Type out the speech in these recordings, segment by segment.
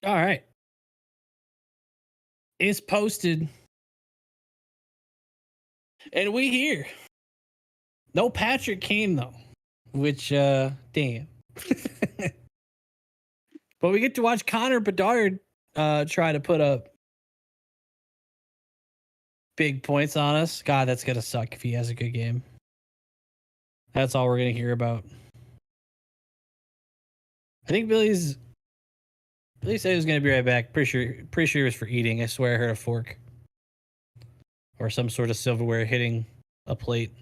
All right. It's posted and we here. No Patrick Kane though, which damn. But we get to watch Connor Bedard try to put up big points on us. God, that's gonna suck if he has a good game. That's all we're gonna hear about. I think Billy said he was gonna be right back. Pretty sure it was for eating. I swear I heard a fork or some sort of silverware hitting a plate.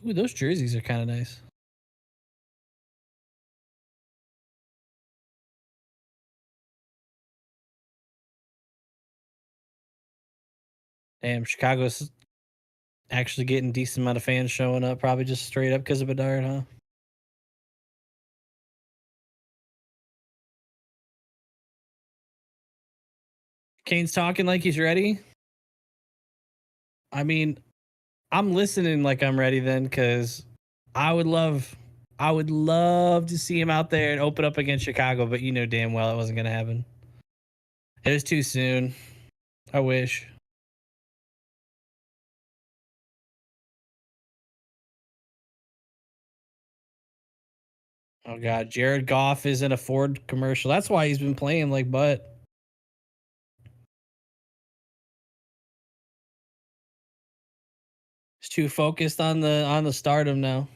Ooh, those jerseys are kind of nice. Damn, Chicago's actually getting decent amount of fans showing up, probably just straight up because of Bedard, huh? Kane's talking like he's ready. I mean, I'm listening like I'm ready then, because I would love, I would love to see him out there and open up against Chicago, but you know damn well it wasn't gonna happen. It was too soon. I wish. Oh God, Jared Goff is in a Ford commercial. That's why he's been playing like butt. He's too focused on the stardom now.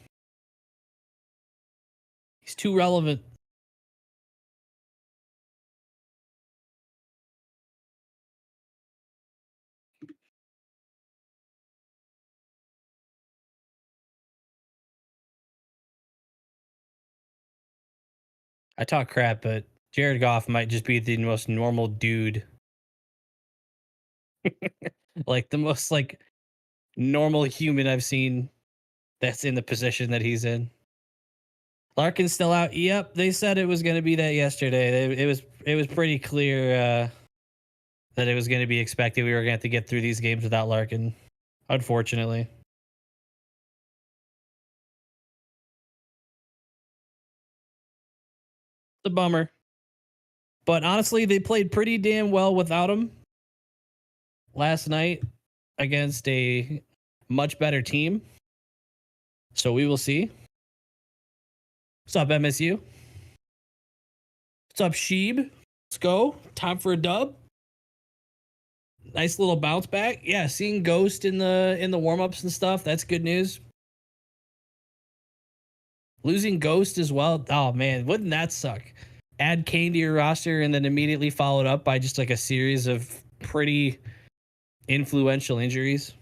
He's too relevant. I talk crap, but Jared Goff might just be the most normal dude, like the most like normal human I've seen that's in the position that he's in. Larkin's still out. Yep, they said it was going to be that yesterday. It was pretty clear that it was going to be expected. We were going to have to get through these games without Larkin. Unfortunately, it's a bummer. But honestly, they played pretty damn well without him last night against a much better team. So we will see. What's up, MSU? What's up, Sheeb? Let's go. Time for a dub. Nice little bounce back. Yeah, seeing Ghost in the warm-ups and stuff, that's good news. Losing Ghost as well. Oh man, wouldn't that suck? Add Kane to your roster and then immediately followed up by just like a series of pretty influential injuries.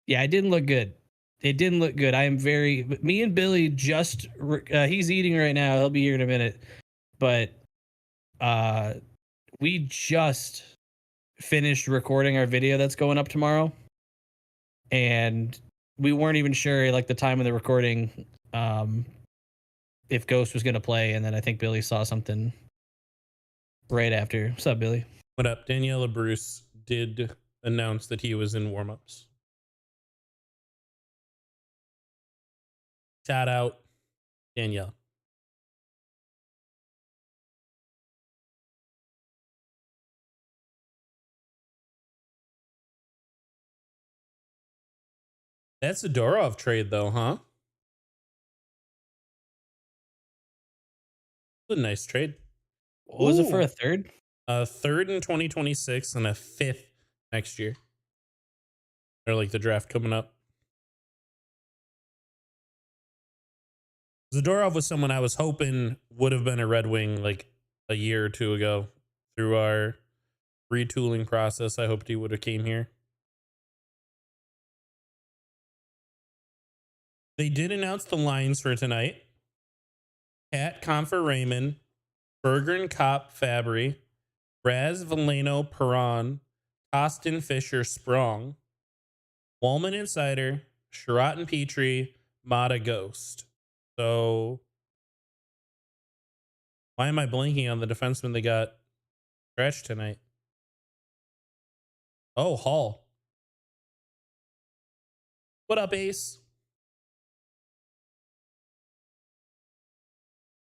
Yeah, it didn't look good. It didn't look good. I am very. Me and Billy just. He's eating right now. He'll be here in a minute. But uh, we just finished recording our video that's going up tomorrow, and we weren't even sure like the time of the recording um, if Ghost was going to play, and then I think Billy saw something right after. What's up, Billy? What up? Daniela Bruce did announce that he was in warmups. Shout out, Danielle. That's a Dorov trade, though, huh? It's a nice trade. What was it for a third? A third in 2026 and a fifth next year. Or like the draft coming up. Zadorov was someone I was hoping would have been a Red Wing like a year or two ago. Through our retooling process, I hoped he would have came here. They did announce the lines for tonight. Cat Confer Raymond, Bergeron Kopp Fabry, Raz Valeno Perron, Costin Fisher Sprong, Wallman Insider, Sherratt and Petrie, Mata Ghost. So why am I blanking on the defenseman they got scratched tonight? Oh, Hall. What up, Ace?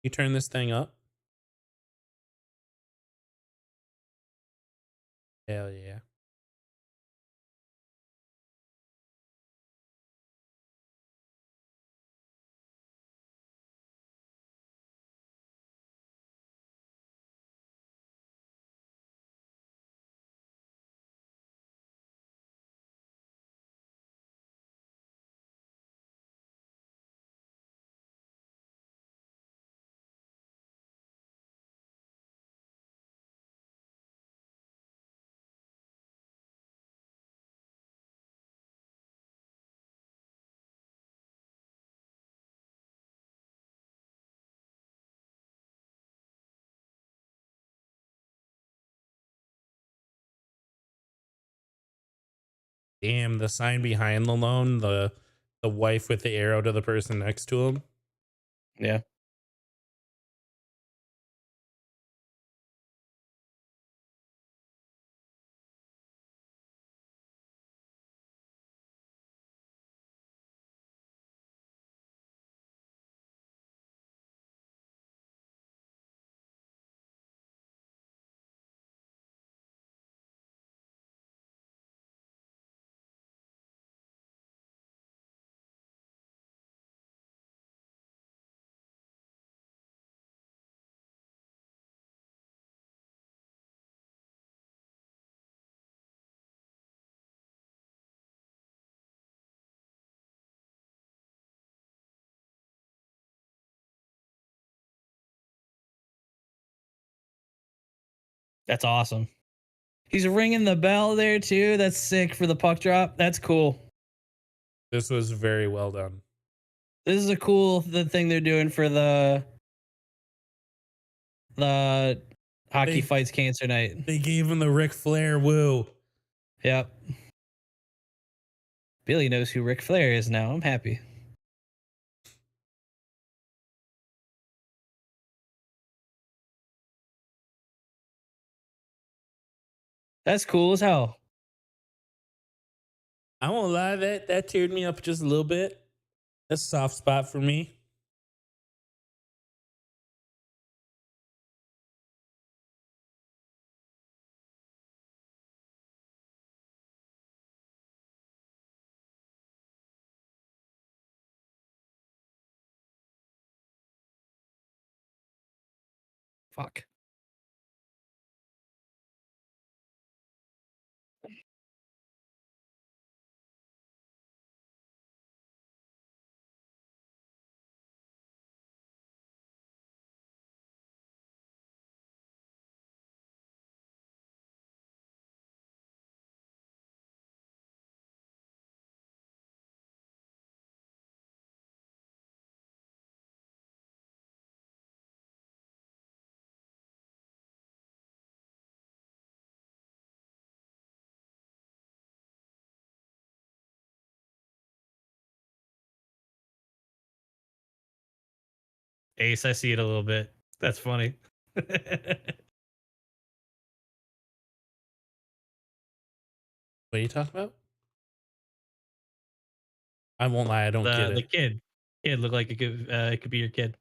You turn this thing up. Hell yeah. Damn, the sign behind the loan, the wife with the arrow to the person next to him. Yeah. That's awesome. He's ringing the bell there too. That's sick for the puck drop. That's cool. This was very well done. This is a cool thing they're doing for the hockey fights cancer night. They gave him the Ric Flair woo. Yep. Billy knows who Ric Flair is now. I'm happy. That's cool as hell. I won't lie, that teared me up just a little bit. That's a soft spot for me. Fuck. Ace, I see it a little bit. That's funny. What are you talking about? I won't lie, I don't get The it. kid looked like it could be your kid.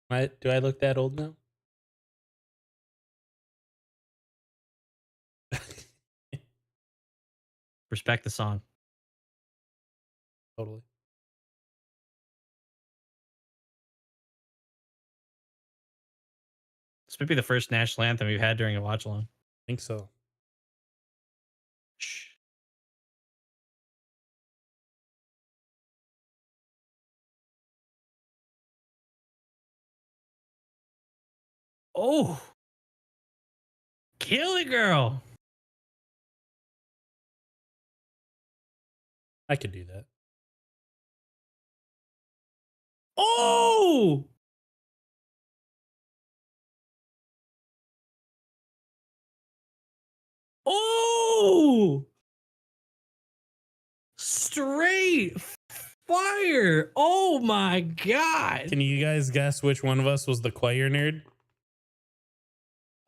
Do I look that old now? Respect the song. Totally. This might be the first national anthem we've had during a watch along. I think so. Shh. Oh, kill it, girl. I could do that. Oh, oh, straight fire. Oh my God. Can you guys guess which one of us was the choir nerd?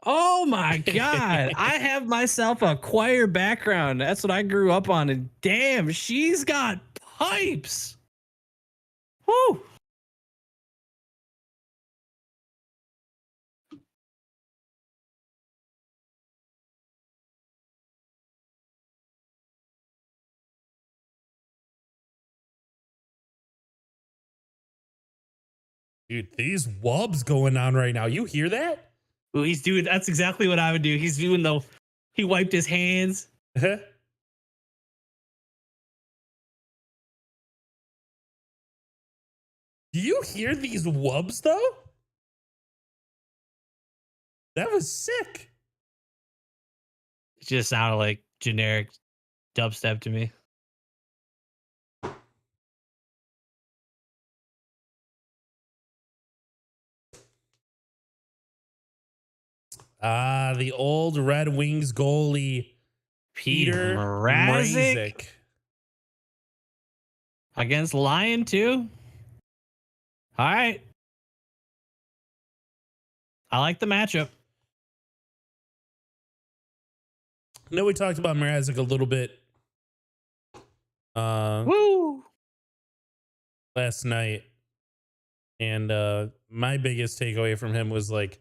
Oh my God. I have myself a choir background. That's what I grew up on. And damn, she's got pipes. Whoo. Dude, these wubs going on right now. You hear that? Ooh, he's doing, that's exactly what I would do. He's doing he wiped his hands. Do you hear these wubs though? That was sick. It just sounded like generic dubstep to me. The old Red Wings goalie, Peter Mrazek. Against Lion too. All right. I like the matchup. I know we talked about Mrazek a little bit Woo! last night. And my biggest takeaway from him was like,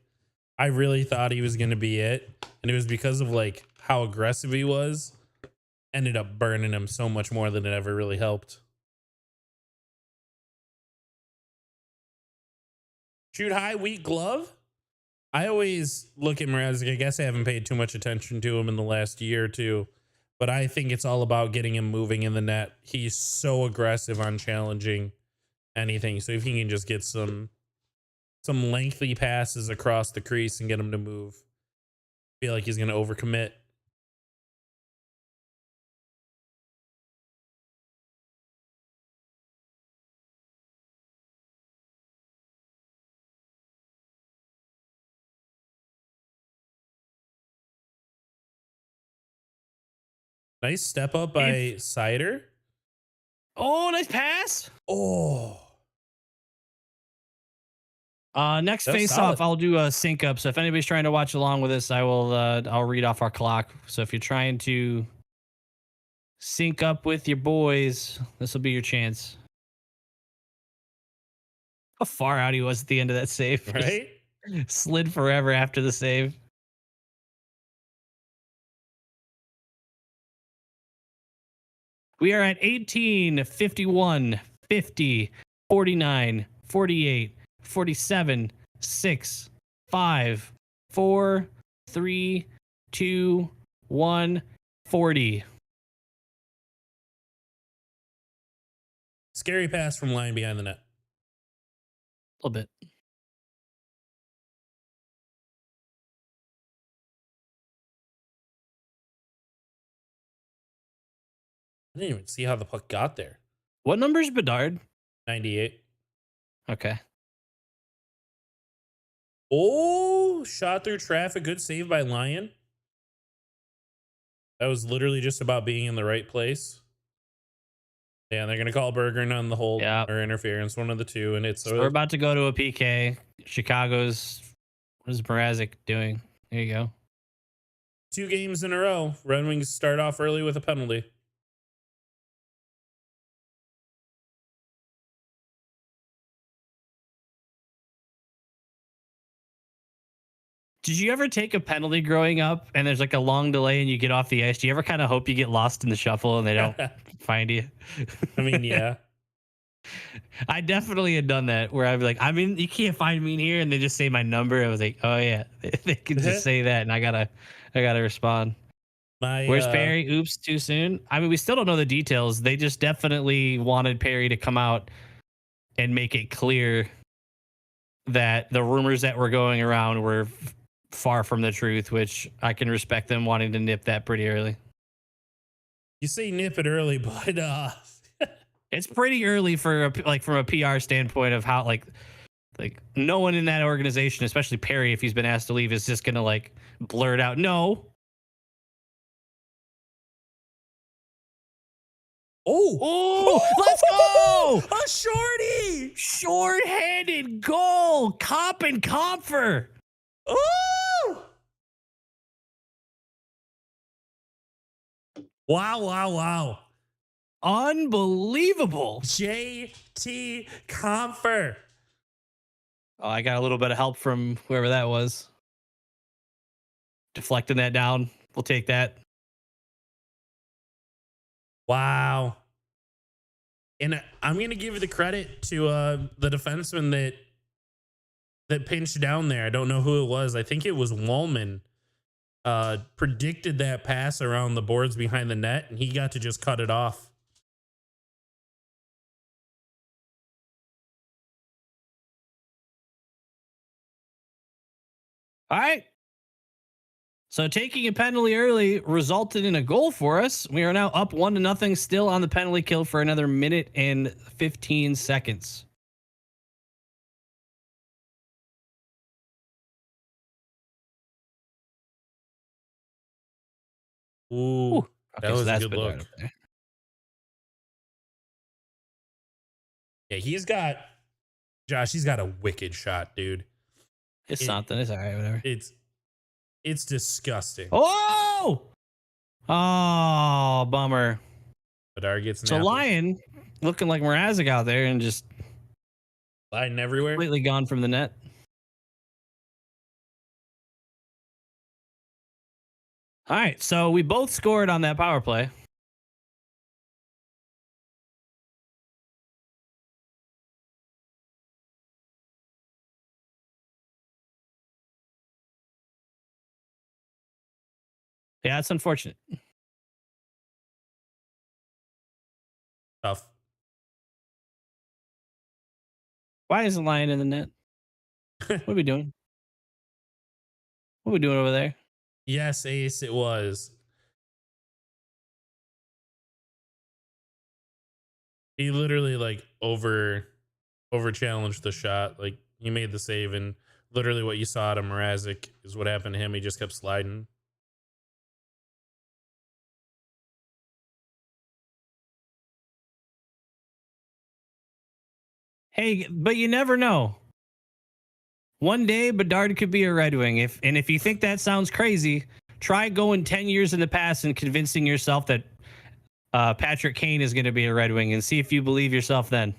I really thought he was going to be it. And it was because of like how aggressive he was. Ended up burning him so much more than it ever really helped. Shoot high, weak glove. I always look at Mrazek. I guess I haven't paid too much attention to him in the last year or two, but I think it's all about getting him moving in the net. He's so aggressive on challenging anything. So if he can just get some lengthy passes across the crease and get him to move, I feel like he's going to overcommit. Nice step up by Cider. Oh, nice pass. Oh. Next That's face solid. off, I'll do a sync up. So if anybody's trying to watch along with us, I'll read off our clock. So if you're trying to sync up with your boys, this will be your chance. How far out he was at the end of that save. Right? Slid forever after the save. We are at 18, 51, 50, 49, 48, 47, 6, 5, 4, 3, 2, 1, 40. Scary pass from line behind the net. A little bit. I didn't even see how the puck got there. What number is Bedard? 98. Okay. Oh, shot through traffic. Good save by Lion. That was literally just about being in the right place. Yeah, they're going to call Bergeron on the hold or interference, one of the two. And it's so we're about to go to a PK. Chicago's, what is Mrazek doing? There you go. 2 games in a row. Red Wings start off early with a penalty. Did you ever take a penalty growing up and there's like a long delay and you get off the ice? Do you ever kind of hope you get lost in the shuffle and they don't find you? I mean, yeah. I definitely had done that where I'd be like, I mean, you can't find me in here, and they just say my number. I was like, oh yeah, they can just say that, and I gotta respond. Where's Perry? Oops, too soon. I mean, we still don't know the details. They just definitely wanted Perry to come out and make it clear that the rumors that were going around were far from the truth, which I can respect them wanting to nip that pretty early. You say nip it early, but it's pretty early for from a PR standpoint of how like no one in that organization, especially Perry, if he's been asked to leave, is just gonna like blurt out no. Oh, let's go! A shorty! Short-handed goal! Cop and Comfer! Oh! Wow, wow, wow. Unbelievable. JT Comfer. Oh, I got a little bit of help from whoever that was. Deflecting that down. We'll take that. Wow. And I'm going to give the credit to the defenseman that pinched down there. I don't know who it was. I think it was Wallman. Predicted that pass around the boards behind the net, and he got to just cut it off. All right. So taking a penalty early resulted in a goal for us. We are now up 1-0, still on the penalty kill for another minute and 15 seconds. Ooh, Okay, that so was a that's good Bedard look. up there. Yeah, he's got Josh. He's got a wicked shot, dude. It's something. It's all right. Whatever. It's disgusting. Oh! Oh, bummer. Bedard gets So Lion looking like Mrazek out there and just sliding everywhere. completely gone from the net. All right, so we both scored on that power play. Yeah, it's unfortunate. Tough. Why isn't Lion in the net? What are we doing? What are we doing over there? Yes, Ace, it was. He literally like over challenged the shot. Like he made the save, and literally what you saw out of Mrazek is what happened to him. He just kept sliding. Hey, but you never know. One day Bedard could be a Red Wing. If you think that sounds crazy, try going 10 years in the past and convincing yourself that Patrick Kane is going to be a Red Wing and see if you believe yourself then.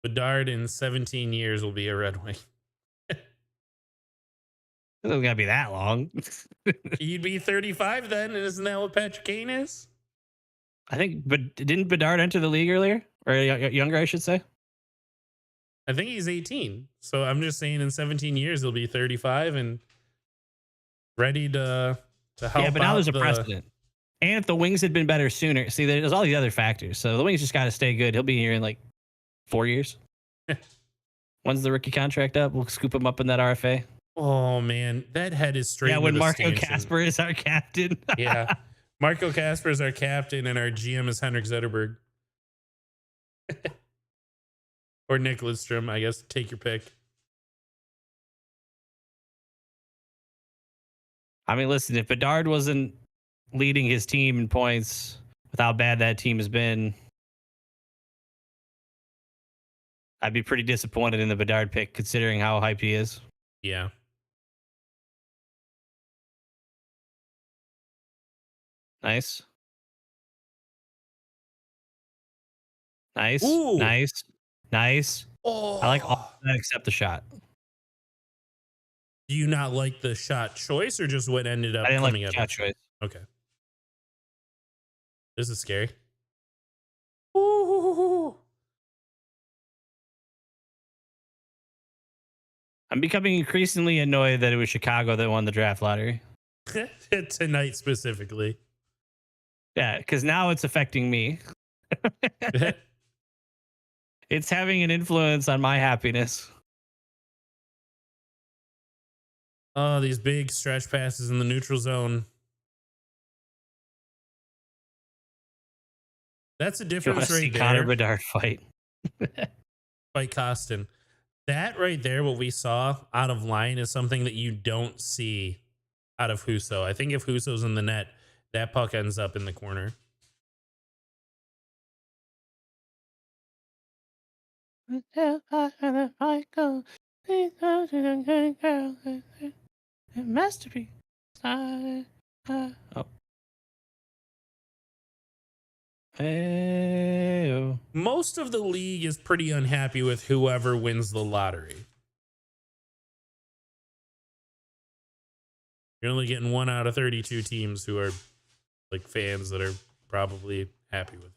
Bedard in 17 years will be a Red Wing. It doesn't got to be that long. He'd be 35 then, and isn't that what Patrick Kane is? I think, but didn't Bedard enter the league earlier or younger, I should say? I think he's 18. So I'm just saying in 17 years, he'll be 35 and ready to help. Yeah, but now there's a precedent. And if the Wings had been better sooner, see, there's all these other factors. So the Wings just got to stay good. He'll be here in like 4 years. When's the rookie contract up? We'll scoop him up in that RFA. Oh, man. That head is straight. Yeah, when Marco stanchion. Casper is our captain. Yeah. Marco Casper is our captain, and our GM is Henrik Zetterberg. Or Nick Lidstrom, I guess. Take your pick. I mean, listen, if Bedard wasn't leading his team in points with how bad that team has been, I'd be pretty disappointed in the Bedard pick considering how hyped he is. Yeah. Nice. Nice. Ooh. Nice. Nice. Oh. I like all that except the shot. Do you not like the shot choice or just what ended up I didn't like coming the up? shot choice. Okay. This is scary. Ooh. I'm becoming increasingly annoyed that it was Chicago that won the draft lottery. Tonight specifically. Yeah, because now it's affecting me. It's having an influence on my happiness. Oh, these big stretch passes in the neutral zone. That's a difference right there. Connor Bedard fight. Fight Costin. That right there, what we saw out of line is something that you don't see out of Husso. I think if Husso's in the net, that puck ends up in the corner. Masterpiece. Oh. Hey-o. Most of the league is pretty unhappy with whoever wins the lottery. You're only getting 1 out of 32 teams who are like fans that are probably happy with it.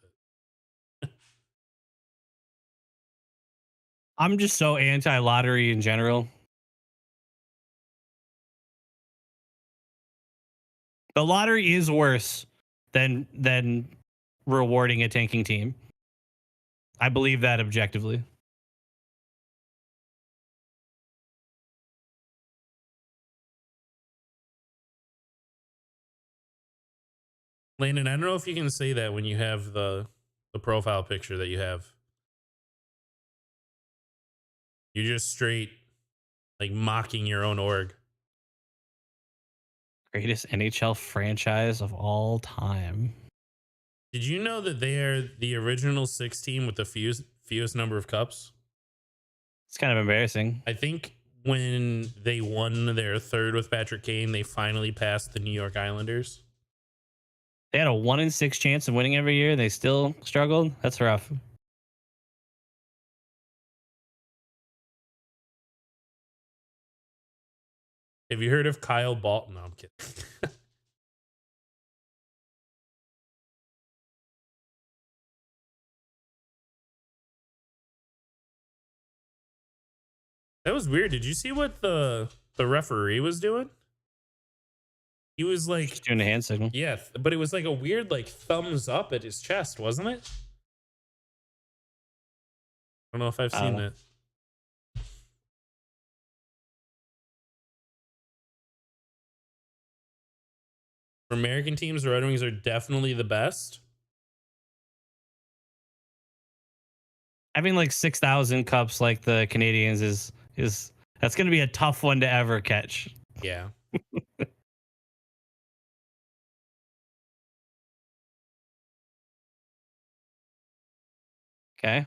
I'm just so anti-lottery in general. The lottery is worse than rewarding a tanking team. I believe that objectively. Landon, I don't know if you can say that when you have the profile picture that you have. You're just straight like mocking your own org. Greatest NHL franchise of all time. Did you know that they are the original 6 team with the fewest number of cups? It's kind of embarrassing. I think when they won their 3rd with Patrick Kane, they finally passed the New York Islanders. They had a 1 in 6 chance of winning every year. They still struggled. That's rough. Have you heard of Kyle Balton? No, I'm kidding. That was weird. Did you see what the referee was doing? He was like Just doing a hand signal. yeah, but it was like a weird like thumbs up at his chest, wasn't it? I don't know if I've seen that. For American teams, the Red Wings are definitely the best. Having like 6,000 cups like the Canadians is that's going to be a tough one to ever catch. Yeah. Okay.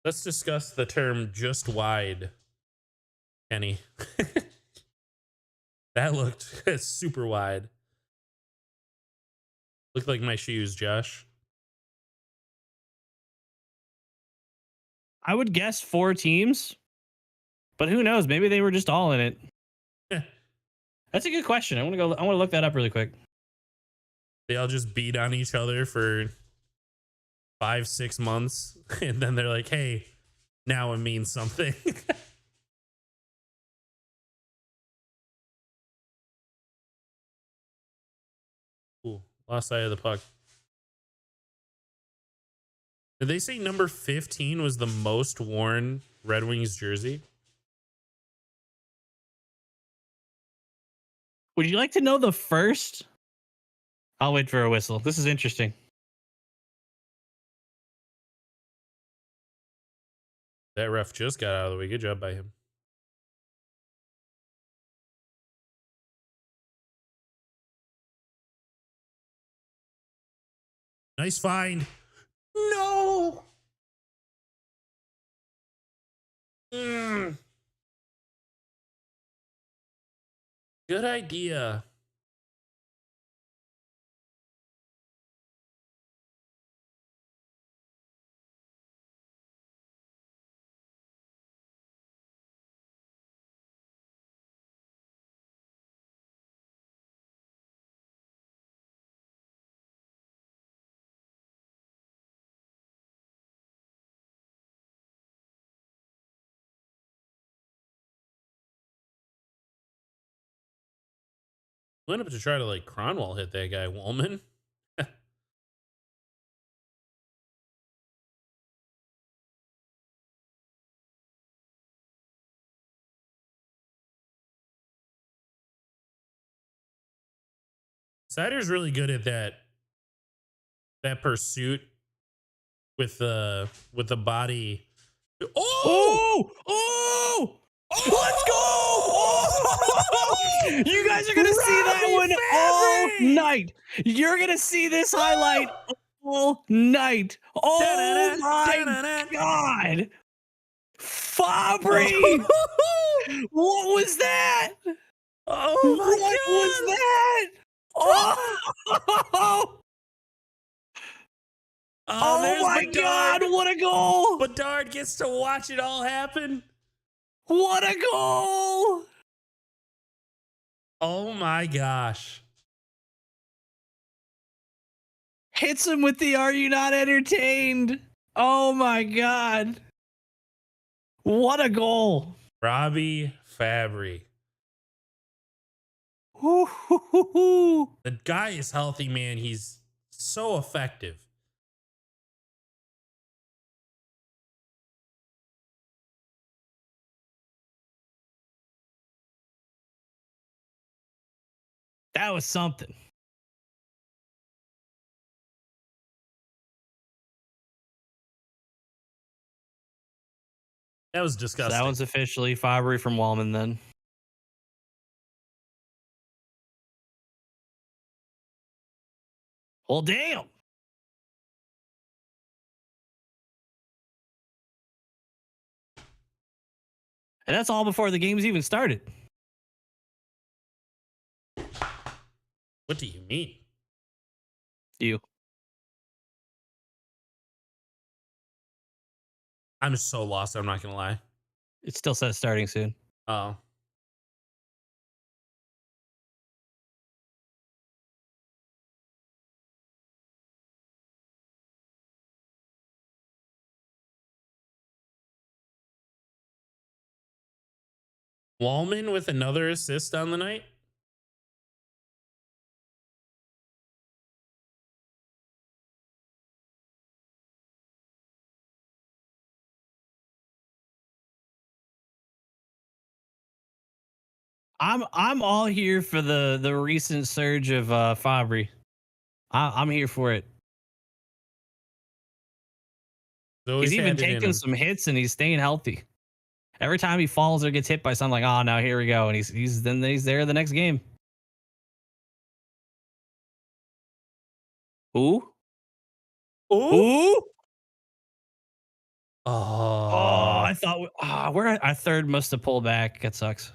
Let's discuss the term just wide, Kenny. That looked super wide. Looked like my shoes, Josh. I would guess 4 teams, but who knows? Maybe they were just all in it. That's a good question. I want to look that up really quick. They all just beat on each other for 5-6 months, and then they're like, hey, now it means something. Ooh, lost sight of the puck. Did they say number 15 was the most worn Red Wings jersey? Would you like to know the first? I'll wait for a whistle. This is interesting. That ref just got out of the way. Good job by him. Nice find. No. Good idea. Went up to try to like Cronwall hit that guy, Wallman. Sider's really good at that pursuit with the body. Oh! Oh! Let's go! Oh! You guys are gonna see that one all night. You're gonna see this highlight all night. Oh Da-da-da, my da-da-da. God. Fabry. What was that? Oh What was my that? Oh, god! oh There's my God. Bedard. What a goal. Bedard gets to watch it all happen. What a goal. Oh my gosh. Hits him with the "Are you not entertained?" Oh my God. What a goal. Robbie Fabry. Woo-hoo-hoo-hoo. The guy is healthy, man. He's so effective. That was something. That was So disgusting. that one's officially Fabry from Wallman then. Well, damn. And that's all before the game's even started. What do you mean? You. I'm so lost. I'm not going to lie. It still says starting soon. Oh. Wallman with another assist on the night? I'm all here for the recent surge of Fabry. I'm here for it. Always He's even had it in taking him. some hits and he's staying healthy. Every time he falls or gets hit by something, like, oh, now here we go, and he's there the next game. Ooh, Ooh. ooh. Oh. I thought we're our third must have pulled back. That sucks.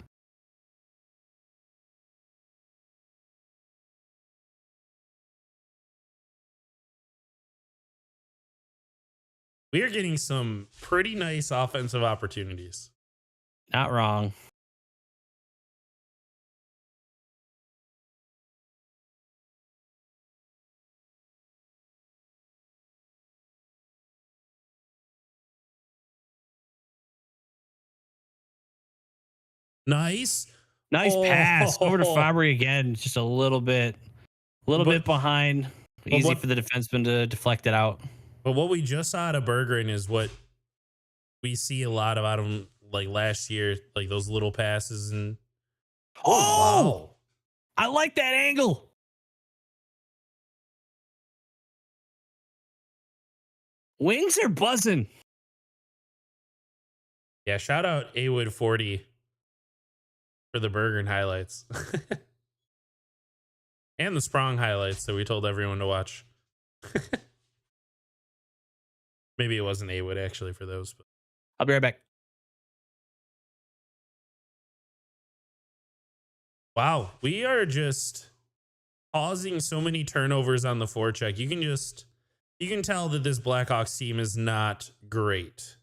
We are getting some pretty nice offensive opportunities. Not wrong. Nice. Nice pass over to Oh. Fabry again. Just a little bit behind. Easy what- for the defenseman to deflect it out. But what we just saw out of Bergeron is what we see a lot of out of him, like last year, like those little passes and Oh, I like that angle. Wings are buzzing. Yeah, shout out Awood40 for the Bergeron highlights. And the Sprong highlights that we told everyone to watch. Maybe it wasn't Awood actually for those. But. I'll be right back. Wow, we are just causing so many turnovers on the forecheck. You can tell that this Blackhawks team is not great.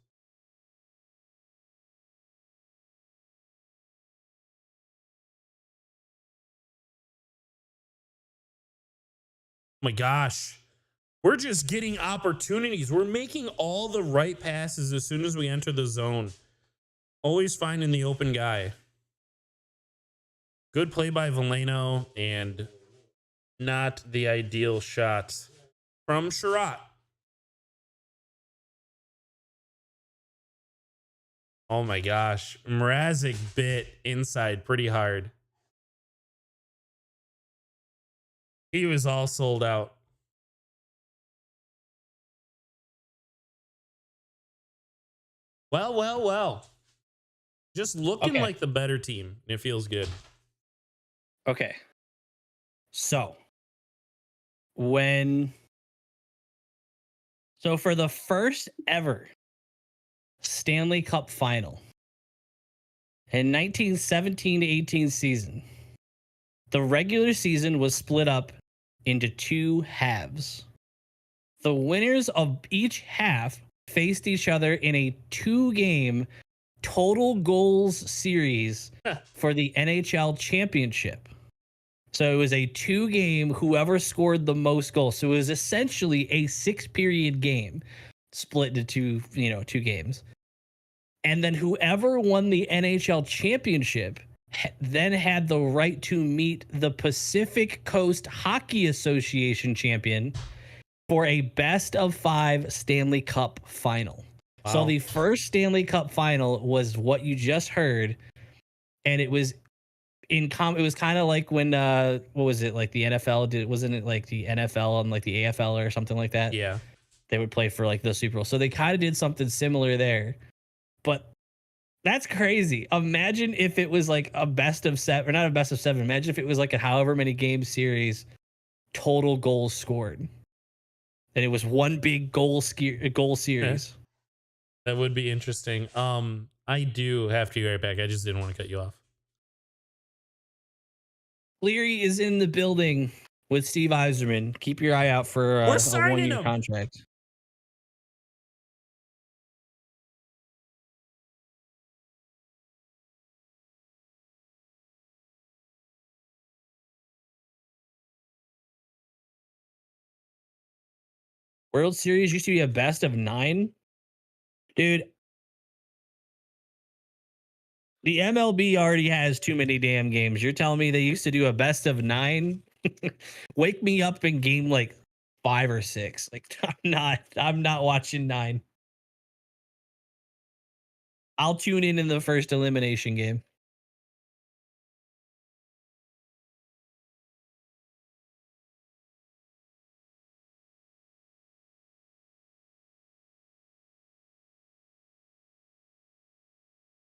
Oh my gosh. We're just getting opportunities. We're making all the right passes as soon as we enter the zone. Always finding the open guy. Good play by Veleno and not the ideal shot from Sherratt. Oh my gosh. Mrazek bit inside pretty hard. He was all sold out. Well. Just looking Okay. like the better team. It feels good. Okay. So when So for the first ever Stanley Cup final in 1917 to 18 season, the regular season was split up into two halves. The winners of each half faced each other in a 2-game total goals series for the NHL championship. So it was a 2-game, whoever scored the most goals. So it was essentially a 6-period game split into two games. And then whoever won the NHL championship then had the right to meet the Pacific Coast Hockey Association champion for a best of 5 Stanley Cup final. Wow. So the first Stanley Cup final was what you just heard, and it was it was kind of like when what was it, like the NFL did? Wasn't it like the NFL and like the AFL or something like that? Yeah, they would play for like the Super Bowl. So they kind of did something similar there, but that's crazy. Imagine if it was like a best of 7, or not a best of 7. Imagine if it was like a however many game series, total goals scored, and it was one big goal series. Yeah. That would be interesting. I do have to be right back. I just didn't want to cut you off. Leary is in the building with Steve Yzerman. Keep your eye out for a 1-year contract. World Series used to be a best of 9. Dude, the MLB already has too many damn games. You're telling me they used to do a best of 9? Wake me up in game like 5 or 6. Like I'm not watching 9. I'll tune in the first elimination game.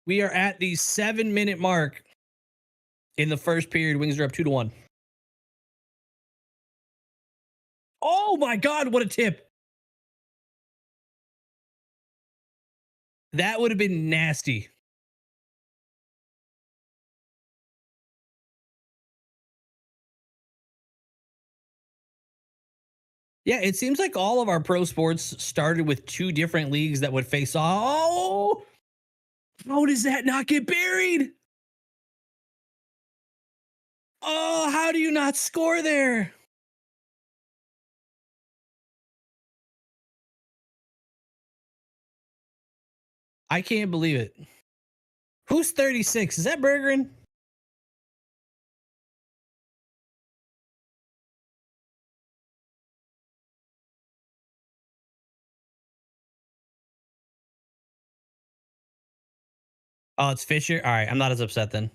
We are at the 7-minute mark in the first period. Wings are up 2-1. Oh my God, what a tip. That would have been nasty. Yeah, it seems like all of our pro sports started with 2 different leagues that would face off. Oh, how does that not get buried? Oh, how do you not score there? I can't believe it. Who's 36? Is that Bergeron? Oh, it's Fisher. All right, I'm not as upset then.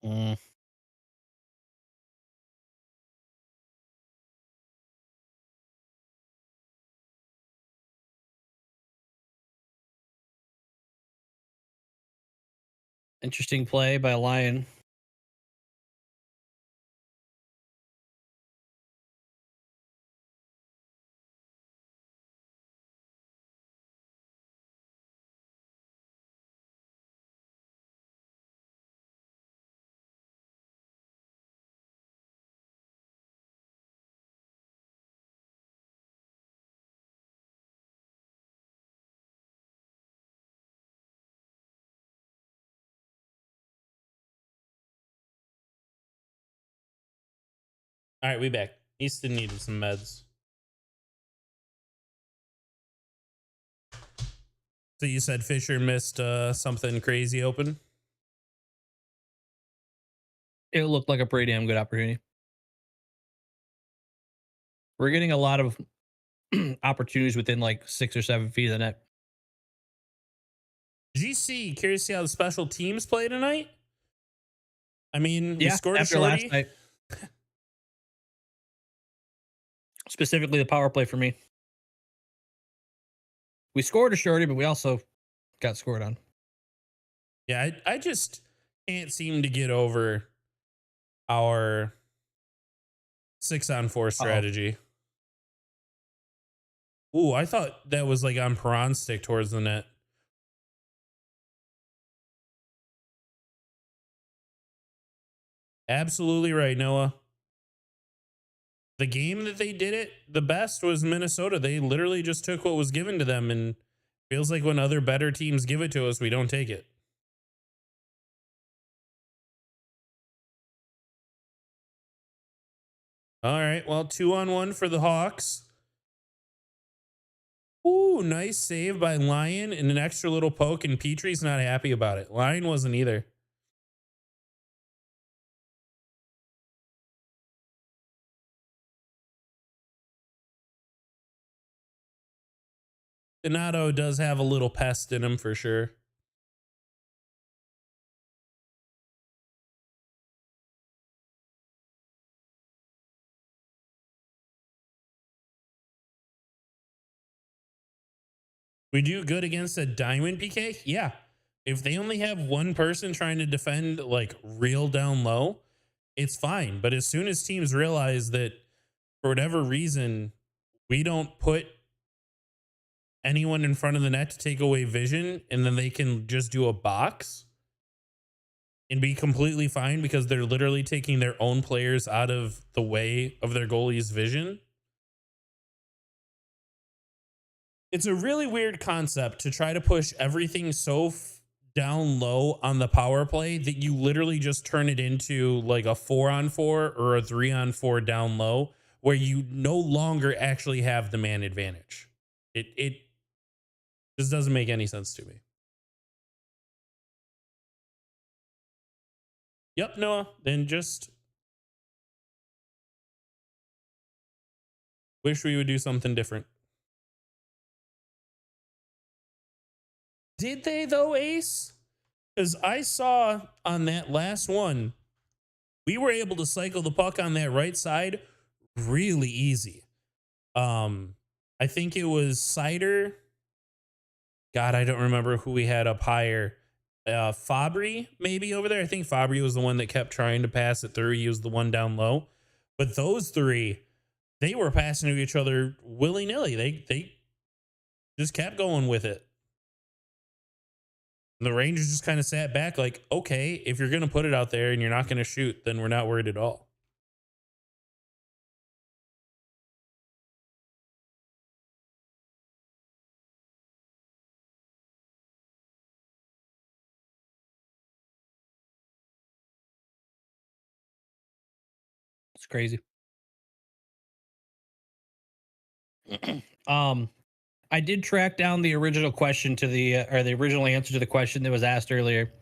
Mm. Interesting play by Lion. All right, we back. Easton needed some meds. So you said Fisher missed something crazy open? It looked like a pretty damn good opportunity. We're getting a lot of opportunities within like 6 or 7 feet of the net. GC, curious to see how the special teams play tonight? I mean, we Yeah, scored a after shorty. last night. Specifically, the power play for me. We scored a shorty, but we also got scored on. Yeah, I just can't seem to get over our 6-on-4 Uh-oh. strategy. Ooh, I thought that was like on Perron's stick towards the net. Absolutely right, Noah. The game that they did it the best was Minnesota. They literally just took what was given to them, and feels like when other better teams give it to us, we don't take it. All right, well, 2-on-1 for the Hawks. Ooh, nice save by Lyon and an extra little poke, and Petrie's not happy about it. Lyon wasn't either. Donato does have a little pest in him for sure. We do good against a diamond PK? Yeah. If they only have one person trying to defend like real down low, it's fine. But as soon as teams realize that for whatever reason, we don't put anyone in front of the net to take away vision, and then they can just do a box and be completely fine because they're literally taking their own players out of the way of their goalie's vision. It's a really weird concept to try to push everything so down low on the power play that you literally just turn it into like a 4-on-4 or a 3-on-4 down low, where you no longer actually have the man advantage. It just doesn't make any sense to me. Yep, Noah. Then just wish we would do something different. Did they though, Ace? Because I saw on that last one, we were able to cycle the puck on that right side really easy. I think it was Cider. God, I don't remember who we had up higher. Fabry maybe over there. I think Fabry was the one that kept trying to pass it through. He was the one down low. But those three, they were passing to each other willy-nilly. They just kept going with it. And the Rangers just kind of sat back like, okay, if you're going to put it out there and you're not going to shoot, then we're not worried at all. It's crazy. um, I did track down the original question to the or the original answer to the question that was asked earlier.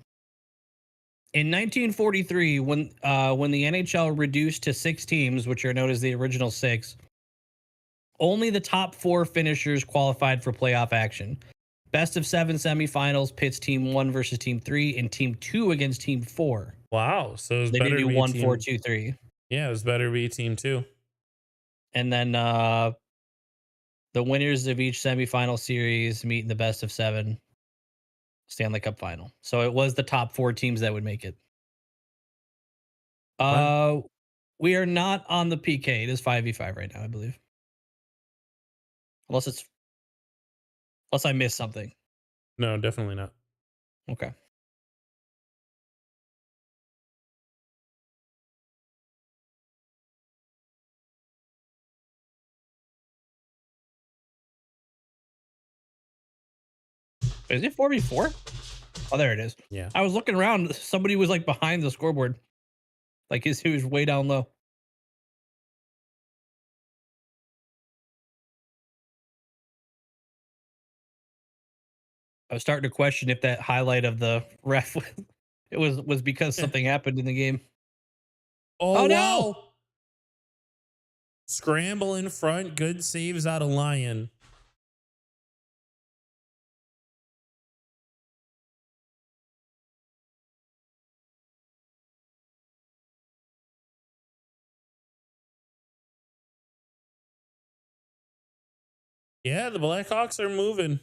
In 1943, when the NHL reduced to 6 teams, which are known as the original 6, only the top 4 finishers qualified for playoff action. Best of 7 semifinals pits team 1 versus team 3 and team 2 against team 4. Wow. So it's They better didn't to do be 1, team 4, 2, 3. Yeah, it was better to be team 2. And then the winners of each semifinal series meet in the best of 7 Stanley Cup final. So it was the top 4 teams that would make it. Wow. We are not on the PK. It is 5v5 right now, I believe. Unless I missed something. No, definitely not. Okay. Is it 4v4? Oh, there it is. Yeah. I was looking around. Somebody was like behind the scoreboard. Like he was way down low. I was starting to question if that highlight of the ref it was because something happened in the game. Oh, Oh no! wow. Scramble in front. Good saves out of Lyon. Yeah, the Blackhawks are moving.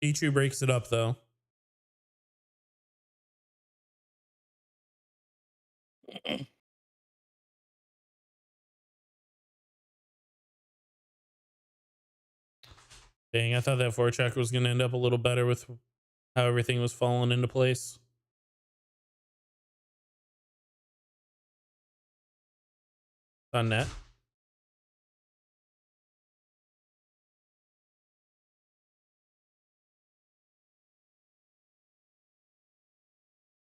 Petrie breaks it up though. Dang, I thought that forecheck was going to end up a little better with how everything was falling into place. On net.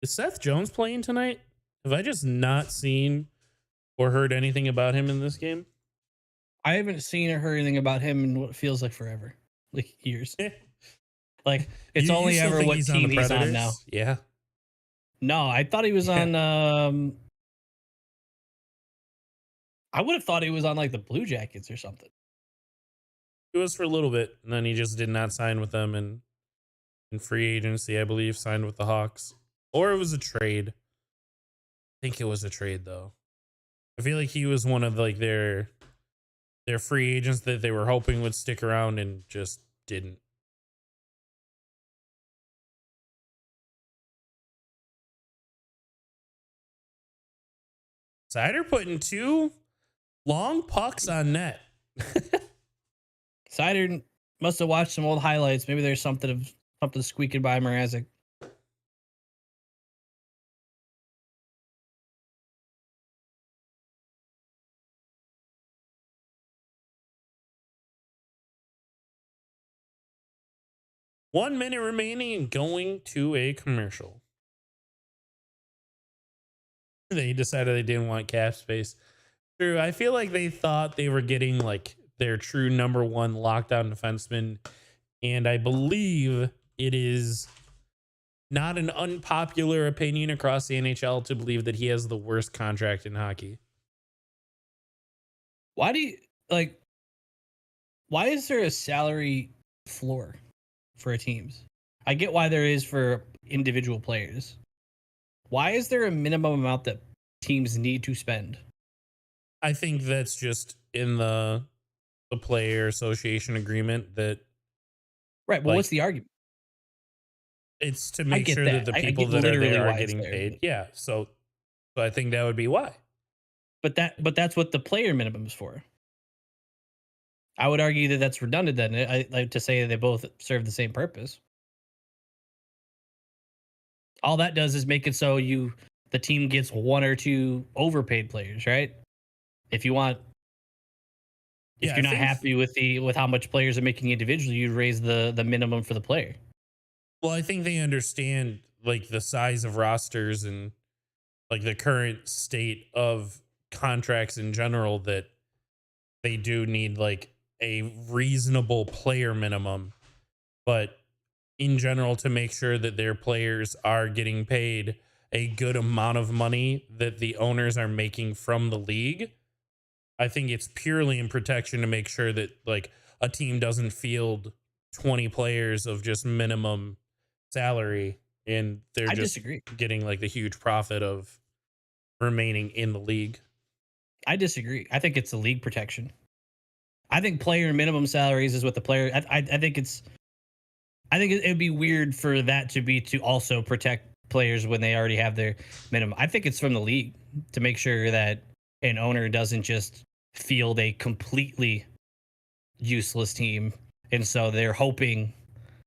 Is Seth Jones playing tonight? Have I just not seen or heard anything about him in this game? I haven't seen or heard anything about him in what feels like forever, like years. Like it's you only still ever think what he's team on the he's on Predators? now. Yeah. No, I thought he was on. I would have thought he was on like the Blue Jackets or something. It was for a little bit, and then he just did not sign with them, and in free agency, I believe, signed with the Hawks, or it was a trade. I think it was a trade though. I feel like he was one of like their free agents that they were hoping would stick around and just didn't. Sider putting 2 long pucks on net. Sider must have watched some old highlights. Maybe there's something squeaking by Mrazek. One minute remaining and going to a commercial. They decided they didn't want cap space. True. I feel like they thought they were getting like their true number 1 lockdown defenseman. And I believe it is not an unpopular opinion across the NHL to believe that he has the worst contract in hockey. Why is there a salary floor for teams? I get why there is for individual players. Why is there a minimum amount that teams need to spend? I think that's just in the player association agreement that. Right, but what's the argument? It's to make sure that the people that are there are getting paid. Yeah, so I think that would be why. But that's what the player minimum is for. I would argue that that's redundant then. I like to say that they both serve the same purpose. All that does is make it so the team gets 1 or 2 overpaid players, right? If you're not happy with how much players are making individually, you raise the minimum for the player. Well, I think they understand like the size of rosters and like the current state of contracts in general, that they do need like a reasonable player minimum, but in general, to make sure that their players are getting paid a good amount of money that the owners are making from the league. I think it's purely in protection to make sure that like a team doesn't field 20 players of just minimum salary and they're just getting like the huge profit of remaining in the league. I disagree. I think it's the league protection. I think player minimum salaries is what the player. I think it'd be weird for that to be to also protect players when they already have their minimum. I think it's from the league to make sure that an owner doesn't just field a completely useless team, and so they're hoping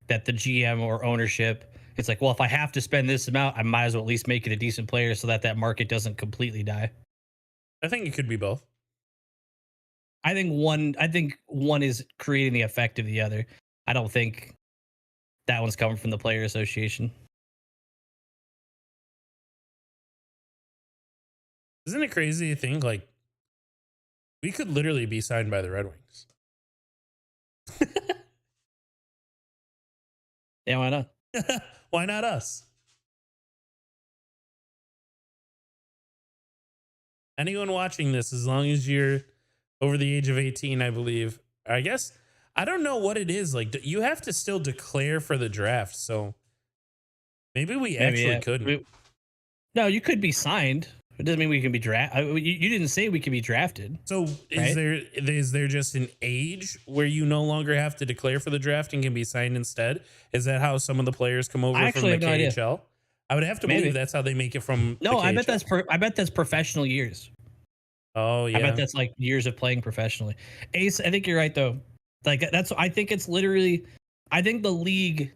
that the GM or ownership, it's like, well, if I have to spend this amount, I might as well at least make it a decent player so that market doesn't completely die. I think it could be both. I think one is creating the effect of the other. I don't think that one's coming from the player association. Isn't it crazy to think like we could literally be signed by the Red Wings? Yeah, why not? Why not us? Anyone watching this, as long as you're over the age of 18, I believe. I guess I don't know what it is. Like, you have to still declare for the draft, so maybe we actually couldn't. No, you could be signed. It doesn't mean we can be drafted. You didn't say we can be drafted. So Right? is there just an age where you no longer have to declare for the draft and can be signed instead? Is that how some of the players come I over from actually the have no idea. KHL? I would have to believe Maybe. that's how they make it from the No, KHL. I bet that's professional years. Oh I bet yeah. that's like years of playing professionally. Ace, I think you're right though. Like I think it's literally, I think the league,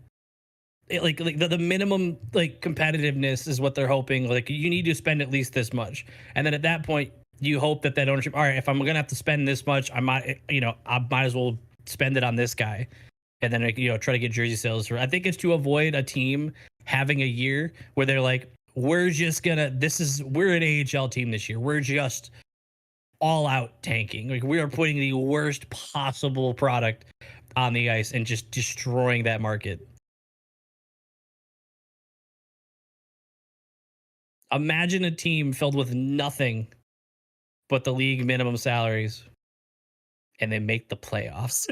like the minimum like competitiveness is what they're hoping. Like you need to spend at least this much, and then at that point you hope that ownership. All right, if I'm gonna have to spend this much, I might, I might as well spend it on this guy, and then try to get jersey sales. I think it's to avoid a team having a year where they're like, we're just gonna, we're an AHL team this year. We're just all out tanking. Like we are putting the worst possible product on the ice and just destroying that market. Imagine a team filled with nothing but the league minimum salaries and they make the playoffs.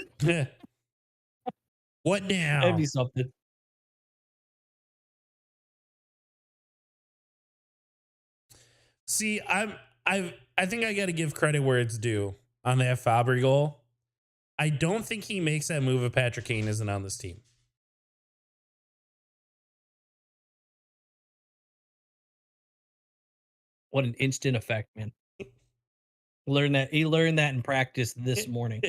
What That'd now? be something. See, I think I got to give credit where it's due on that Fabry goal. I don't think he makes that move if Patrick Kane isn't on this team. What an instant effect, man. He learned that in practice this morning.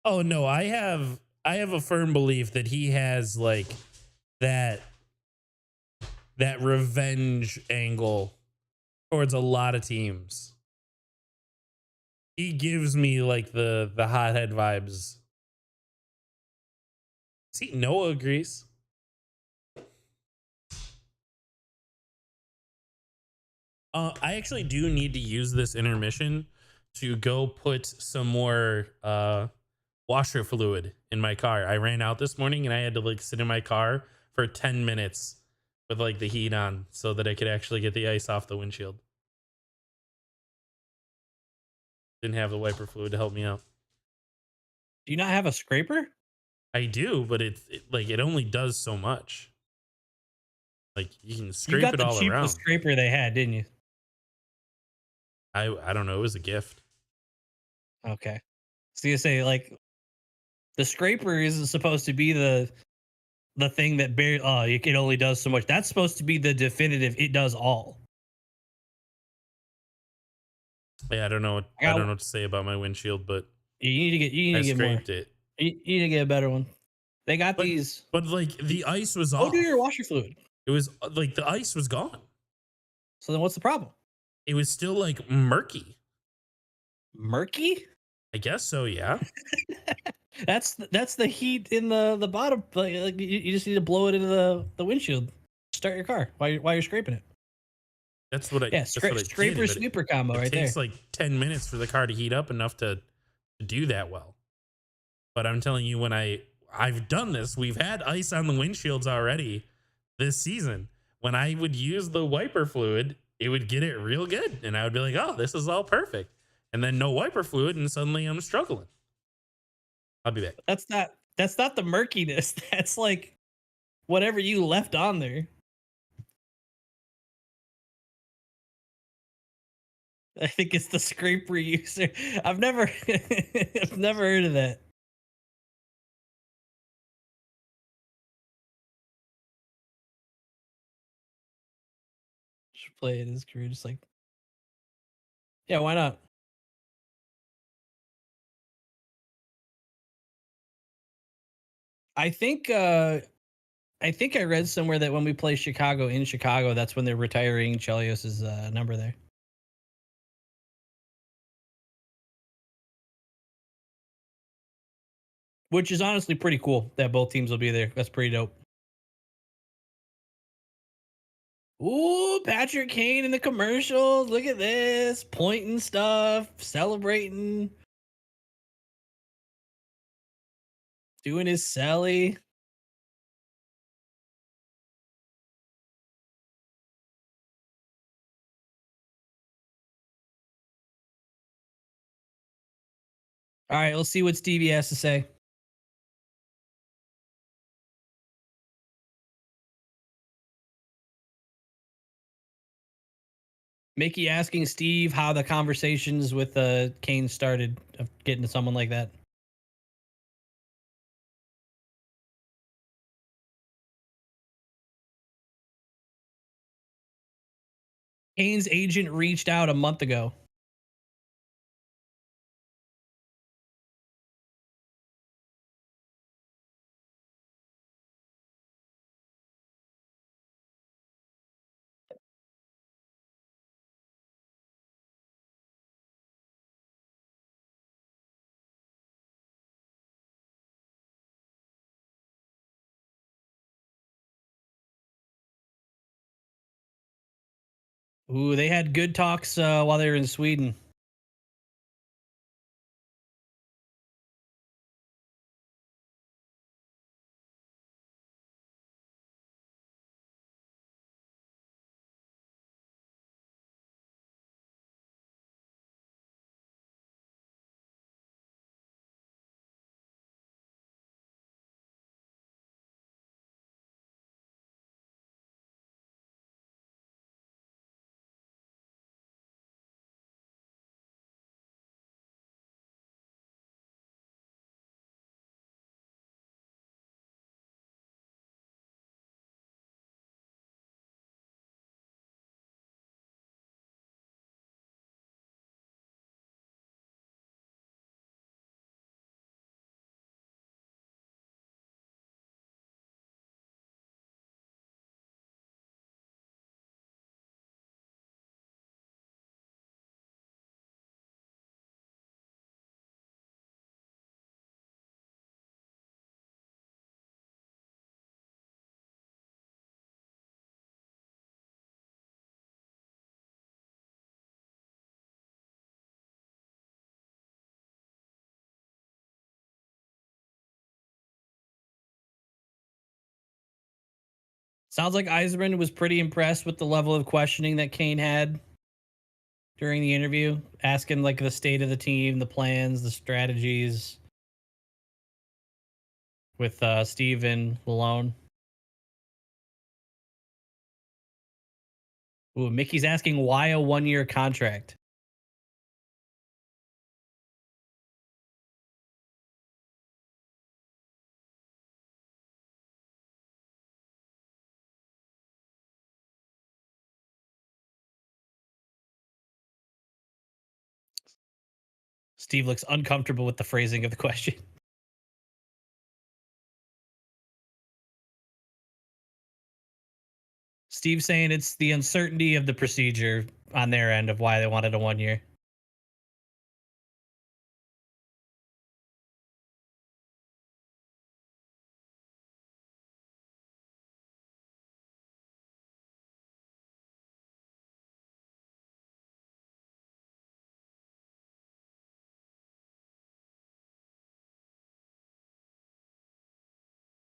Oh no, I have a firm belief that he has like that that revenge angle towards a lot of teams. He gives me like the hothead vibes. See, Noah agrees. I actually do need to use this intermission to go put some more washer fluid in my car. I ran out this morning and I had to like sit in my car for 10 minutes with like the heat on so that I could actually get the ice off the windshield. Didn't have the wiper fluid to help me out. Do you not have a scraper? I do, but like it only does so much. Like you can You scrape got it the all cheapest around. scraper they had, didn't you? I don't know. It was a gift. Okay. So you say like the scraper isn't supposed to be the thing that it only does so much. That's supposed to be the definitive. It does all. Yeah, I don't know. I I don't got know what to say about my windshield, but you need I to get more. scraped it. You need to get a better one. They got But these. but like the ice was Go do your off. washer fluid. It was like the ice was gone. So then what's the problem? It was still like murky. Murky? I guess so, yeah. That's the heat in the bottom. Like you just need to blow it into the windshield. Start your car while you're scraping it. Yeah, That's what I did, scraper but sweeper combo it right there. takes like 10 minutes for the car to heat up enough to do that well. But I'm telling you, when I've done this, we've had ice on the windshields already this season. When I would use the wiper fluid, it would get it real good. And I would be like, oh, this is all perfect. And then no wiper fluid, and suddenly I'm struggling. I'll be back. That's not the murkiness. That's like whatever you left on there. I think it's the scraper user. I've never I've never heard of that. Should play it in his career, just like, yeah, why not? I think I think I read somewhere that when we play Chicago in Chicago, that's when they're retiring Chelios's number there. Which is honestly pretty cool that both teams will be there. That's pretty dope. Ooh, Patrick Kane in the commercials. Look at this. Pointing stuff, celebrating, doing his celly. All right, let's see what Stevie has to say. Mickey asking Steve how the conversations with Kane started of getting to someone like that. Kane's agent reached out a month ago. Ooh, they had good talks while they were in Sweden. Sounds like Yzerman was pretty impressed with the level of questioning that Kane had during the interview, asking like the state of the team, the plans, the strategies with Steve and Malone. Ooh, Mickey's asking why a 1-year contract. Steve looks uncomfortable with the phrasing of the question. Steve saying it's the uncertainty of the procedure on their end of why they wanted a 1 year.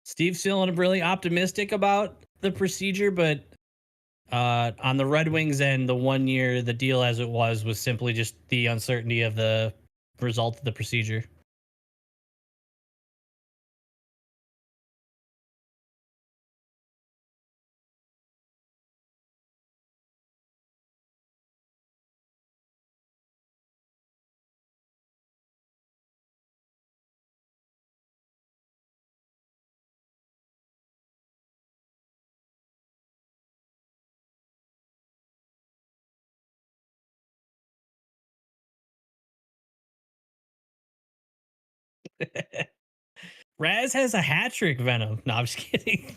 Steve's feeling really optimistic about the procedure, but on the Red Wings end, the 1 year, the deal as it was simply just the uncertainty of the result of the procedure. Raz has a hat trick, Venom. No, I'm just kidding.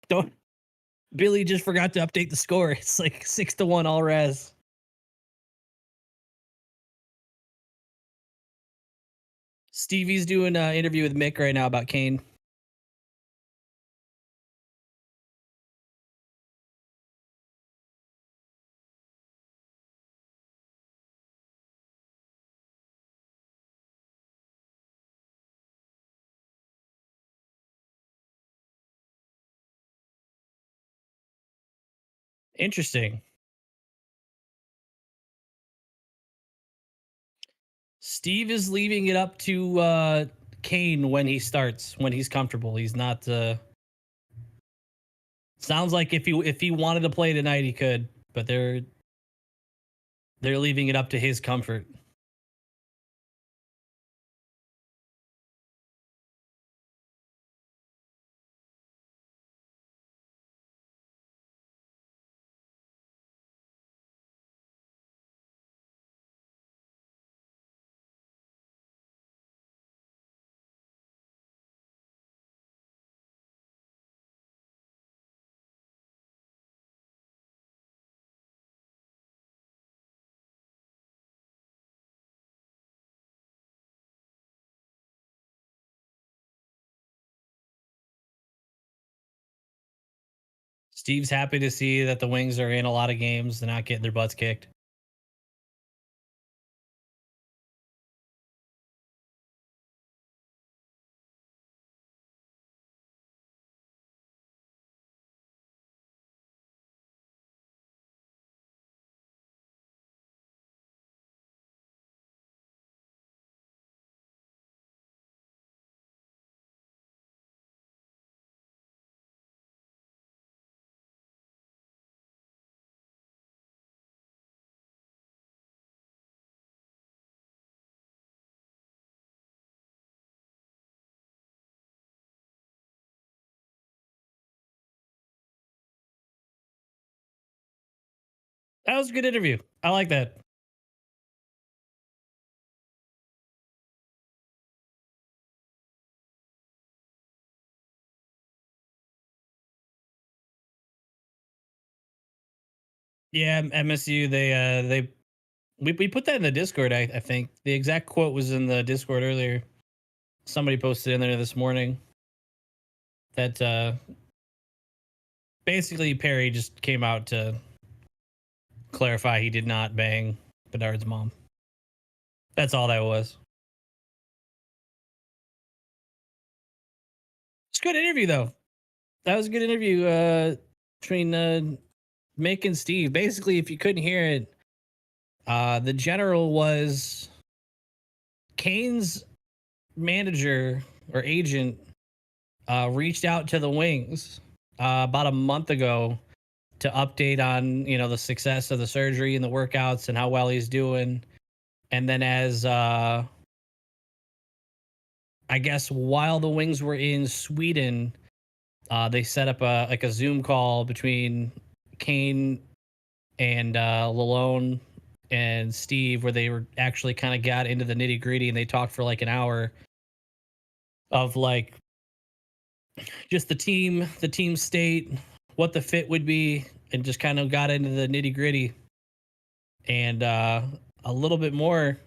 Don't. Billy just forgot to update the score. It's like 6-1 all Raz. Stevie's doing an interview with Mick right now about Kane. Interesting. Steve is leaving it up to Kane when he starts, when he's comfortable. He's not. Sounds like if he wanted to play tonight, he could. But they're They're leaving it up to his comfort. Steve's happy to see that the Wings are in a lot of games. They're not getting their butts kicked. That was a good interview. I like that. Yeah, MSU. We put that in the Discord. I think the exact quote was in the Discord earlier. Somebody posted in there this morning that basically Perry just came out to clarify he did not bang Bedard's mom. That's all that was. It's a good interview though. That was a good interview between Mick and Steve. Basically, if you couldn't hear it, the general was Kane's manager or agent reached out to the Wings about a month ago to update on the success of the surgery and the workouts and how well he's doing. And then as I guess while the Wings were in Sweden, they set up a Zoom call between Kane and Lalone and Steve, where they were actually kind of got into the nitty gritty and they talked for like an hour of like just the team state, what the fit would be, and just kind of got into the nitty gritty. And a little bit more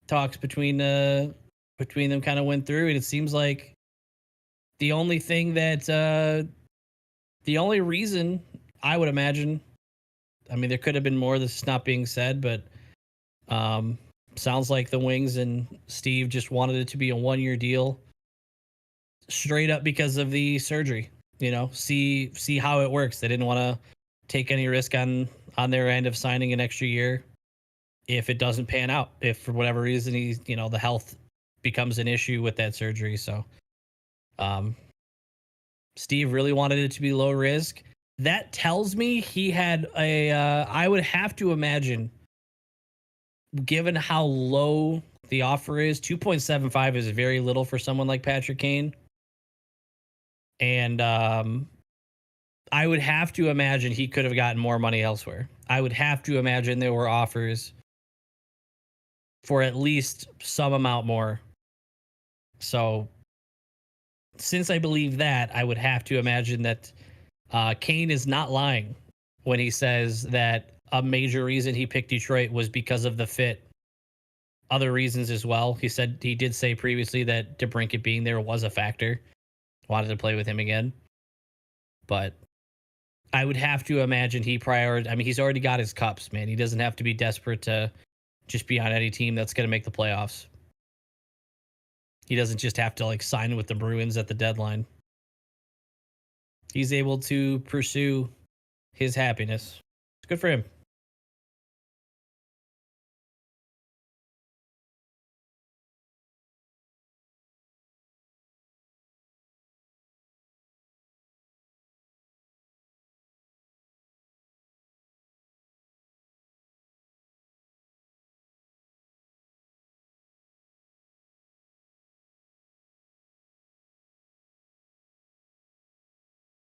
talks between them kind of went through, and it seems like the only thing that the only reason I would imagine, I mean, there could have been more that's not being said, but sounds like the Wings and Steve just wanted it to be a 1-year deal, straight up because of the surgery. See how it works. They didn't want to take any risk on their end of signing an extra year if it doesn't pan out. If for whatever reason the health becomes an issue with that surgery. So, Steve really wanted it to be low risk. That tells me he had I would have to imagine, given how low the offer is, 2.75 is very little for someone like Patrick Kane. And I would have to imagine he could have gotten more money elsewhere. I would have to imagine there were offers for at least some amount more. So, since I believe that, I would have to imagine that Kane is not lying when he says that a major reason he picked Detroit was because of the fit. Other reasons as well. He did say previously that DeBrincat being there was a factor. Wanted to play with him again. But I would have to imagine I mean, he's already got his cups, man. He doesn't have to be desperate to just be on any team that's going to make the playoffs. He doesn't just have to like sign with the Bruins at the deadline. He's able to pursue his happiness. It's good for him.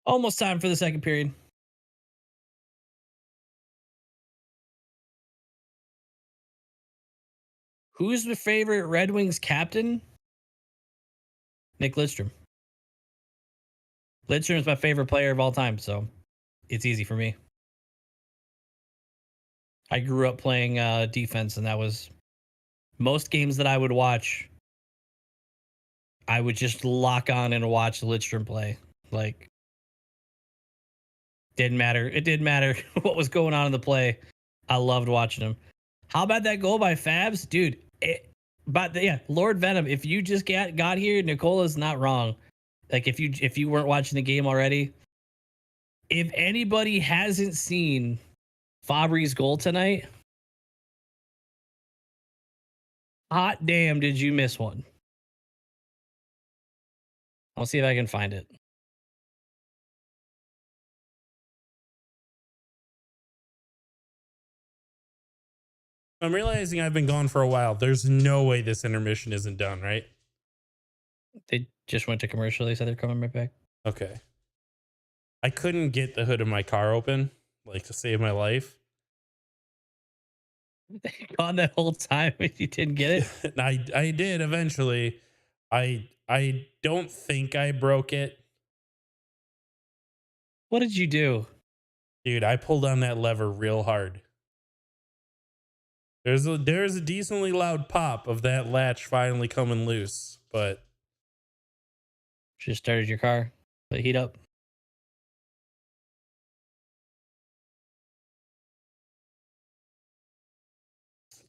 Almost time for the second period. Who's the favorite Red Wings captain? Nick Lidstrom. Lidstrom is my favorite player of all time, so it's easy for me. I grew up playing defense, and that was most games that I would watch. I would just lock on and watch Lidstrom play. Like, didn't matter. It didn't matter what was going on in the play. I loved watching him. How about that goal by Fabs, dude? Yeah, Lord Venom. If you just got here, Nicola's not wrong. Like if you weren't watching the game already, if anybody hasn't seen Fabry's goal tonight, hot damn, did you miss one? I'll see if I can find it. I'm realizing I've been gone for a while. There's no way this intermission isn't done, right? They just went to commercial. They said they're coming right back. Okay. I couldn't get the hood of my car open, like to save my life. Gone that whole time and you didn't get it? And I did eventually. I don't think I broke it. What did you do? Dude, I pulled on that lever real hard. There's a decently loud pop of that latch finally coming loose, but Just started your car. Let it heat up.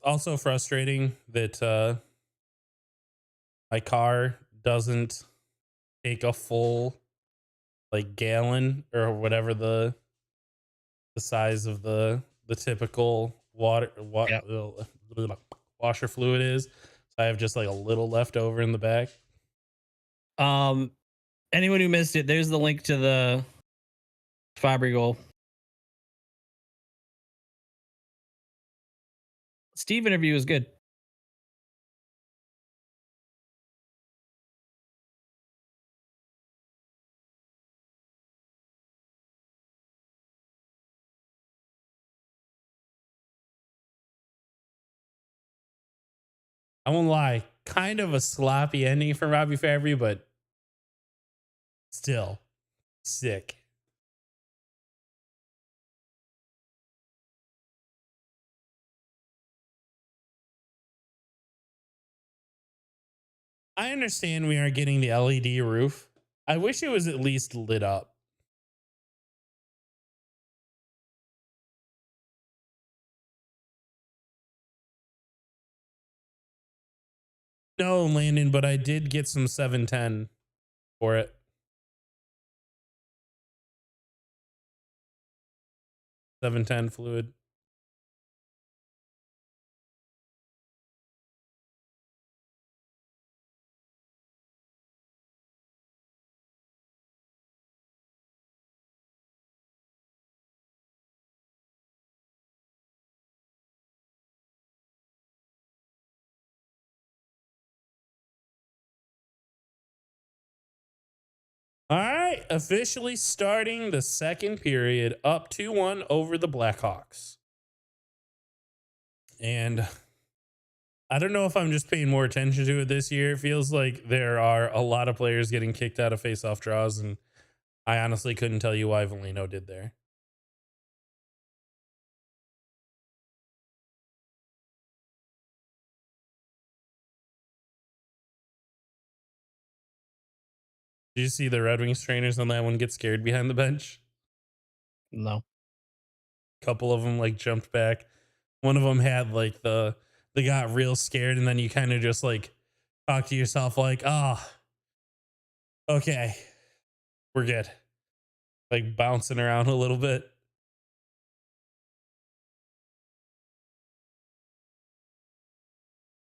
also frustrating that my car doesn't take a full like gallon or whatever the size of the typical Yep. washer fluid is. So I have just like a little left over in the back. Anyone who missed it, there's the link to the Fabry goal. Steve interview was good. I won't lie, kind of a sloppy ending for Robbie Fabry, but still sick. I understand we aren't getting the LED roof. I wish it was at least lit up. No, Landon, but I did get some 710 for it. $710 fluid. All right, officially starting the second period, up 2-1 over the Blackhawks. And I don't know if I'm just paying more attention to it this year. It feels like there are a lot of players getting kicked out of faceoff draws, and I honestly couldn't tell you why Valeno did there. Did you see the Red Wings trainers on that one get scared behind the bench? No. A couple of them like jumped back. One of them had like they got real scared, and then you kind of just like talk to yourself like, oh, okay, we're good. Like bouncing around a little bit.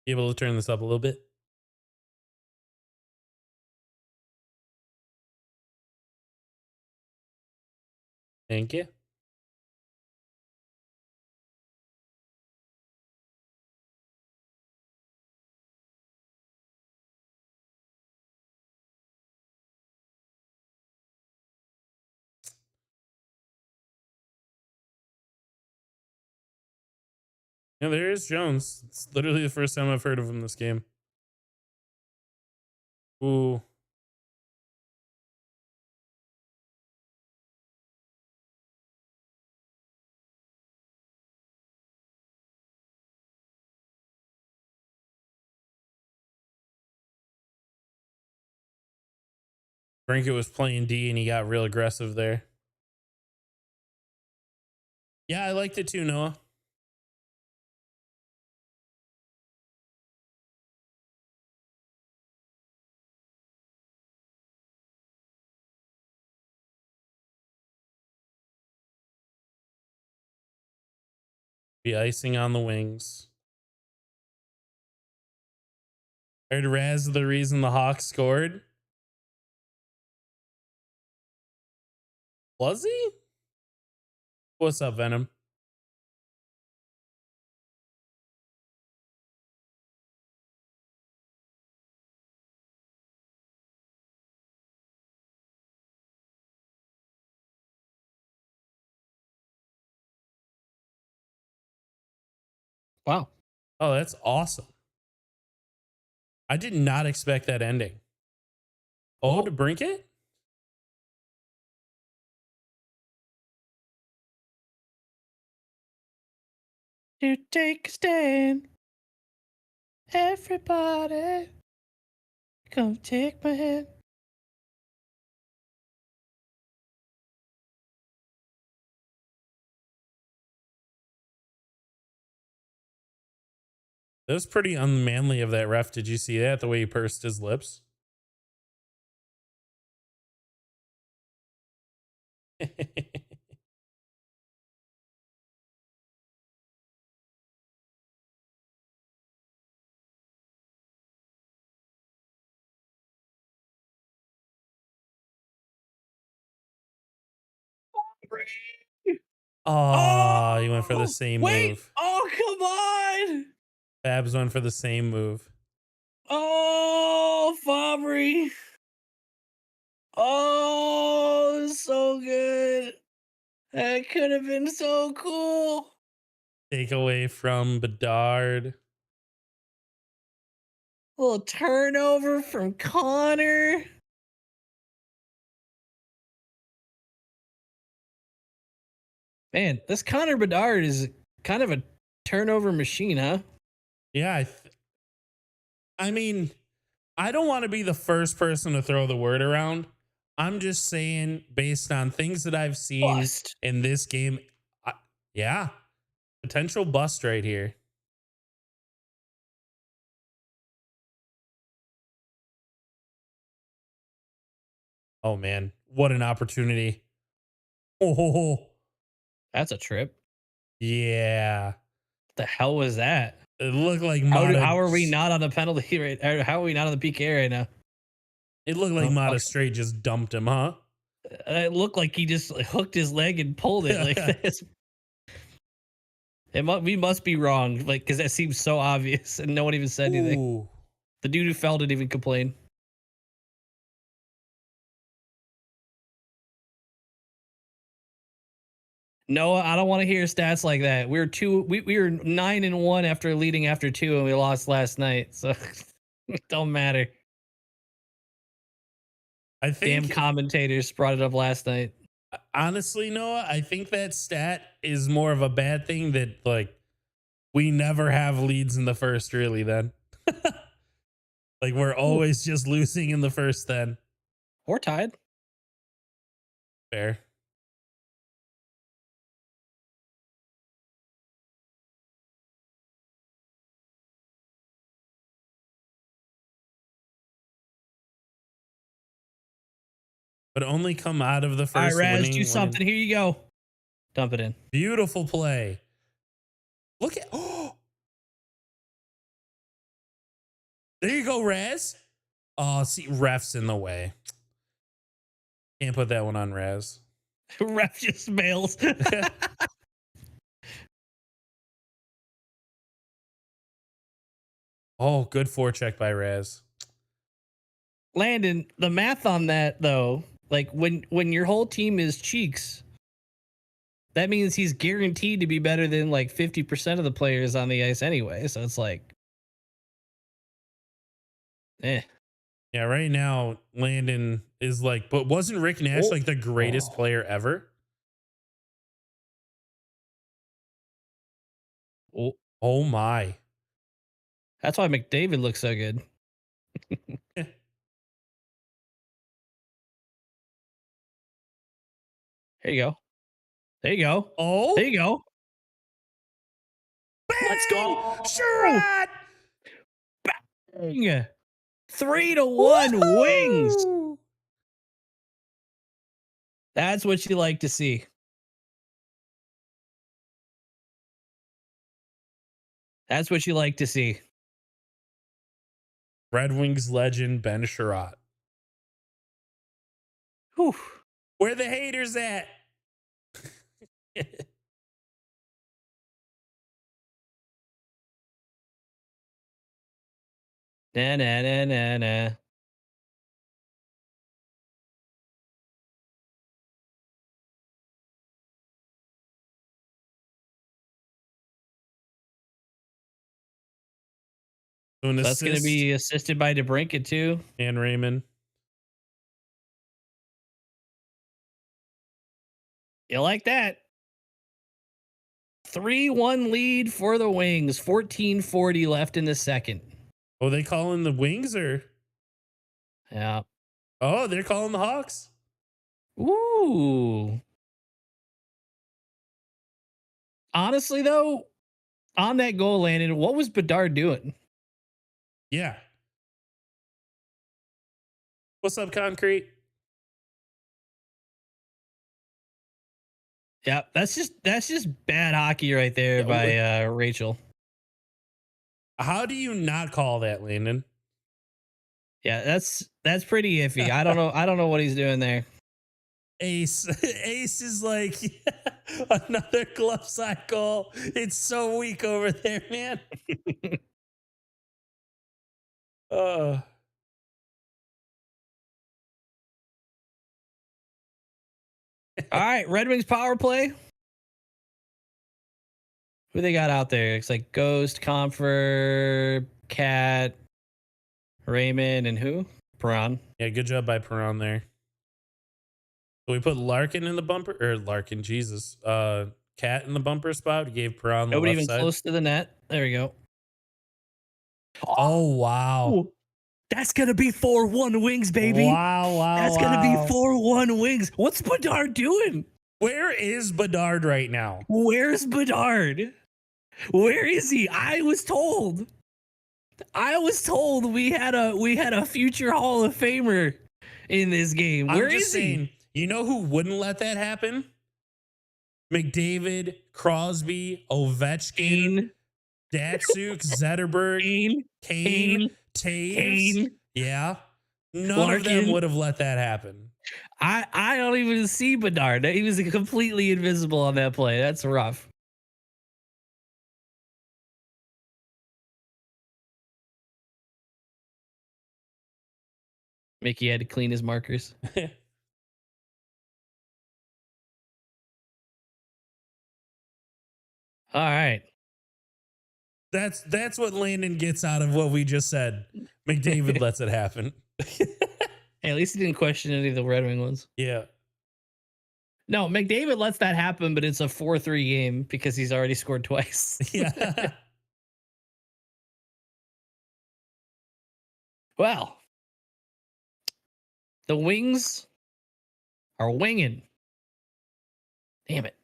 You able to turn this up a little bit? Thank you. Yeah, there is Jones. It's literally the first time I've heard of him this game. Ooh. Brinket was playing D and he got real aggressive there. Yeah, I liked it too, Noah. The icing on the wings. Heard Raz the reason the Hawks scored. Was he? What's up, Venom? Wow. Oh, that's awesome. I did not expect that ending. Oh, to Brinket? To take a stand. Everybody, come take my hand. That was pretty unmanly of that ref. Did you see that? The way he pursed his lips? Oh, he went for the same wait. move. Oh, come on. Babs went for the same move. Oh, Fabry. Oh, so good. That could have been so cool. Takeaway from Bedard. Little turnover from Connor. Man, this Connor Bedard is kind of a turnover machine, huh? Yeah, I mean, I don't want to be the first person to throw the word around. I'm just saying, based on things that I've seen Bust. in this game, yeah, potential bust right here. Oh man, what an opportunity! Oh That's a trip. yeah, What the hell was that? it looked like How are we not on the penalty rate? How are we not on the PK right now? It looked like Oh, Mata fuck. straight just dumped him, huh? It looked like he just hooked his leg and pulled it like this. We must be wrong, like, because that seems so obvious, and no one even said anything. Ooh. The dude who fell didn't even complain. Noah, I don't want to hear stats like that. We were 9-1 after leading after 2, and we lost last night, so it don't matter. I think Damn commentators brought it up last night. honestly, Noah, I think that stat is more of a bad thing that like we never have leads in the first, really, then. Like we're always just losing in the first then. Or tied. Fair. But only come out of the All right, first Raz, winning. do something. Here you go. Dump it in. Beautiful play. Look at there you go, Raz. Oh, see, ref's in the way. Can't put that one on Raz. Ref just bails. Oh, good forecheck by Raz. Landon, the math on that though, like when your whole team is cheeks, that means he's guaranteed to be better than like 50% of the players on the ice anyway. So it's like, eh. Yeah, right now Landon is like, but wasn't Rick Nash like the greatest player ever? Oh, Oh my. that's why McDavid looks so good. There you go. There you go. Oh, There you go. bang! Let's go. Sherrod! Bang! 3-1 Wings. Woo-hoo! That's what you like to see. That's what you like to see. Red Wings legend Ben Sherrod. Whew. Where the haters at? Na na na na na. So an So that's going to assist be assisted by DeBrincat too. and Raymond. You like that? 3-1 lead for the Wings. 14:40 left in the second. Oh, they calling the Wings or? Yeah. Oh, they're calling the Hawks. Ooh. Honestly, though, on that goal landed, what was Bedard doing? Yeah. What's up, Concrete? Yeah, that's just bad hockey right there by Rachel. How do you not call that, Landon? Yeah, that's pretty iffy. I don't know what he's doing there. Ace. Ace is like another glove side goal. It's so weak over there, man. Uh All right, Red Wings power play. Who they got out there? It's like Ghost, Comfer, Cat, Raymond, and who? Perron. yeah, good job by Perron there. So we put Larkin in the bumper, or Larkin, Jesus. Cat in the bumper spot. We gave Perron the Nobody left even side. close to the net. There we go. Oh wow. That's gonna be 4-1 Wings, baby. Wow. That's gonna be 4-1 Wings. What's Bedard doing? Where is Bedard right now? Where's Bedard? Where is he? I was told we had a future Hall of Famer in this game. Where I'm just is saying, you know who wouldn't let that happen? McDavid, Crosby, Ovechkin, Datsuk, Zetterberg, he? Kane, Taves. Kane. Yeah. None of them Larkin. would have let that happen. I don't even see Bedard. He was completely invisible on that play. That's rough. Mickey had to clean his markers. All right. That's what Landon gets out of what we just said. McDavid lets it happen. Hey, at least he didn't question any of the Red Wing ones. Yeah. No, McDavid lets that happen, but it's a 4-3 game because he's already scored twice. Yeah. Well, the Wings are winging. Damn it.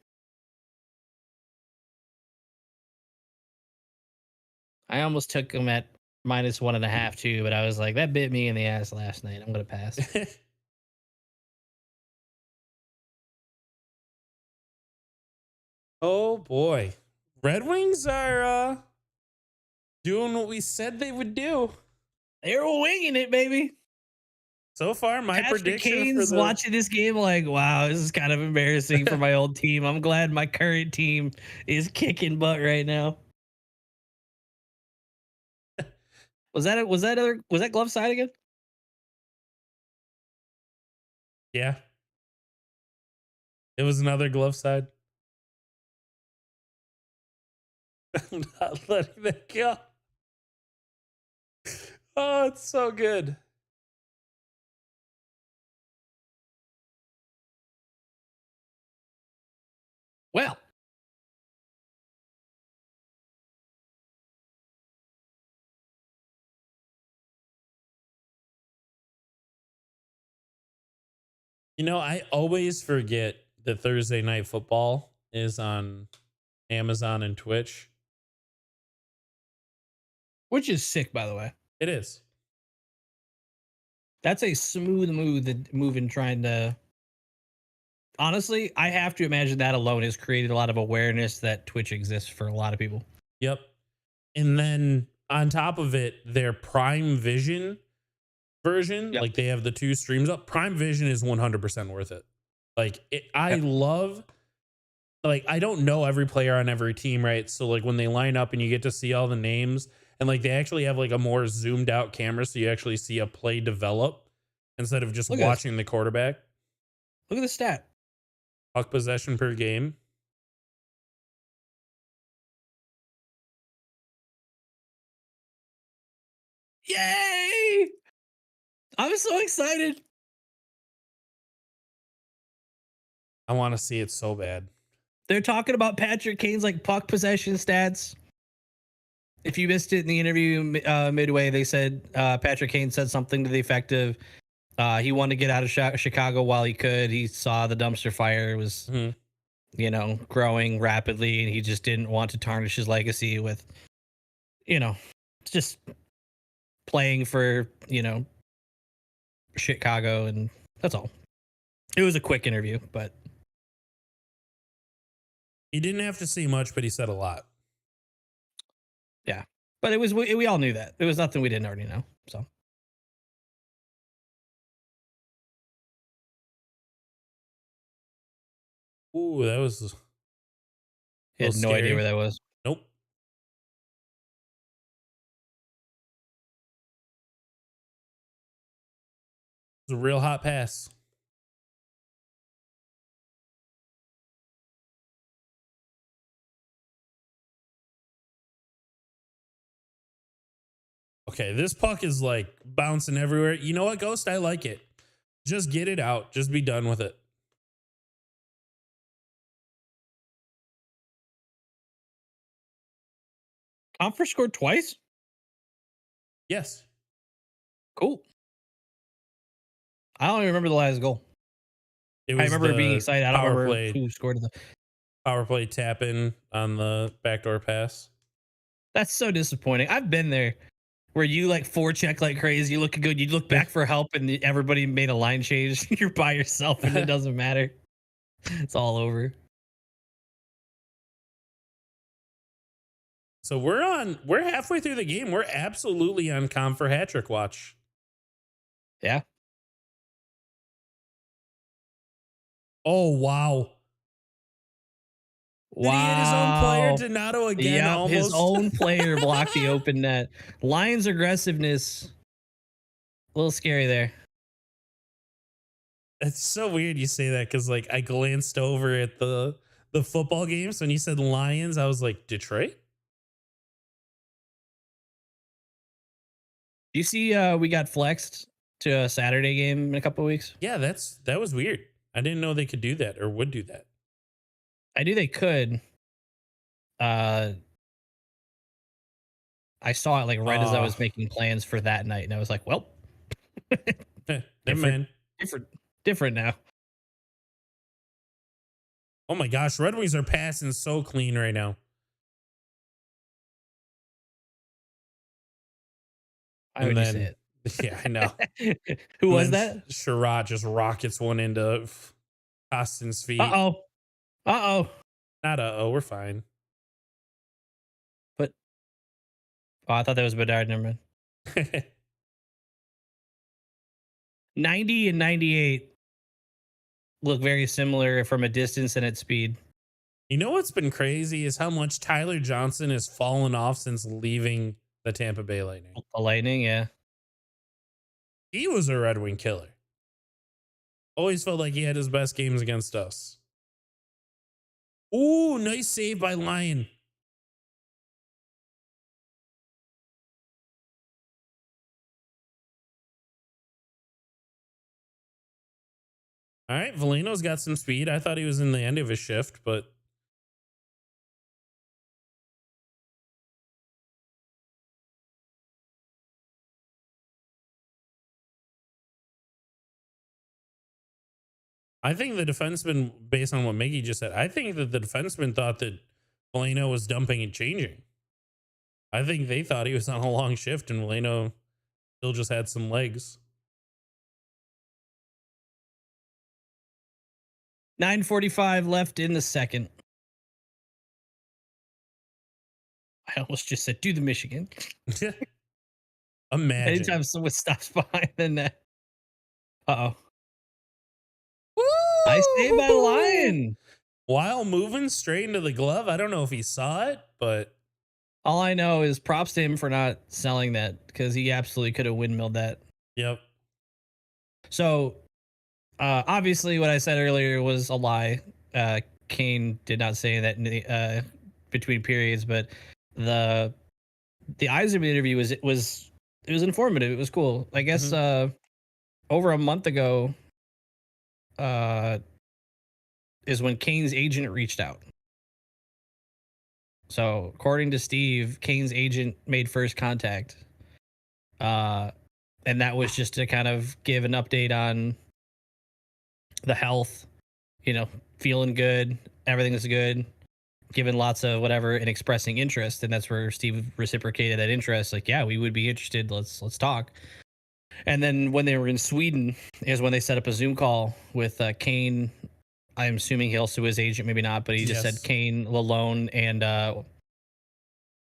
I almost took them at -1.5 too, but I was like, that bit me in the ass last night. I'm going to pass. Oh boy. Red Wings are doing what we said they would do. They're winging it, baby. So far, my Patrick prediction Kane's for the watching this game like, wow, this is kind of embarrassing for my old team. I'm glad my current team is kicking butt right now. Was that glove side again? Yeah. It was another glove side. I'm not letting that go. Oh, it's so good. Well, You know, I always forget that Thursday Night Football is on Amazon and Twitch. which is sick, by the way. It is. That's a smooth move in trying to. Honestly, I have to imagine that alone has created a lot of awareness that Twitch exists for a lot of people. Yep. And then on top of it, their Prime Vision version, Yep. like they have the 2 streams up. Prime Vision is 100% worth it. Like I love, like, I don't know every player on every team, right? So like when they line up and you get to see all the names, and like they actually have like a more zoomed out camera, so you actually see a play develop instead of just watching the quarterback. Look at the stat. Puck possession per game. Yay! I'm so excited. I want to see it so bad. They're talking about Patrick Kane's like puck possession stats. If you missed it in the interview midway, they said Patrick Kane said something to the effect of he wanted to get out of Chicago while he could. He saw the dumpster fire was, you know, growing rapidly, and he just didn't want to tarnish his legacy with, you know, just playing for, you know, Chicago, and that's all. It was a quick interview, but He didn't have to say much, but he said a lot. yeah. But it was we all knew that. It was nothing we didn't already know. So Ooh, that was. he had no scary. idea where that was. Nope. It was a real hot pass. Okay, this puck is like bouncing everywhere. You know what, Ghost? I like it. Just get it out. Just be done with it. Comfort scored twice. Yes. Cool. I don't even remember the last goal. It I was remember being excited. I don't remember play, who scored the power play tap in on the backdoor pass. That's so disappointing. I've been there where you like forecheck like crazy. You look good. You look back for help, and everybody made a line change. You're by yourself, and it doesn't matter. It's all over. So we're halfway through the game. We're absolutely on Conf for hat trick watch. Yeah. Oh, wow. Wow. Did he hit his own player? Donato again, yep, almost. His own player blocked the open net. Lions' aggressiveness. A little scary there. It's so weird you say that, because like I glanced over at the football games when you said Lions. I was like, Detroit? Do you see we got flexed to a Saturday game in a couple of weeks? Yeah, that was weird. I didn't know they could do that or would do that. I knew they could. I saw it like right as I was making plans for that night, and I was like, well, Never mind. Different now. Oh my gosh, Red Wings are passing so clean right now. I would say it. Yeah, I know. Who was that? Sherrod just rockets one into Austin's feet. Uh oh. Not we're fine. But I thought that was Bedard. Never mind. 90 and 98 look very similar from a distance and at speed. You know what's been crazy is how much Tyler Johnson has fallen off since leaving the Tampa Bay Lightning. The Lightning, yeah. He was a Red Wing killer. Always felt like he had his best games against us. Ooh, nice save by Lyon. All right, Veleno's got some speed. I thought he was in the end of his shift, but I think the defenseman, based on what Mickey just said, I think that the defenseman thought that Veleno was dumping and changing. I think they thought he was on a long shift and Veleno still just had some legs. 9:45 left in the second. I almost just said, do the Michigan. Imagine. Anytime someone stops behind the net. Uh-oh. I saved my line. While moving straight into the glove. I don't know if he saw it, but all I know is props to him for not selling that, because he absolutely could have windmilled that. Yep. So, obviously, what I said earlier was a lie. Kane did not say that in the, between periods, but the Yzerman interview was informative. It was cool. I guess over a month ago is when Kane's agent reached out. So according to Steve, Kane's agent made first contact. And that was just to kind of give an update on the health, feeling good, everything is good, giving lots of whatever and expressing interest. And that's where Steve reciprocated that interest. Like, yeah, we would be interested. Let's talk. And then when they were in Sweden is when they set up a Zoom call with Kane. I'm assuming he also his agent, maybe not, but he just said Kane, Lalone, and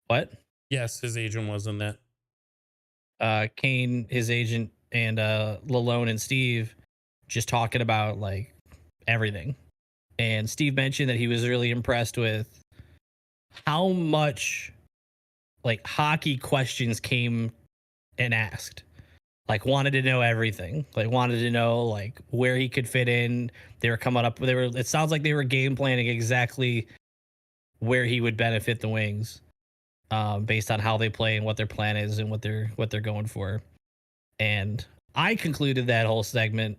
what? Yes, his agent was in that. Kane, his agent, and Lalone and Steve just talking about like everything. And Steve mentioned that he was really impressed with how much like hockey questions came and asked. Like wanted to know everything. Like wanted to know like where he could fit in. They were coming up. It sounds like they were game planning exactly where he would benefit the Wings, based on how they play and what their plan is and what they're going for. And I concluded that whole segment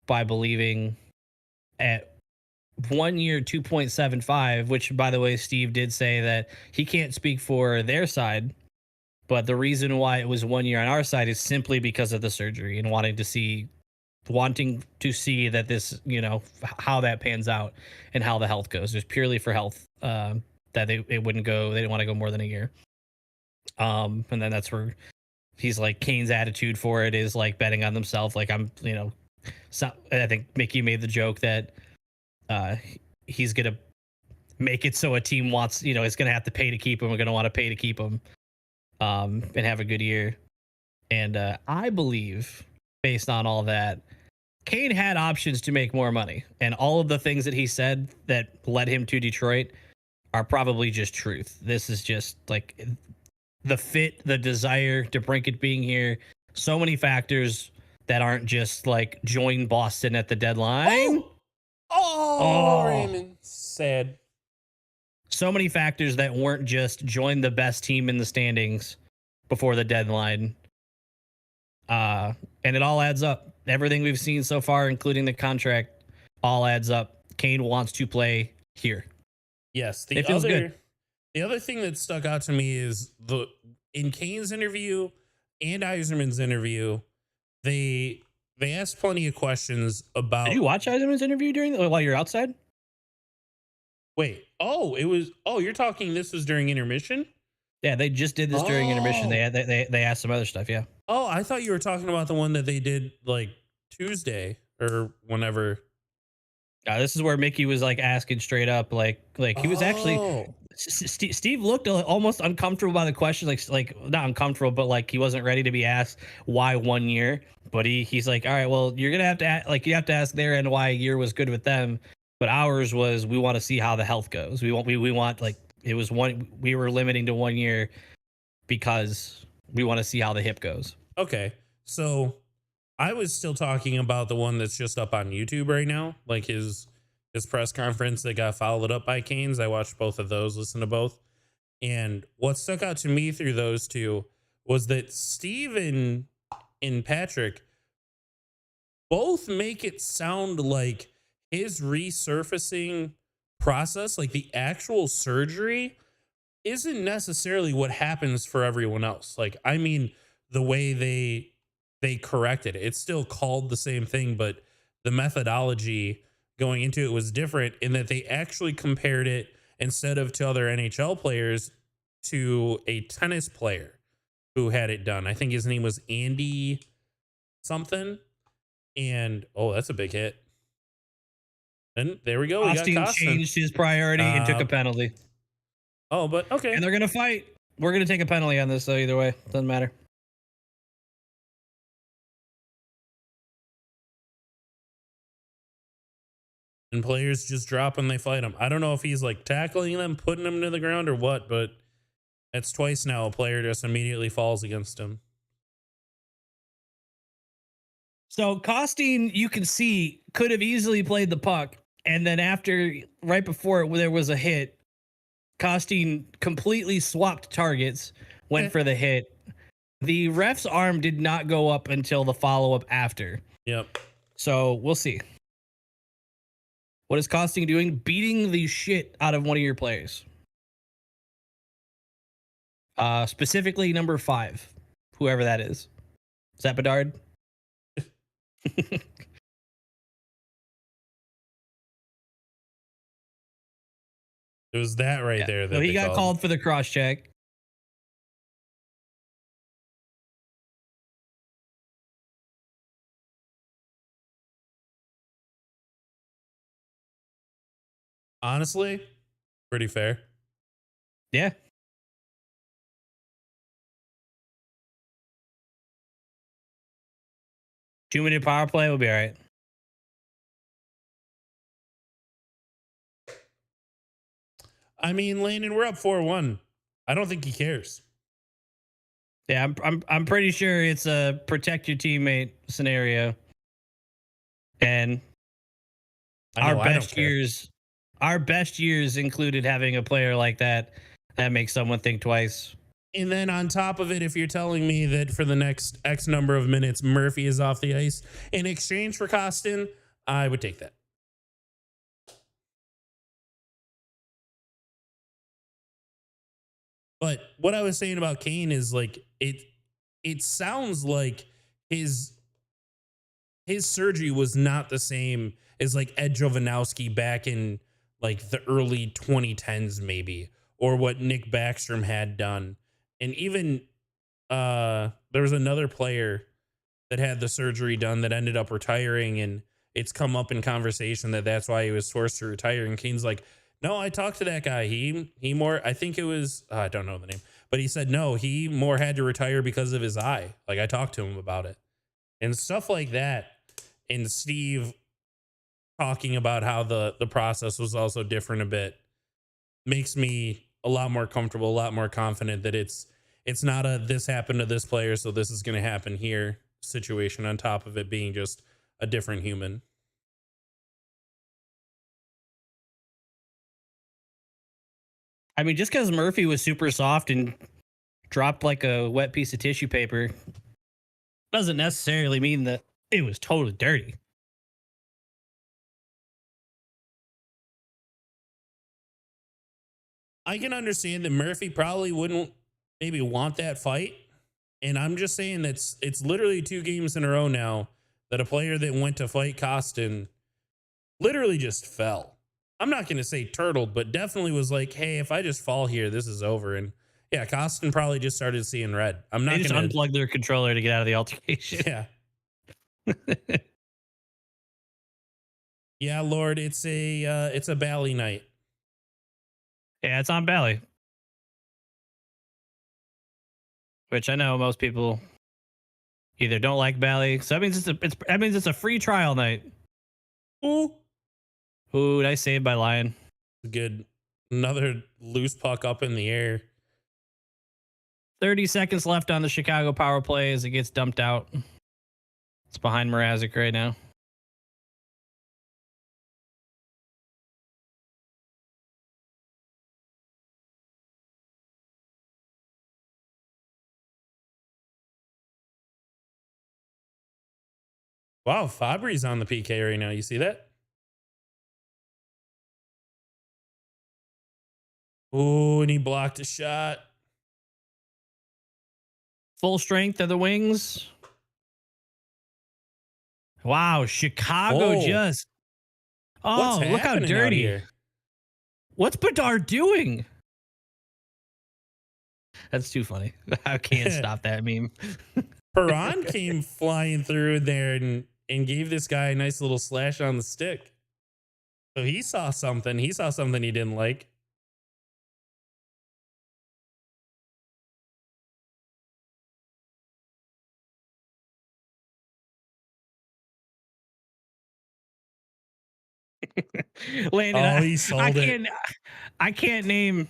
by believing at 1 year 2.75, which by the way, Steve did say that he can't speak for their side. But the reason why it was 1 year on our side is simply because of the surgery and wanting to see that this, how that pans out and how the health goes. Just purely for health, that they didn't want to go more than a year. And then that's where he's like, Kane's attitude for it is like betting on themselves. Like I think Mickey made the joke that he's going to make it so a team wants, is going to have to pay to keep him. We're going to want to pay to keep him. And have a good year. And I believe, based on all that, Kane had options to make more money. And all of the things that he said that led him to Detroit are probably just truth. This is just like the fit, the desire, DeBrincat being here. So many factors that aren't just like join Boston at the deadline. Oh, Raymond. Sad. So many factors that weren't just join the best team in the standings before the deadline. And it all adds up. Everything we've seen so far, including the contract, all adds up. Kane wants to play here. Yes. It feels good. The other thing that stuck out to me is in Kane's interview and Yzerman's interview, they asked plenty of questions about. Did you watch Yzerman's interview while you're outside? Wait, you're talking this was during intermission? Yeah, they just did this during intermission. They asked some other stuff, yeah. Oh, I thought you were talking about the one that they did like Tuesday or whenever. This is where Mickey was like asking straight up, like he was actually Steve looked almost uncomfortable by the question, like not uncomfortable, but like he wasn't ready to be asked why 1 year. But he's like, all right, well, you're gonna have to you have to ask their end why a year was good with them. But ours was, we want to see how the health goes. We want like it was we were limiting to 1 year because we want to see how the hip goes. Okay. So I was still talking about the one that's just up on YouTube right now, like his press conference that got followed up by Kane's. I watched both of those, listened to both. And what stuck out to me through those two was that Steve and Patrick both make it sound like his resurfacing process, like the actual surgery, isn't necessarily what happens for everyone else. Like, I mean, the way they corrected it, it's still called the same thing, but the methodology going into it was different in that they actually compared it, instead of to other NHL players, to a tennis player who had it done. I think his name was Andy something. And oh, that's a big hit. And there we go. We got Costin Costin. changed his priority and took a penalty. Oh, but okay. And they're going to fight. We're going to take a penalty on this, though, either way. Doesn't matter. And players just drop when they fight him. I don't know if he's like tackling them, putting them to the ground or what, but that's twice now a player just immediately falls against him. So Costin, you can see, could have easily played the puck. And then right before it, there was a hit, Costin completely swapped targets, went for the hit. The ref's arm did not go up until the follow-up after. Yep. So we'll see. What is Costin doing? Beating the shit out of one of your players. Specifically number 5, whoever that is. Is that Bedard? It was that right there. That so he got called for the cross check. Honestly, pretty fair. Yeah. Two-minute power play will be all right. I mean, Landon, we're up 4-1. I don't think he cares. Yeah, I'm pretty sure it's a protect your teammate scenario. And our best years included having a player like that makes someone think twice. And then on top of it, if you're telling me that for the next X number of minutes, Murphy is off the ice in exchange for Costin, I would take that. But what I was saying about Kane is like it sounds like his surgery was not the same as like Ed Jovanowski back in like the early 2010s, maybe, or what Nick Backstrom had done. And even there was another player that had the surgery done that ended up retiring, and it's come up in conversation that that's why he was forced to retire. And Kane's like, no, I talked to that guy. He more, I think it was, I don't know the name, but he said, no, he more had to retire because of his eye. Like, I talked to him about it and stuff like that. And Steve talking about how the process was also different a bit makes me a lot more comfortable, a lot more confident that it's not a, this happened to this player, so this is going to happen here situation, on top of it being just a different human. I mean, just because Murphy was super soft and dropped like a wet piece of tissue paper doesn't necessarily mean that it was totally dirty. I can understand that Murphy probably wouldn't maybe want that fight. And I'm just saying that's, it's literally 2 games in a row now that a player that went to fight Costin literally just fell. I'm not going to say turtled, but definitely was like, hey, if I just fall here, this is over. And yeah, Costin probably just started seeing red. I'm not going to unplug their controller to get out of the altercation. Yeah. Yeah, Lord, it's a Bally night. Yeah, it's on Bally. Which I know most people either don't like Bally. So that means it's a free trial night. Ooh, nice save by Lion. Good. Another loose puck up in the air. 30 seconds left on the Chicago power play as it gets dumped out. It's behind Mrazek right now. Wow, Fabry's on the PK right now. You see that? Oh, and he blocked a shot. Full strength of the Wings. Wow, Chicago just. What's Oh, look how happening out dirty. here? What's Bedard doing? That's too funny. I can't stop that meme. Perron came flying through there and gave this guy a nice little slash on the stick. So he saw something. He saw something he didn't like. Landon, Oh, he sold it. I can't name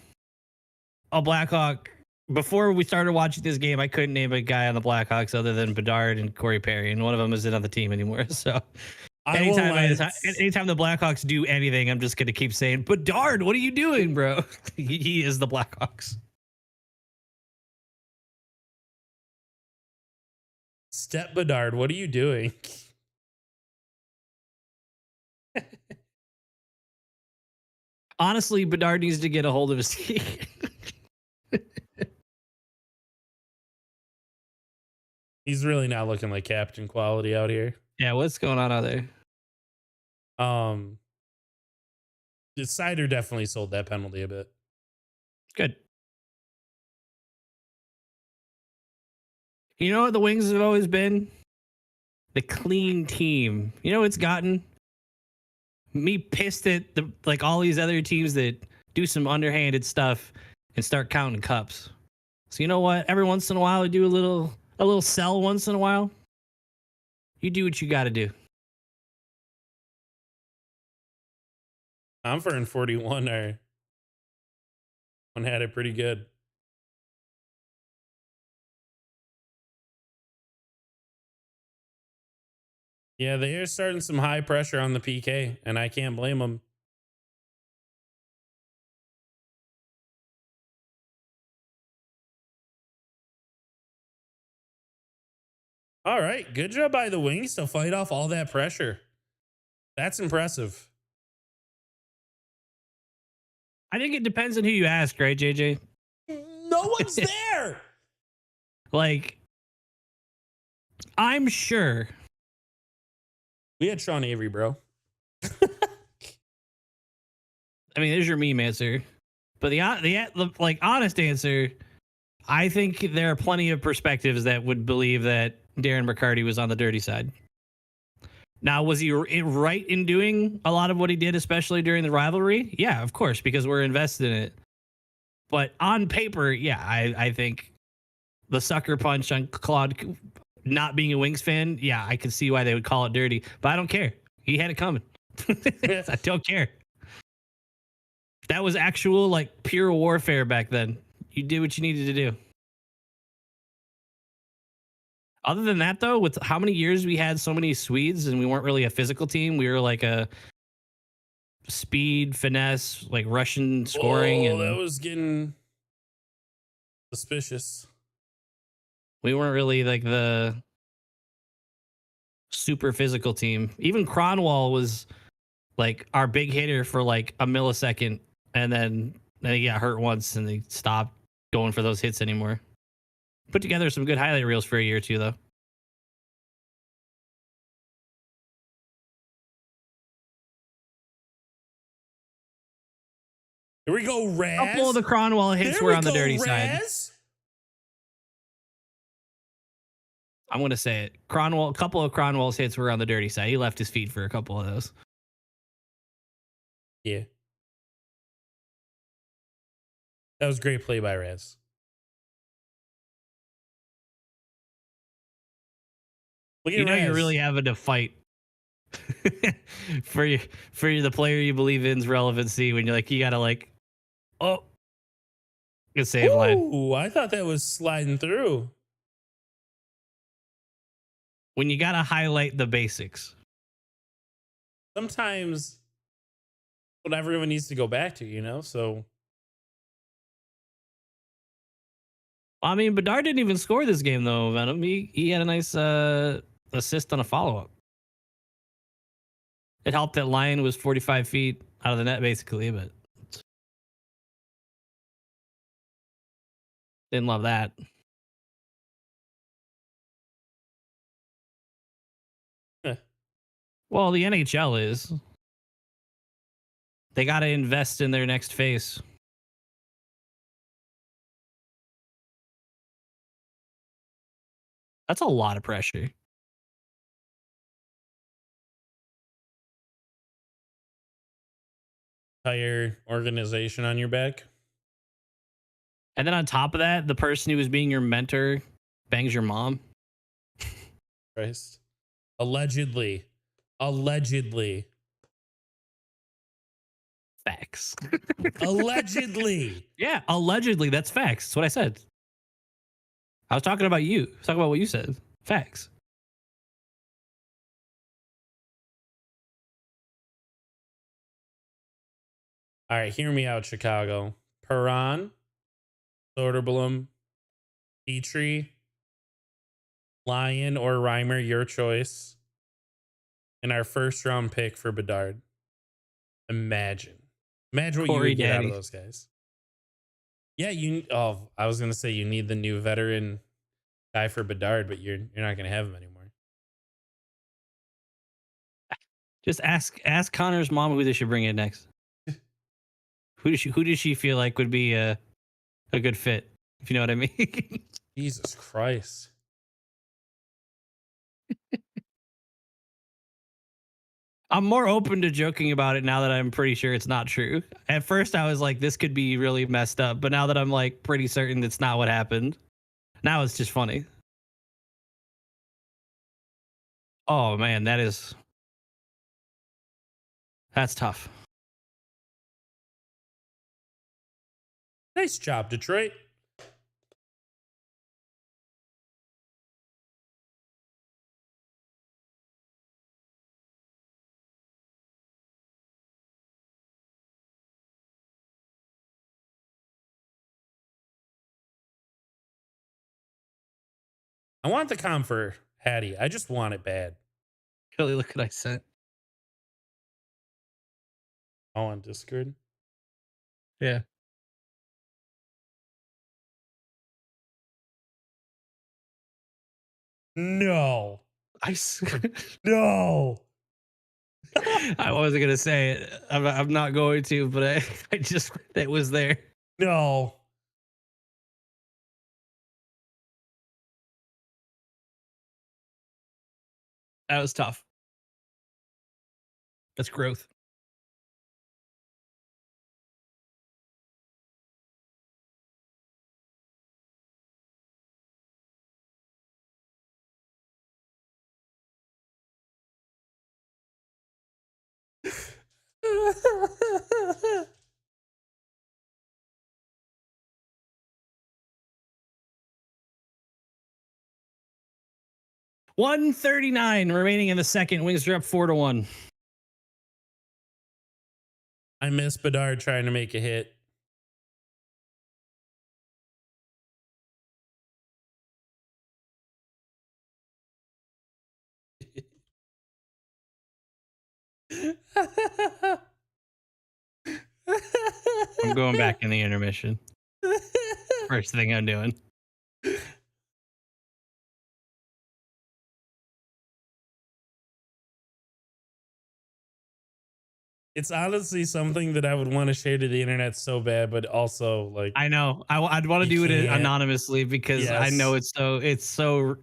a Blackhawk. Before we started watching this game, I couldn't name a guy on the Blackhawks other than Bedard and Corey Perry, and one of them isn't on the team anymore. So anytime the Blackhawks do anything, I'm just going to keep saying, Bedard, what are you doing, bro? He is the Blackhawks. Step Bedard, what are you doing? Honestly, Bedard needs to get a hold of his team. He's really not looking like captain quality out here. Yeah, what's going on out there? The Cider definitely sold that penalty a bit. Good. You know what the Wings have always been? The clean team. You know it's gotten? Me pissed at all these other teams that do some underhanded stuff and start counting cups. So you know what? Every once in a while, I do a little sell once in a while. You do what you got to do. Comfer and 41 one had it pretty good. Yeah, they are starting some high pressure on the PK, and I can't blame them. All right, good job by the Wings to fight off all that pressure. That's impressive. I think it depends on who you ask, right, JJ? No one's there. Like, I'm sure. We had Sean Avery, bro. I mean, there's your meme answer. But the honest answer, I think there are plenty of perspectives that would believe that Darren McCarty was on the dirty side. Now, was he right in doing a lot of what he did, especially during the rivalry? Yeah, of course, because we're invested in it. But on paper, yeah, I think the sucker punch on Claude not being a Wings fan, yeah, I can see why they would call it dirty. But I don't care. He had it coming. I don't care. That was actual, pure warfare back then. You did what you needed to do. Other than that, though, with how many years we had so many Swedes and we weren't really a physical team, we were like a speed, finesse, Russian scoring. Oh, that was getting suspicious. We weren't really the super physical team. Even Cronwall was our big hitter for a millisecond, and then he got hurt once and they stopped going for those hits anymore. Put together some good highlight reels for a year or two, though. Here we go, Raz. A couple of the Cronwall hits were on the dirty side. I'm going to say it. A couple of Cronwall's hits were on the dirty side. He left his feet for a couple of those. Yeah. That was great play by Raz. You know, you're really having to fight for the player you believe in's relevancy when you're you gotta good save line. Ooh, I thought that was sliding through. When you gotta highlight the basics. Sometimes what everyone needs to go back to, so. I mean, Bedard didn't even score this game though, Venom. He had a nice assist on a follow-up. It helped that Lion was 45 feet out of the net, basically, but didn't love that. Eh, Well, the NHL is. They got to invest in their next phase. That's a lot of pressure. entire organization on your back. And then on top of that, the person who was being your mentor bangs your mom. Christ. Allegedly. Allegedly. Facts. Allegedly. Yeah, allegedly. That's facts. That's what I said. I was talking about you. I was talking about what you said. Facts. All right, hear me out, Chicago. Perron, Soderblom, Petrie, Lion, or Reimer, your choice. And our first round pick for Bedard. Imagine what you Corey would get out of Daddy. those guys. Yeah, I was gonna say you need the new veteran guy for Bedard, but you're not gonna have him anymore. Just ask Connor's mom who they should bring in next. Who does she feel like would be a good fit? If you know what I mean. Jesus Christ. I'm more open to joking about it now that I'm pretty sure it's not true. At first, I was like, this could be really messed up. But now that I'm like pretty certain that's not what happened, now it's just funny. Oh, man, that's tough. Nice job, Detroit. I want the comp for Hattie. I just want it bad. Kelly, look what I sent. Oh, on Discord. Yeah. No. I No. I wasn't gonna say it. I'm not going to, but I just it was there. No. That was tough. That's growth. $139 remaining in the second. Wings are up 4-1. I miss Bedard trying to make a hit. I'm going back in the intermission. First thing I'm doing. It's honestly something that I would want to share to the internet so bad, but also like I know. I'd want to You do it can't. anonymously because I know Yes. it's so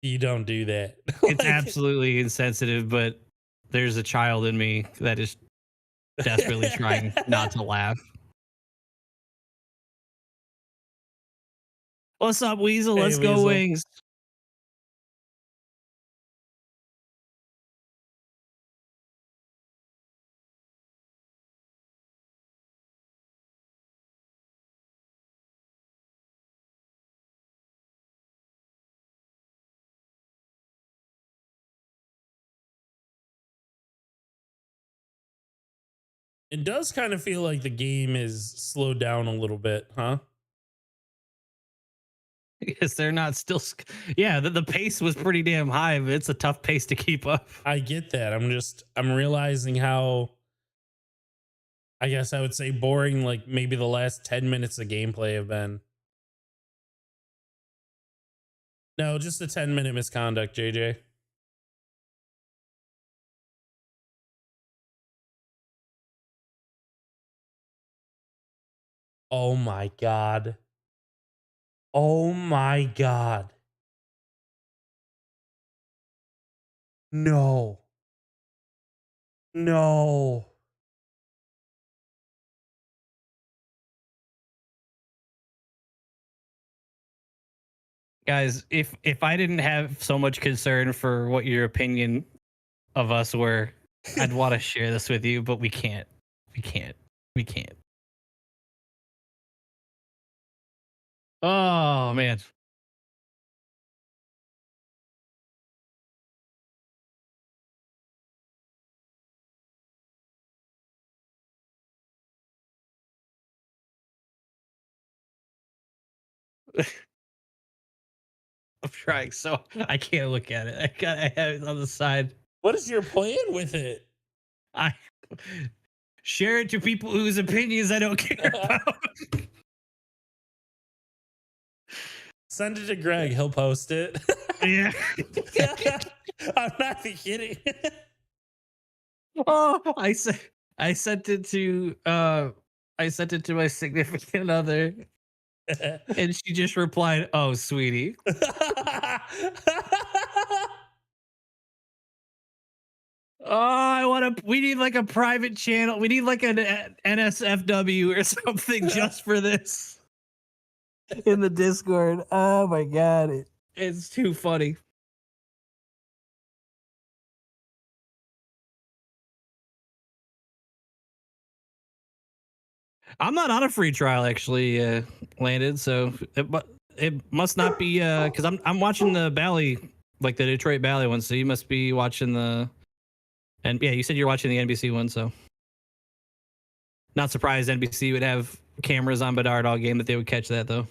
you don't do that. it's Like- absolutely insensitive, but there's a child in me that is desperately trying not to laugh. What's up, Weasel? Hey, Let's go, Weasel. Wings. It does kind of feel like the game is slowed down a little bit, huh? Because they're not still. Yeah, the pace was pretty damn high, but it's a tough pace to keep up. I get that. I'm realizing how, I guess I would say, boring like maybe the last 10 minutes of gameplay have been. No, just a 10-minute misconduct, JJ. Oh my God. Oh my God. No. No. Guys, if I didn't have so much concern for what your opinion of us were, I'd want to share this with you, but we can't. We can't. We can't. Oh man. I'm trying so I can't look at it. I have it on the side. What is your plan with it? I share it to people whose opinions I don't care about. Send it to Greg. He'll post it. Yeah. I'm not kidding. Oh, I sent it to my significant other, and she just replied, "Oh, sweetie." Oh, I want to. We need like a private channel. We need like an NSFW or something just for this in the Discord. Oh my god, it's too funny. I'm not on a free trial actually, landed. So it must not be because I'm watching the Bally, like the Detroit Bally one. So you must be watching the. And yeah, you said you're watching the NBC one, so not surprised NBC would have cameras on Bedard all game that they would catch that though.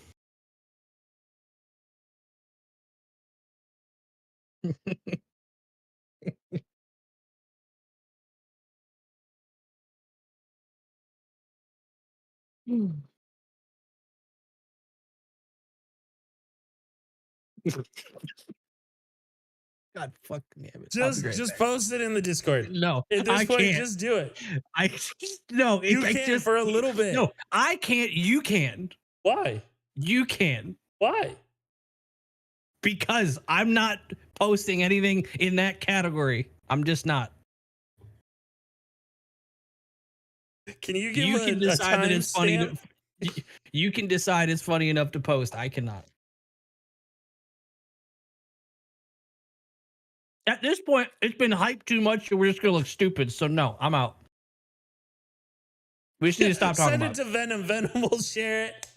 God fucking damn it! Just post it in the Discord. No, At this I point, can't. just do it. I no, You can for a little bit. No, I can't. You can. Why? You can. Why? Because I'm not posting anything in that category. I'm just not. Can you give You can decide that it's funny. stamp? You can decide it's funny enough to post. I cannot. At this point, it's been hyped too much, and we're just gonna look stupid. So no, I'm out. We just need to stop talking Send about it to Venom. Venom will share it.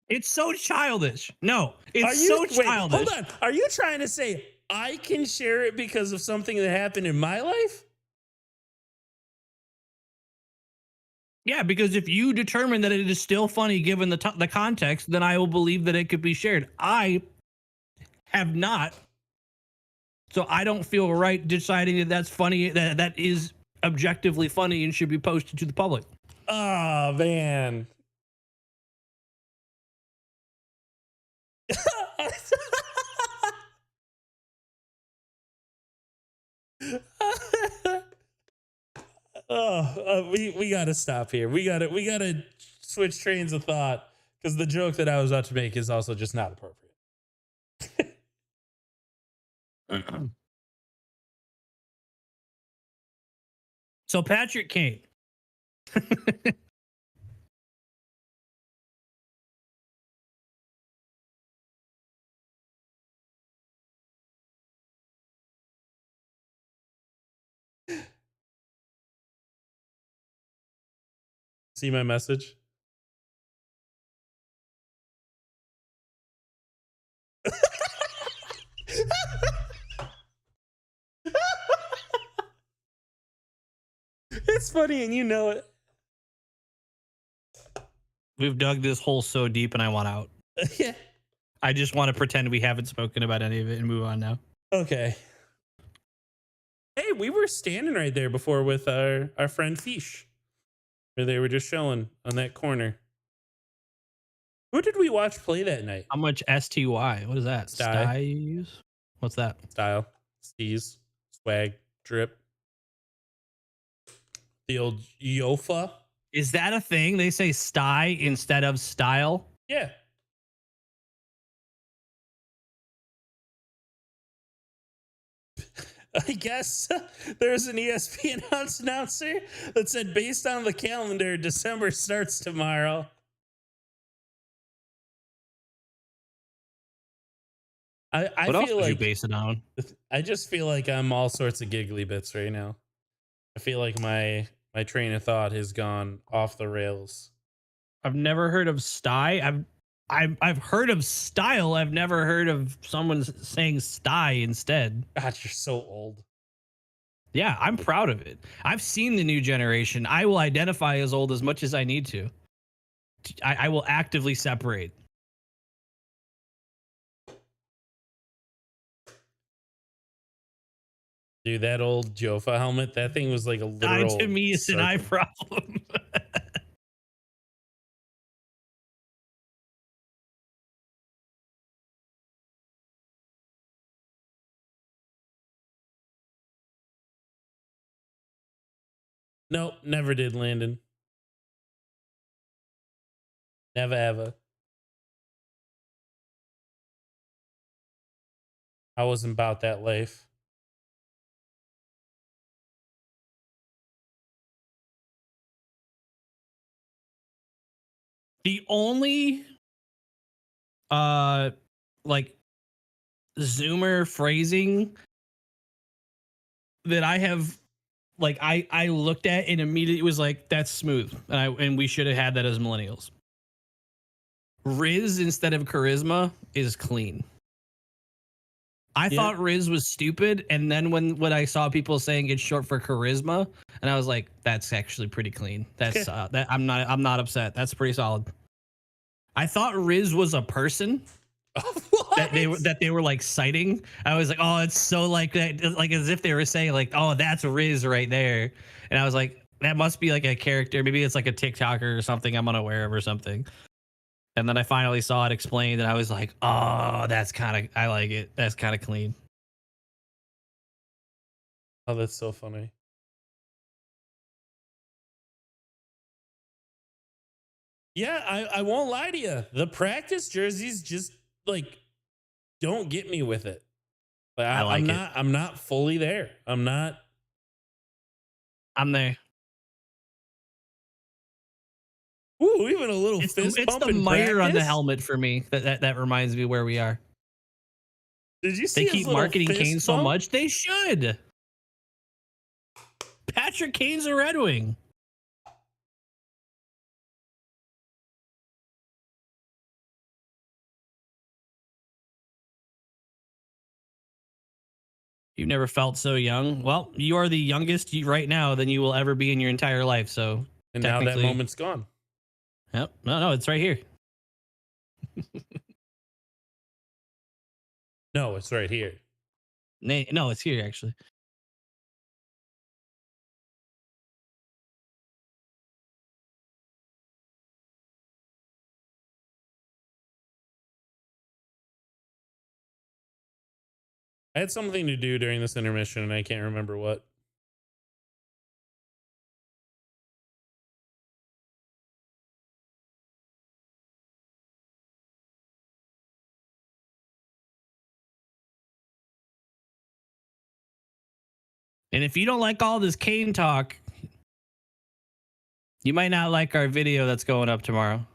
It's so childish. No, it's Wait, childish. hold on. Are you trying to say I can share it because of something that happened in my life? Yeah, because if you determine that it is still funny given the context, then I will believe that it could be shared. I have not, so I don't feel right deciding that that's funny. That is objectively funny and should be posted to the public. Oh man. We gotta stop here. We gotta switch trains of thought because the joke that I was about to make is also just not appropriate. So Patrick Kane. See my message? It's funny, and you know it. We've dug this hole so deep, and I want out. Yeah. I just want to pretend we haven't spoken about any of it and move on now. Okay. Hey, we were standing right there before with our friend Fish, where they were just showing on that corner. Who did we watch play that night? How much STY? What is that? Styes? What's that? Style, steez, swag, drip. The old Yofa. Is that a thing? They say sty instead of style? Yeah. I guess there's an ESPN announcer that said, based on the calendar, December starts tomorrow. What feel else would like you base it on? I just feel like I'm all sorts of giggly bits right now. I feel like my train of thought has gone off the rails. I've never heard of sty. I've heard of style. I've never heard of someone saying sty instead. God, you're so old. Yeah, I'm proud of it. I've seen the new generation. I will identify as old as much as I need to. I will actively separate. Dude, that old Jofa helmet, that thing was like a literal... To me, it's an eye problem. Nope, never did, Landon. Never ever. I wasn't about that life. The only like Zoomer phrasing that I have, like, I looked at and immediately was like, that's smooth, and we should have had that as millennials. Riz instead of charisma is clean. I thought Riz was stupid, and then when I saw people saying it's short for charisma, and I was like, that's actually pretty clean. That's that I'm not upset. That's pretty solid. I thought Riz was a person that they were like citing. I was like, oh, it's so like that, like as if they were saying like, oh, that's Riz right there. And I was like, that must be like a character. Maybe it's like a TikToker or something I'm unaware of or something. And then I finally saw it explained, and I was like, oh, that's kind of, I like it. That's kind of clean. Oh, that's so funny. Yeah, I won't lie to you. The practice jerseys just like don't get me with it. But I'm not fully there. I'm there. Ooh, even a little it's fist it's pump the in mire practice? on the helmet for me that reminds me where we are. Did you see they keep marketing Kane so much? They should. Patrick Kane's a Red Wing. You've never felt so young. Well, you are the youngest right now than you will ever be in your entire life. So, and now that moment's gone. Yep. No, it's right here. No, it's right here. No, it's here actually. I had something to do during this intermission, and I can't remember what. And if you don't like all this Kane talk, you might not like our video that's going up tomorrow.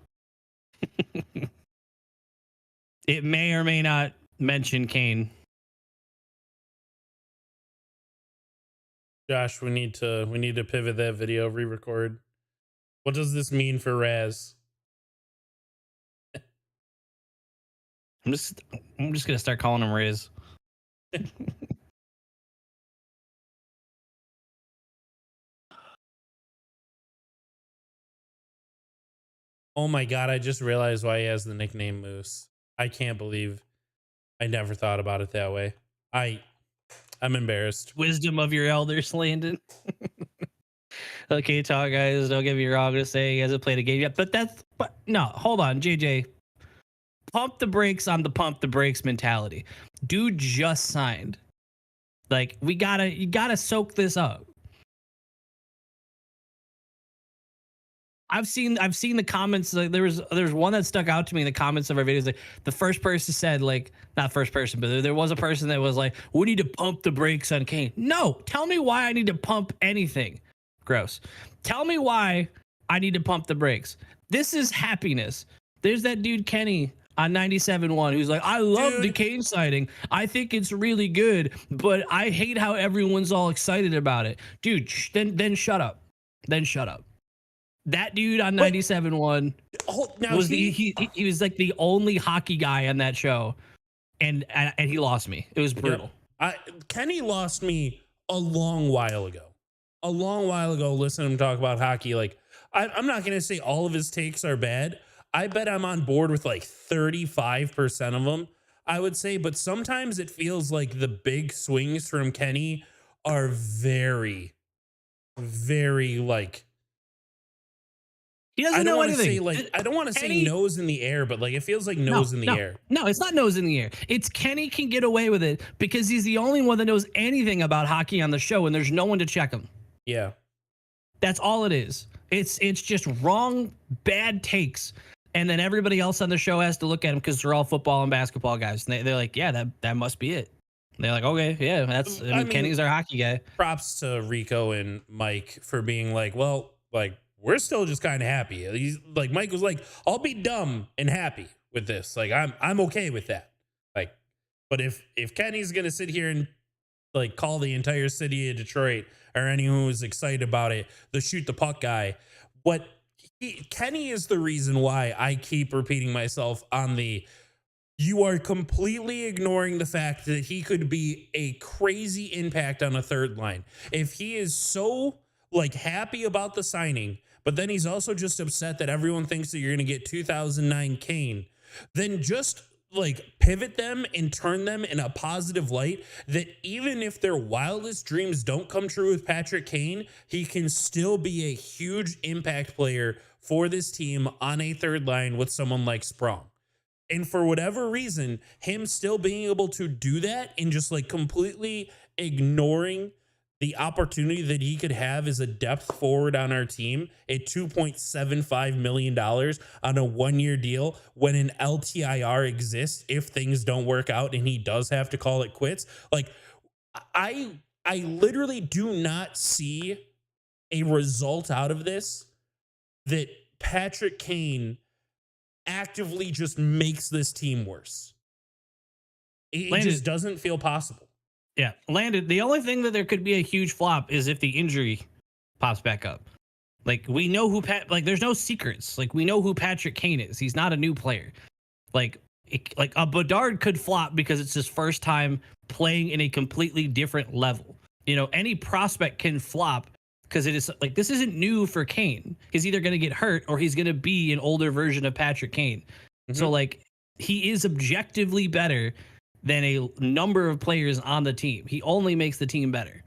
It may or may not mention Kane. Josh, we need to pivot that video, re-record. What does this mean for Raz? I'm just gonna start calling him Riz. Oh my God, I just realized why he has the nickname Moose. I can't believe I never thought about it that way. I'm embarrassed. Wisdom of your elders, Landon. Okay, talk guys. Don't get me wrong. To say he hasn't played a game yet, but no. Hold on, JJ. Pump the brakes on the pump the brakes mentality. Dude just signed. Like you gotta soak this up. I've seen the comments. Like there's one that stuck out to me in the comments of our videos. Like the first person said, like, not first person, but there was a person that was like, we need to pump the brakes on Kane. No, tell me why I need to pump anything. Gross. Tell me why I need to pump the brakes. This is happiness. There's that dude Kenny on 97.1 who's like, I love the Kane sighting. I think it's really good, but I hate how everyone's all excited about it. Dude, then shut up. Then shut up. That dude on 97.1 was he was like the only hockey guy on that show, and he lost me. It was brutal. Kenny lost me a long while ago. Listening to him talk about hockey, like I'm not gonna say all of his takes are bad. I bet I'm on board with like 35% of them, I would say, but sometimes it feels like the big swings from Kenny are very, very like. He doesn't know anything. I don't want to say nose in the air, but like it feels like nose in the air. No, it's not nose in the air. It's Kenny can get away with it because he's the only one that knows anything about hockey on the show, and there's no one to check him. Yeah, that's all it is. It's just wrong, bad takes, and then everybody else on the show has to look at him because they're all football and basketball guys. And they're like, yeah, that must be it. And they're like, okay, yeah, I mean, Kenny's our hockey guy. Props to Rico and Mike for being like, well, like. We're still just kind of happy. He's like, Mike was like, I'll be dumb and happy with this. Like, I'm okay with that. Like, but if Kenny's going to sit here and like call the entire city of Detroit or anyone who's excited about it, the shoot the puck guy, Kenny is the reason why I keep repeating myself on you are completely ignoring the fact that he could be a crazy impact on a third line. If he is so like happy about the signing, but then he's also just upset that everyone thinks that you're going to get 2009 Kane, then just like pivot them and turn them in a positive light that even if their wildest dreams don't come true with Patrick Kane, he can still be a huge impact player for this team on a third line with someone like Sprong. And for whatever reason, him still being able to do that and just like completely ignoring the opportunity that he could have as a depth forward on our team at $2.75 million on a 1-year deal when an LTIR exists if things don't work out and he does have to call it quits. Like I literally do not see a result out of this that Patrick Kane actively just makes this team worse. It just doesn't feel possible. Yeah, Landon, the only thing that there could be a huge flop is if the injury pops back up. Like, we know who there's no secrets. Like, we know who Patrick Kane is. He's not a new player. Like a Bedard could flop because it's his first time playing in a completely different level. You know, any prospect can flop because it is like, this isn't new for Kane. He's either going to get hurt or he's going to be an older version of Patrick Kane. Mm-hmm. So, like, he is objectively better than a number of players on the team. He only makes the team better.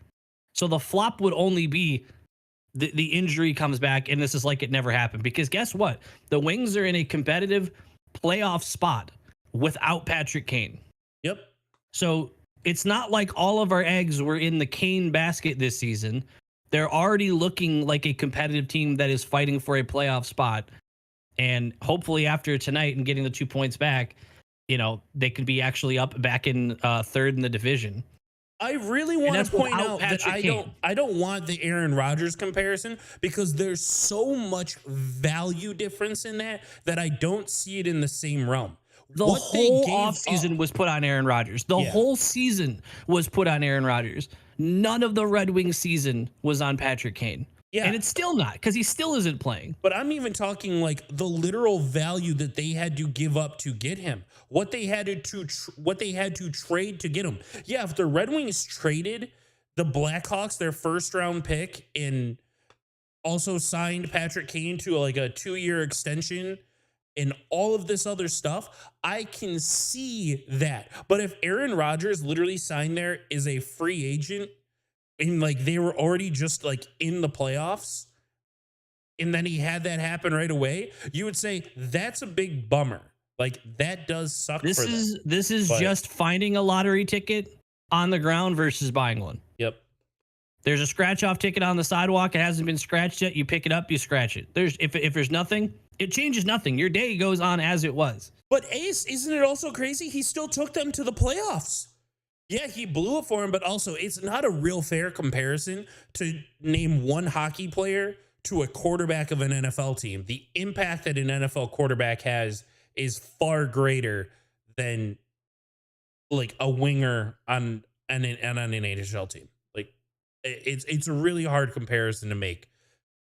So the flop would only be the injury comes back and this is like it never happened. Because guess what? The Wings are in a competitive playoff spot without Patrick Kane. Yep. So it's not like all of our eggs were in the Kane basket this season. They're already looking like a competitive team that is fighting for a playoff spot. And hopefully after tonight and getting the 2 points back, you know, they could be actually up back in third in the division. I really want to point out that I don't want the Aaron Rodgers comparison because there's so much value difference in that I don't see it in the same realm. The whole offseason was put on Aaron Rodgers. The whole season was put on Aaron Rodgers. None of the Red Wings season was on Patrick Kane. Yeah. And it's still not because he still isn't playing. But I'm even talking like the literal value that they had to give up to get him. What they had to trade to get him. Yeah, if the Red Wings traded the Blackhawks their first round pick in also signed Patrick Kane to like a 2-year extension and all of this other stuff, I can see that. But if Aaron Rodgers literally signed there as a free agent and like they were already just like in the playoffs, and then he had that happen right away, you would say that's a big bummer. Like that does suck for them. This is But- just finding a lottery ticket on the ground versus buying one. Yep. There's a scratch off ticket on the sidewalk. It hasn't been scratched yet. You pick it up, you scratch it. If there's nothing, it changes nothing. Your day goes on as it was. But Ace, isn't it also crazy? He still took them to the playoffs. Yeah, he blew it for him, but also it's not a real fair comparison to name one hockey player to a quarterback of an NFL team. The impact that an NFL quarterback has is far greater than like a winger on an NHL team. Like it's a really hard comparison to make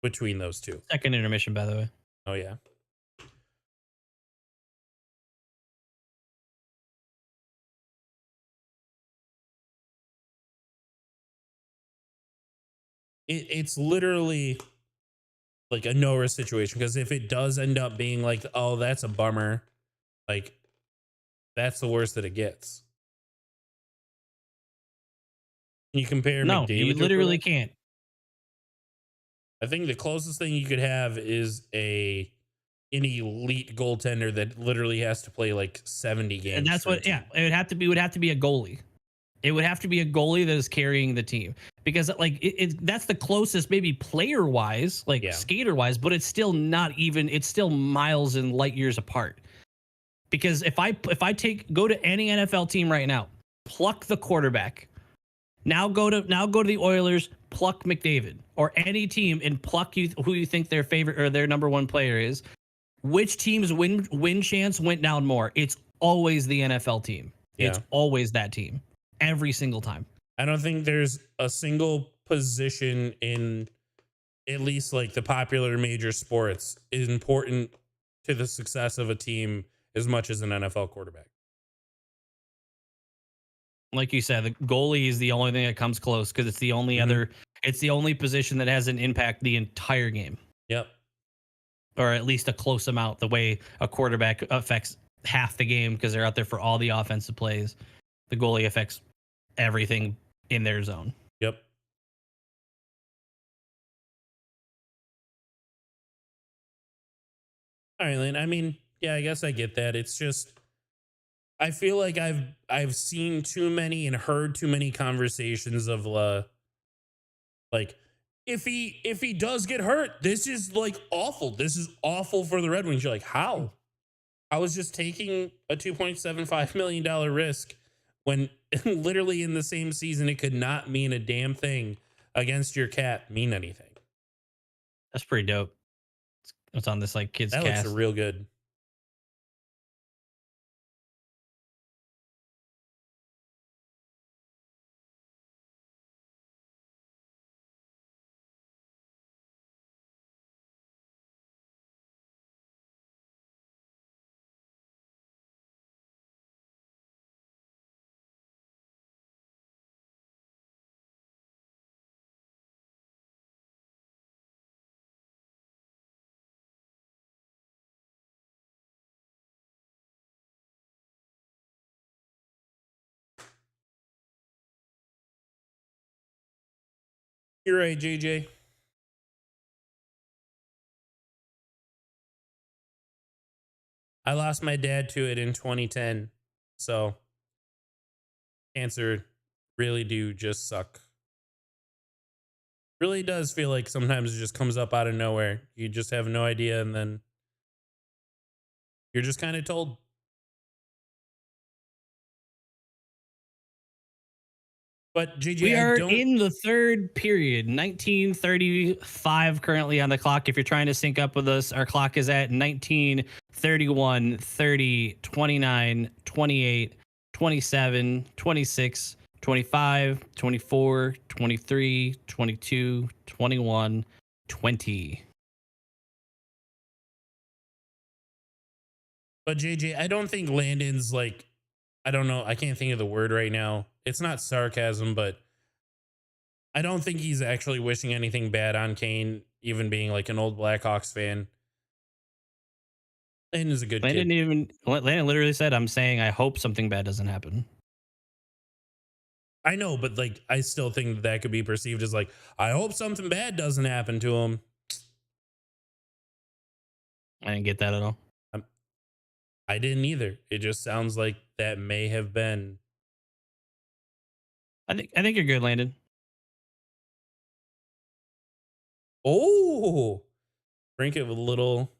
between those two. Second intermission, by the way. Oh yeah. It's literally like a no risk situation, because if it does end up being like, oh, that's a bummer, like that's the worst that it gets. Can you compare No, McDavid you to a literally quarterback? can't. I think the closest thing you could have is an elite goaltender that literally has to play like 70 games. And that's for a what, team. yeah, it would have to be a goalie. It would have to be a goalie that is carrying the team, because like that's the closest maybe player wise, like skater wise, but it's still not even, it's still miles and light years apart. Because if I go to any NFL team right now, pluck the quarterback, now go to the Oilers, pluck McDavid, or any team and pluck who you think their favorite or their number one player is, which team's win chance went down more? It's always the NFL team. Yeah. It's always that team. Every single time. I don't think there's a single position in at least like the popular major sports is important to the success of a team as much as an NFL quarterback. Like you said, the goalie is the only thing that comes close, because it's the only it's the only position that has an impact the entire game. Yep. Or at least a close amount, the way a quarterback affects half the game because they're out there for all the offensive plays. The goalie affects everything in their zone. Yep. All right, Lynn. I mean, yeah, I guess I get that. It's just, I feel like I've seen too many and heard too many conversations of like if he does get hurt, this is like awful. This is awful for the Red Wings. You're like, how? I was just taking a $2.75 million risk when literally in the same season it could not mean a damn thing against your cat mean anything. That's pretty dope. It's on this like kids That cast. looks real good. You're right, JJ. I lost my dad to it in 2010. So cancer really do just suck. Really does feel like sometimes it just comes up out of nowhere. You just have no idea, and then you're just kind of told. But JJ, We are in the third period, 1935 currently on the clock. If you're trying to sync up with us, our clock is at 19, 31, 30, 29, 28, 27, 26, 25, 24, 23, 22, 21, 20. But JJ, I don't think Landon's like, I don't know, I can't think of the word right now. It's not sarcasm, but I don't think he's actually wishing anything bad on Kane. even being like an old Blackhawks fan. Landon is a good kid. Landon literally said, "I'm saying I hope something bad doesn't happen." I know, but like, I still think that could be perceived as like, I hope something bad doesn't happen to him. I didn't get that at all. I didn't either. It just sounds like that may have been. I think you're good, Landon. Oh, drink it with a little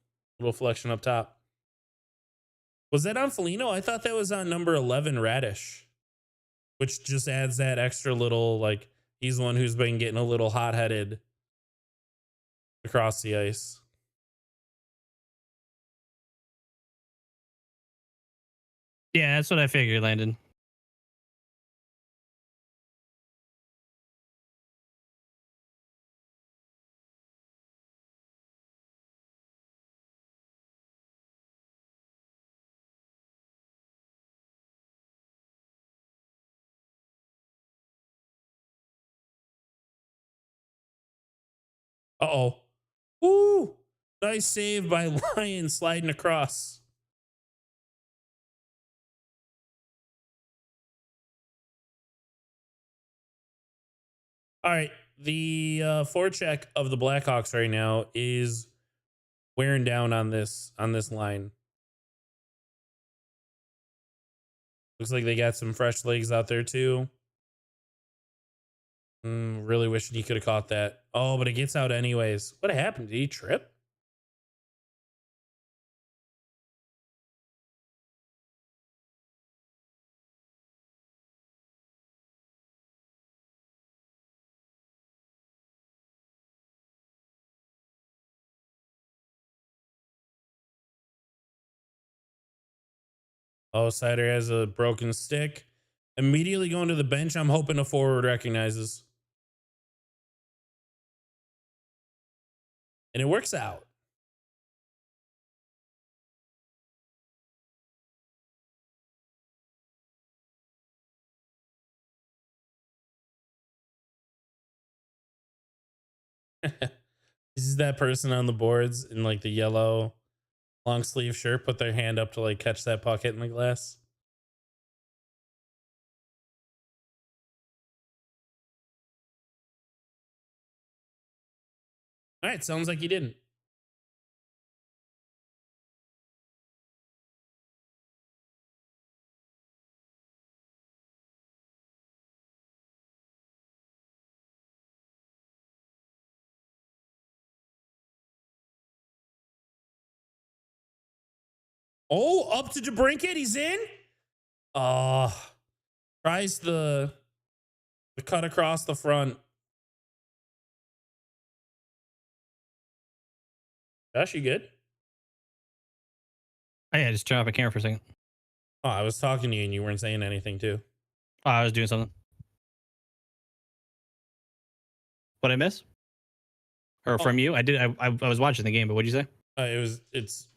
flexion up top. Was that on Foligno? I thought that was on number 11, Radish, which just adds that extra little, like, he's the one who's been getting a little hot headed across the ice. Yeah, that's what I figured, Landon. Uh-oh. Ooh, nice save by Lyon sliding across. All right, the forecheck of the Blackhawks right now is wearing down on this line. Looks like they got some fresh legs out there too. Really wishing he could have caught that. Oh, but it gets out anyways. What happened? Did he trip? Oh, Sider has a broken stick. Immediately going to the bench. I'm hoping a forward recognizes. And it works out. This is that person on the boards in like the yellow long sleeve shirt, put their hand up to like catch that puck hit in the glass. All right, sounds like he didn't. Oh, up to DeBrincat. He's in. Tries the cut across the front. Josh, you good? Oh, yeah, just turn off my camera for a second. Oh, I was talking to you and you weren't saying anything too. Oh, I was doing something. What I miss? Or from you? I did. I was watching the game, but what'd you say? It's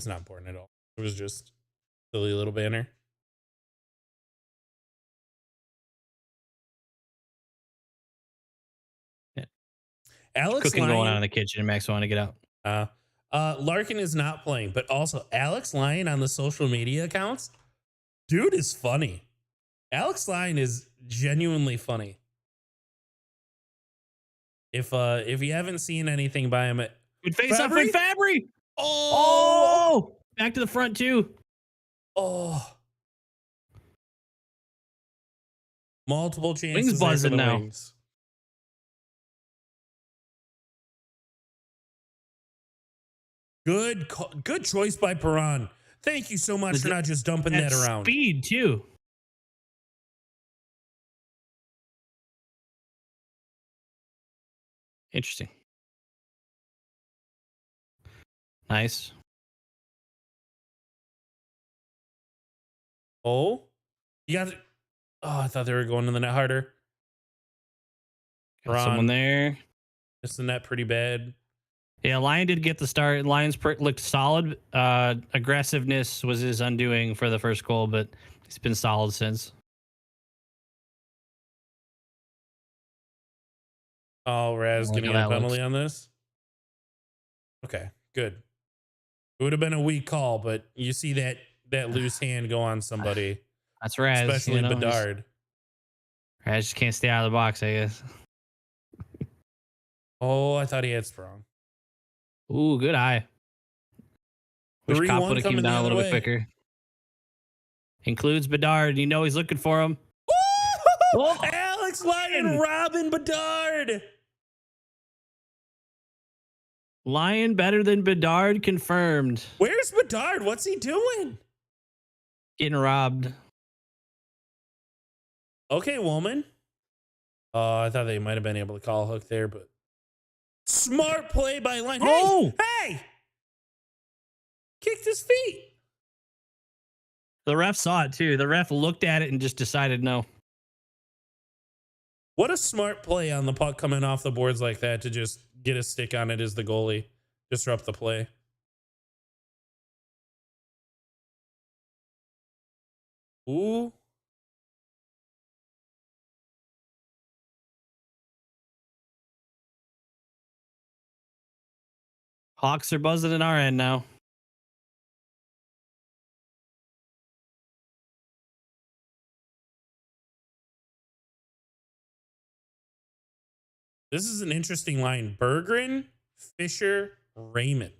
not important at all. It was just silly little banner. Yeah. Alex Cooking Lyon, going on in the kitchen, and Max want to get out. Larkin is not playing, but also Alex Lyon on the social media accounts. Dude is funny. Alex Lyon is genuinely funny. If you haven't seen anything by him, Good face up with Fabry. Oh, back to the front too. Oh, multiple chances. Wings buzzing now. Wings. Good choice by Perron. Thank you so much for not just dumping that around. Speed too. Interesting. Nice. Oh, you got it. Oh, I thought they were going to the net harder. Got someone there. Missed the net pretty bad. Yeah, Lyon did get the start. Lyons looked solid. Aggressiveness was his undoing for the first goal, but he's been solid since. Oh, Raz getting a penalty on this. Okay, good. It would have been a weak call, but you see that loose hand go on somebody, That's Raz, especially Bedard. Raz just can't stay out of the box, I guess. Oh, I thought he had Sprong. Ooh, good eye. Wish Cop 3-1 would have came coming the down a other little bit way. quicker. Includes Bedard. You know he's looking for him. Woo! Alex Lyon, Robin Bedard. Lyon better than Bedard confirmed. Where's Bedard? What's he doing? Getting robbed. Okay, woman. I thought they might have been able to call a hook there, but smart play by Lyon. Oh! Hey! Kicked his feet. The ref saw it too. The ref looked at it and just decided no. What a smart play on the puck coming off the boards like that to just get a stick on it as the goalie. Disrupt the play. Ooh. Hawks are buzzing in our end now. This is an interesting line. Berggren, Fisher, Raymond.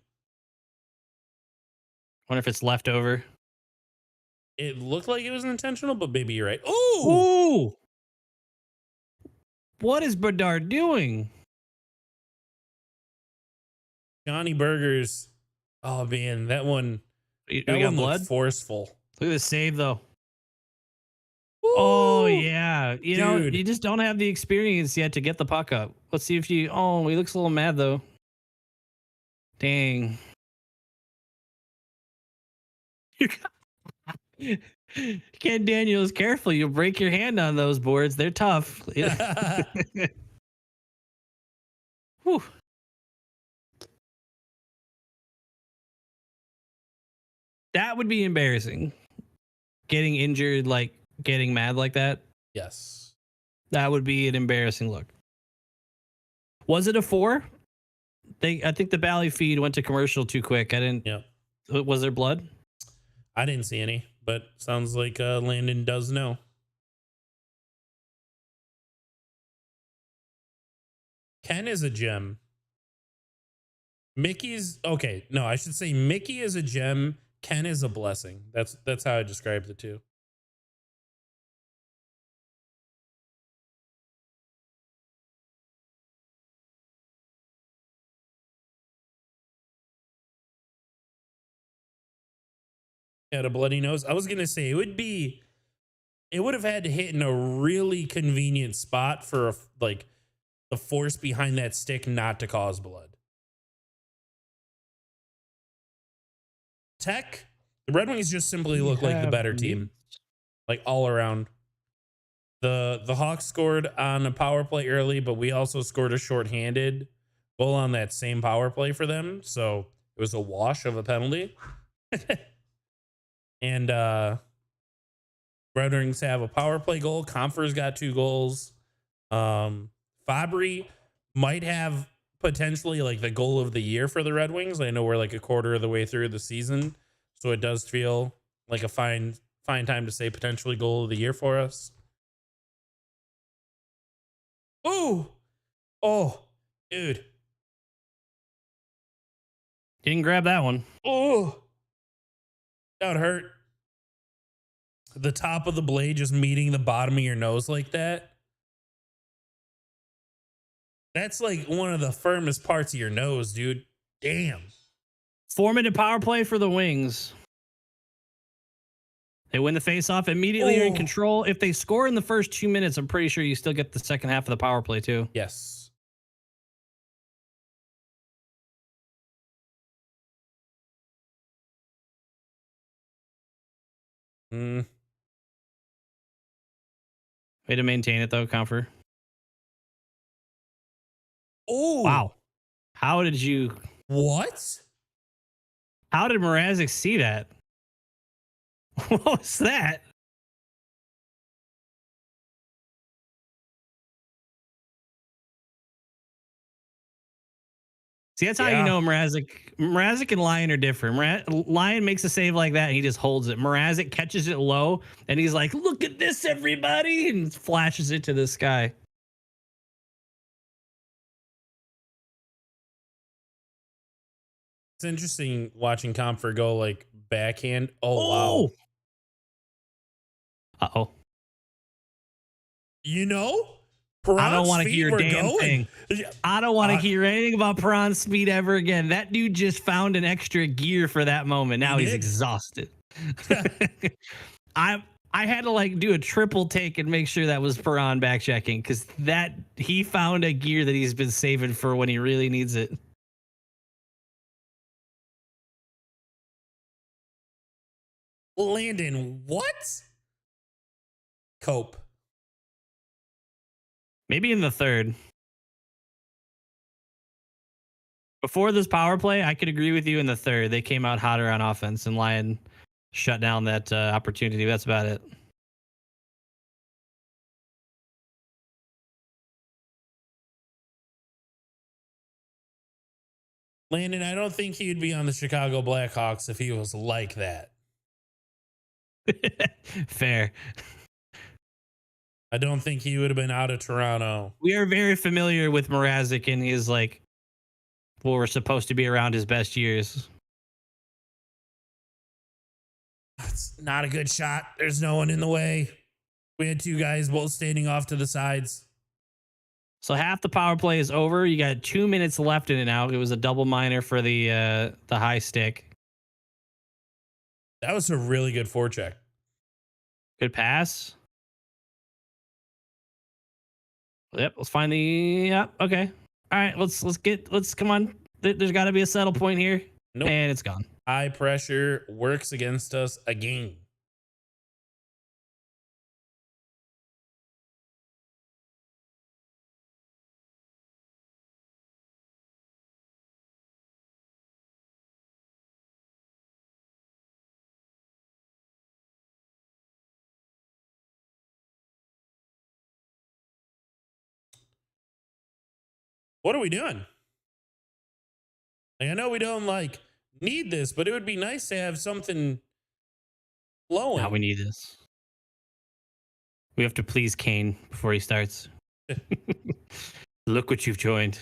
Wonder if it's leftover. It looked like it was intentional, but maybe you're right. Ooh! Ooh! What is Bedard doing? Johnny Burgers. Oh man, that one. We That got one blood. looked forceful. Look at the save though. Ooh. Oh yeah, you know Dude. you just don't have the experience yet to get the puck up. Let's see if you. Oh, he looks a little mad though. Dang. Ken Daniels, careful! You'll break your hand on those boards. They're tough. Whew. That would be embarrassing. Getting injured, like getting mad like that. Yes. That would be an embarrassing look. Was it a 4? I think the Bally feed went to commercial too quick. I didn't. Yeah. Was there blood? I didn't see any, but sounds like Landon does know. Ken is a gem. Mickey's okay. No, I should say Mickey is a gem. Ken is a blessing. That's how I describe the two. Had a bloody nose. I was gonna say it would have had to hit in a really convenient spot for like the force behind that stick not to cause blood. Tech, the Red Wings just simply look like the better team, like all around. The Hawks scored on a power play early, but we also scored a shorthanded goal on that same power play for them, so it was a wash of a penalty. And Red Wings have a power play goal. Comfer's got 2 goals. Fabry might have potentially like the goal of the year for the Red Wings. I know we're like a quarter of the way through the season, so it does feel like a fine time to say potentially goal of the year for us. Ooh. Oh, dude. Didn't grab that one. Oh, that would hurt. The top of the blade just meeting the bottom of your nose like that. That's like one of the firmest parts of your nose, dude. Damn. 4-minute power play for the Wings. They win the faceoff immediately. Are in control. If they score in the first 2 minutes, I'm pretty sure you still get the second half of the power play too. Yes. Way to maintain it though, Comfer. Oh. Wow. How did you? What? How did Mrazek see that? What was that? See, that's how you Yeah. know Mrazek and Lyon are different. Lyon makes a save like that and he just holds it. Mrazek catches it low and he's like, "Look at this, everybody!" and flashes it to the sky. It's interesting watching Comfort go like backhand. Oh, wow. Uh-oh. You know, I don't Perron's want to feet hear a were damn going. thing. I don't want to hear anything about Perron's speed ever again. That dude just found an extra gear for that moment. Now he's did. exhausted. I had to like do a triple take and make sure that was Perron back checking because that he found a gear that he's been saving for when he really needs it. Landon, what? Cope. Maybe in the third. Before this power play, I could agree with you in the third. They came out hotter on offense and Lyon shut down that opportunity. That's about it. Landon, I don't think he'd be on the Chicago Blackhawks if he was like that. Fair. I don't think he would have been out of Toronto. We are very familiar with Mrazek and his like what we're supposed to be around his best years. It's not a good shot. There's no one in the way. We had two guys both standing off to the sides. So half the power play is over. You got 2 minutes left in it now. It was a double minor for the high stick. That was a really good forecheck. Good pass. Yep, let's find the yep, okay. All right, let's come on. There's got to be a settle point here. Nope. And it's gone. High pressure works against us again. What are we doing? Like, I know we don't like need this, but it would be nice to have something flowing. Now we need this. We have to please Kane before he starts. Look what you've joined.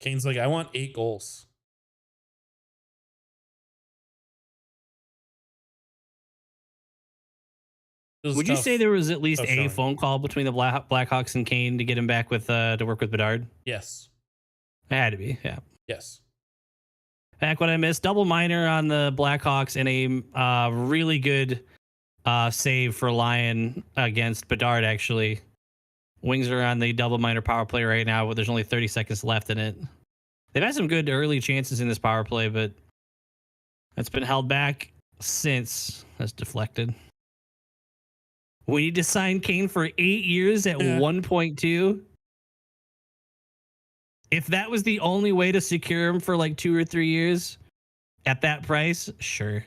Kane's like, I want 8 goals. Would you say there was at least a showing. phone call between the Blackhawks and Kane to get him back with to work with Bedard? Yes. It had to be, yeah. Yes. Back when I missed double minor on the Blackhawks and a really good save for Lyon against Bedard, actually. Wings are on the double minor power play right now, but there's only 30 seconds left in it. They've had some good early chances in this power play, but that's been held back since. That's deflected. We need to sign Kane for 8 years at 1.2. If that was the only way to secure him for like 2 or 3 years at that price, sure.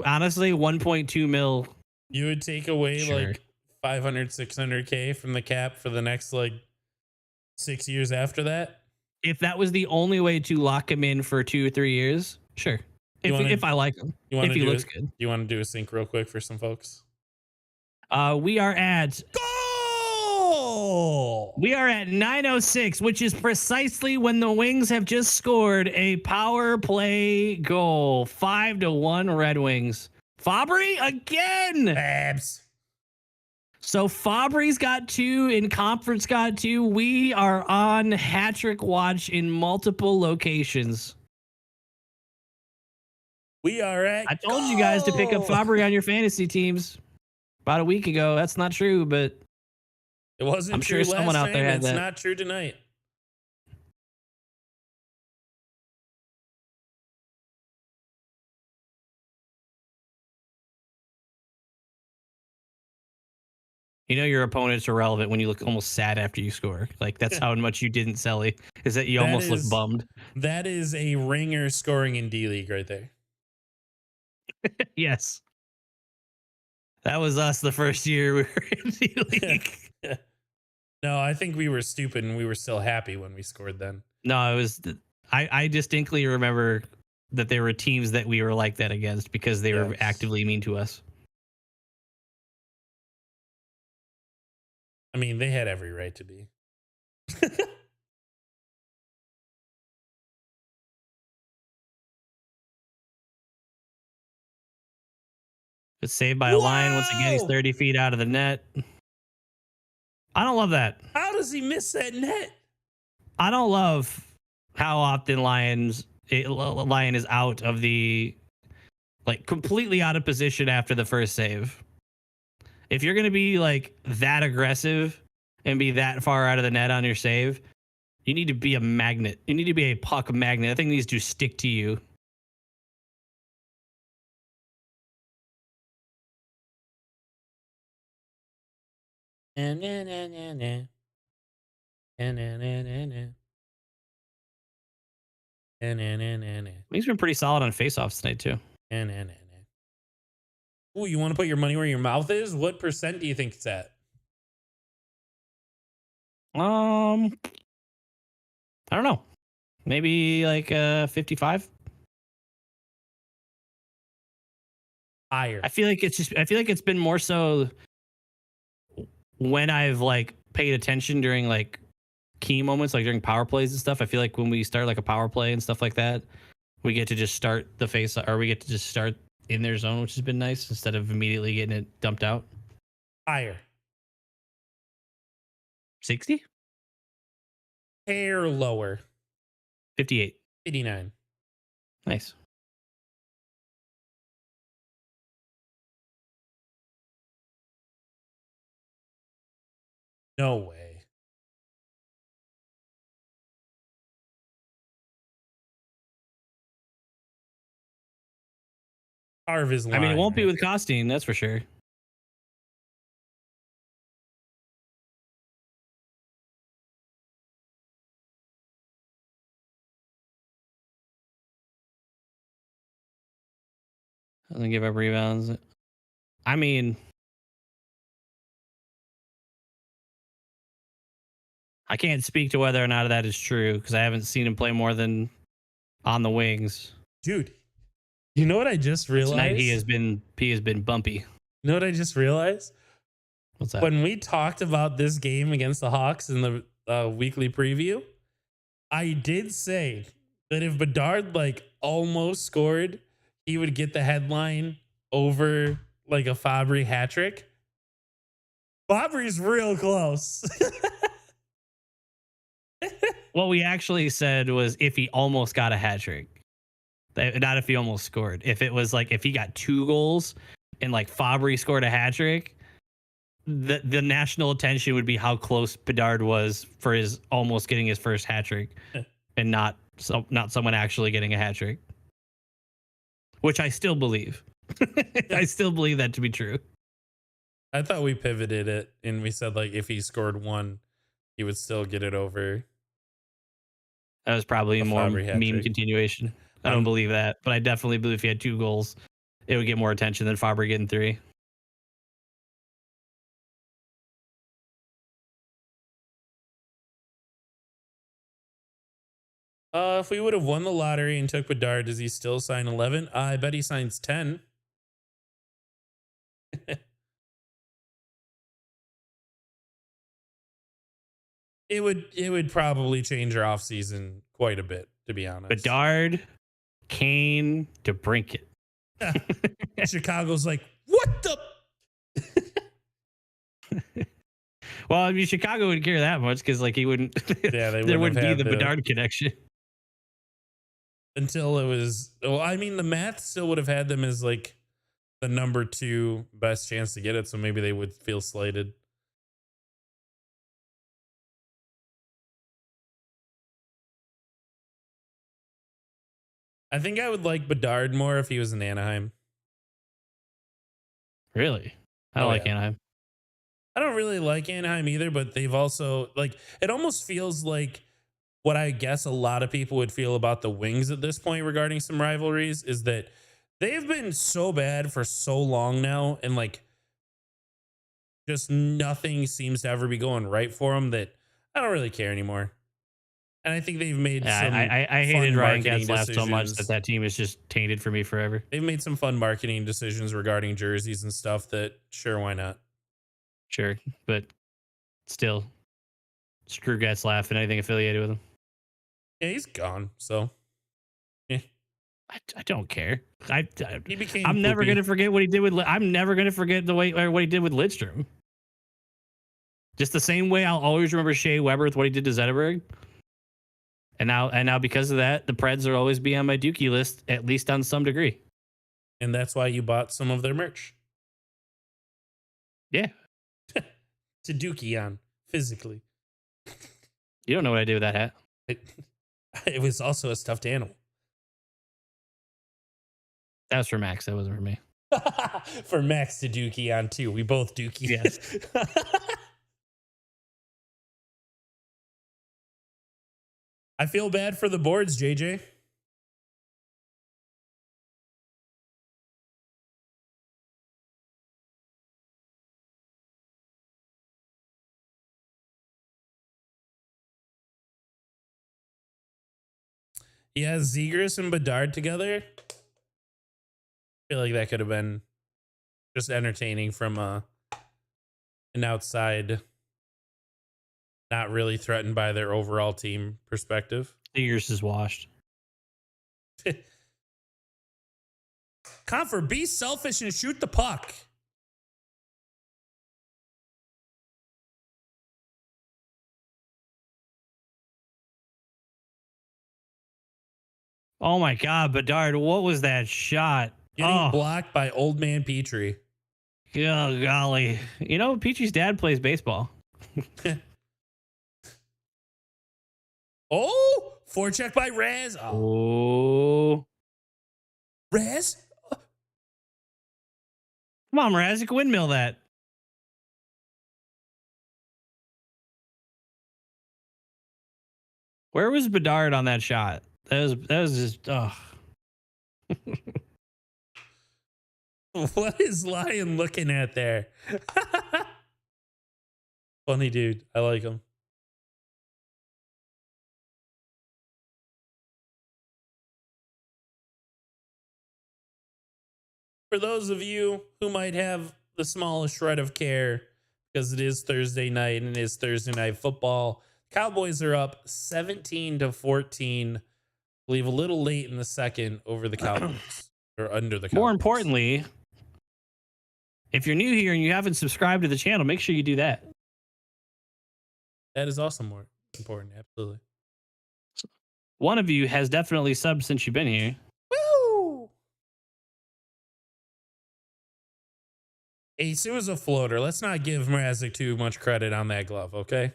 Honestly, 1.2 mil. You would take away like 500, 600K from the cap for the next like 6 years after that. If that was the only way to lock him in for 2 or 3 years, sure. If I like him, if he looks good. You want to do a sync real quick for some folks? We are at goal. We are at 9:06, which is precisely when the Wings have just scored a power play goal. 5-1 Red Wings. Fabry again. Babs. So Fabry's got 2 and Comfort's got 2. We are on hat-trick watch in multiple locations. We are at I told you guys to pick up Fabry on your fantasy teams about a week ago. That's not true, but it wasn't. I'm true sure someone out there had it's that. Not true tonight. You know your opponent's irrelevant when you look almost sad after you score. Like that's how much you didn't Selly. Is that you almost look bummed. That is a ringer scoring in D-League right there. Yes. That was us the first year we were in D-League. No, I think we were stupid and we were still happy when we scored then. No, it was I distinctly remember that there were teams that we were like that against because they were Yes. actively mean to us. I mean, they had every right to be. But saved by a line. Once again, he's Whoa! 30 feet out of the net. I don't love that. How does he miss that net? I don't love how often Lion is out of the, like, completely out of position after the first save. If you're gonna be like that aggressive and be that far out of the net on your save, you need to be a magnet. You need to be a puck magnet. That thing needs to stick to you. He's been pretty solid on faceoffs tonight too. Ooh, you want to put your money where your mouth is? What percent do you think it's at? I don't know. Maybe like 55. Higher. I feel like it's been more so when I've like paid attention during like key moments, like during power plays and stuff. I feel like when we start like a power play and stuff like that, we get to just start the face, or we get to just start in their zone, which has been nice instead of immediately getting it dumped out. Higher. 60? Hair lower. 58. 89. Nice. No way. Carve is lying. I mean, it won't be right? with Costin, that's for sure. Doesn't give up rebounds. I mean, I can't speak to whether or not that is true because I haven't seen him play more than on the wings. Dude, you know what I just realized? Tonight he has been bumpy. You know what I just realized? What's that? When we talked about this game against the Hawks in the weekly preview, I did say that if Bedard like almost scored, he would get the headline over like a Fabry hat trick. Fabry's real close. What we actually said was if he almost got a hat trick, not if he almost scored. If it was like if he got 2 goals and like Fabry scored a hat trick, the national attention would be how close Bedard was for his almost getting his first hat trick, and not someone actually getting a hat trick, which I still believe. I still believe that to be true. I thought we pivoted it and we said like if he scored 1, he would still get it over. That was probably a more Fabry hat meme trick. continuation. I don't believe that, but I definitely believe if he had 2 goals, it would get more attention than Fabry getting 3. If we would have won the lottery and took Bedard, does he still sign 11? I bet he signs 10. It would probably change our offseason quite a bit, to be honest. Bedard, Kane, to Brinket. Chicago's like, what the? Well, I mean, Chicago wouldn't care that much because, like, he wouldn't. Yeah, they there wouldn't be have the Bedard connection. Until it was. Well, I mean, the math still would have had them as like the number 2 best chance to get it, so maybe they would feel slighted. I think I would like Bedard more if he was in Anaheim. Really, I don't like Anaheim. I don't really like Anaheim either, but they've also like it almost feels like what I guess a lot of people would feel about the Wings at this point regarding some rivalries is that they've been so bad for so long now, and like just nothing seems to ever be going right for them that I don't really care anymore. And I think they've made Yeah, some I hated fun Ryan marketing Getzlaf so much decisions. that team is just tainted for me forever. They've made some fun marketing decisions regarding jerseys and stuff that, sure, why not? Sure, but still, screw Getzlaf and anything affiliated with him. Yeah, he's gone. So, yeah, I don't care. he became I'm never poopy. gonna forget what he did with. I'm never gonna forget the way or what he did with Lidstrom. Just the same way I'll always remember Shea Weber with what he did to Zetterberg. And now because of that, the Preds will always be on my Dookie list, at least on some degree. And that's why you bought some of their merch. Yeah. To Dookie on physically. You don't know what I did with that hat. It was also a stuffed animal. That was for Max. That wasn't for me. For Max to Dookie on too. We both Dookie. Yes. I feel bad for the boards, JJ. Yeah, Zegers and Bedard together. I feel like that could have been just entertaining from an outside, not really threatened by their overall team perspective. Figures is washed. Confer, be selfish and shoot the puck. Oh my God, Bedard, what was that shot? Getting blocked by old man Petrie. Oh, golly. You know, Peachy's dad plays baseball. Oh, forecheck by Raz. Oh. Raz? Come on, Mrazek, windmill that. Where was Bedard on that shot? That was just, oh. What is Lion looking at there? Funny dude. I like him. For those of you who might have the smallest shred of care, because it is Thursday night and it is Thursday night football, Cowboys are up 17-14. I believe a little late in the second over the Cowboys or under the Cowboys. More importantly, if you're new here and you haven't subscribed to the channel, make sure you do that. That is also more important. Absolutely. One of you has definitely subbed since you've been here. Woo! Ace, it was a floater. Let's not give Mrazek too much credit on that glove, okay?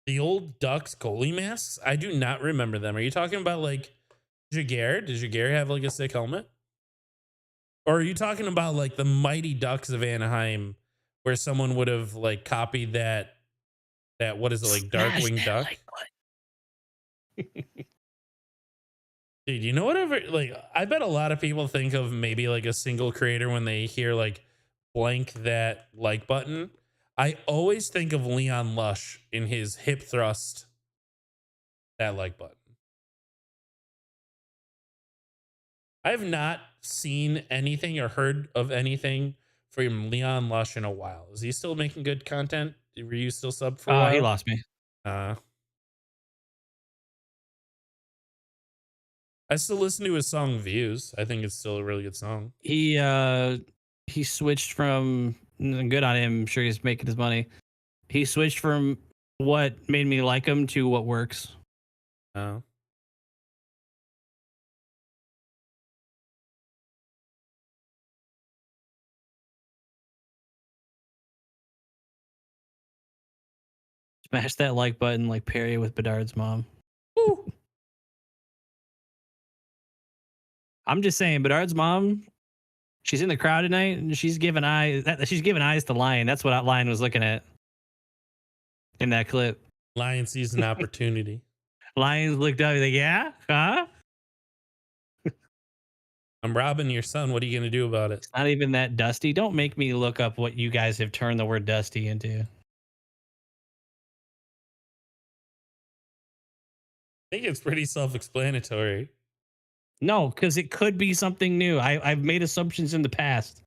The old Ducks goalie masks? I do not remember them. Are you talking about like Jaguar? Did Jaguar have like a sick helmet? Or are you talking about like the Mighty Ducks of Anaheim where someone would have like copied that what is it, like Darkwing Duck? Dude, you know whatever, like I bet a lot of people think of maybe like a single creator when they hear like blank that like button. I always think of Leon Lush in his hip thrust, that like button. I have not seen anything or heard of anything from Leon Lush in a while. Is he still making good content? Were you still sub for a while? He lost me. I still listen to his song Views. I think it's still a really good song. He switched from, good on him, I'm sure he's making his money. He switched from what made me like him to what works. Oh. Smash that like button like Perry with Bedard's mom. Woo. I'm just saying, Bedard's mom, she's in the crowd tonight and she's giving eyes to Lion. That's what Lion was looking at in that clip. Lion sees an opportunity. Lions looked up, he's like, yeah? Huh? I'm robbing your son. What are you going to do about it? It's not even that dusty. Don't make me look up what you guys have turned the word dusty into. think it's pretty self-explanatory. No, because it could be something new. I've made assumptions in the past.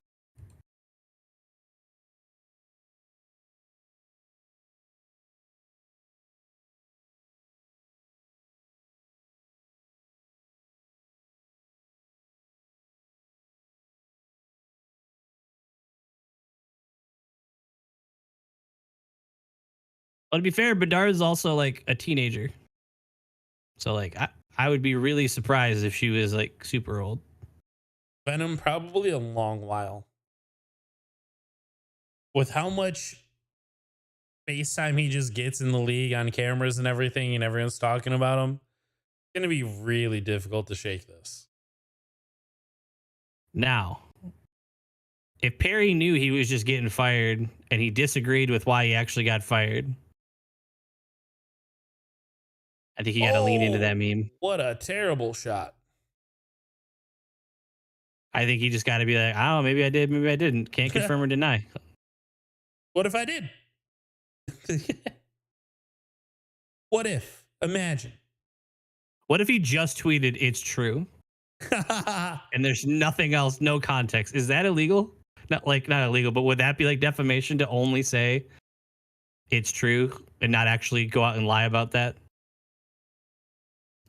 But to be fair, Bedard is also like a teenager. So like I would be really surprised if she was like super old. Venom probably a long while. With how much FaceTime he just gets in the league on cameras and everything, and everyone's talking about him, it's going to be really difficult to shake this. Now, if Perry knew he was just getting fired and he disagreed with why he actually got fired, I think he got to lean into that meme. What a terrible shot. I think he just got to be like, oh, maybe I did, maybe I didn't. Can't confirm or deny. What if I did? What if? Imagine. What if he just tweeted, it's true? And there's nothing else, no context. Is that illegal? Not illegal, but would that be like defamation to only say it's true and not actually go out and lie about that?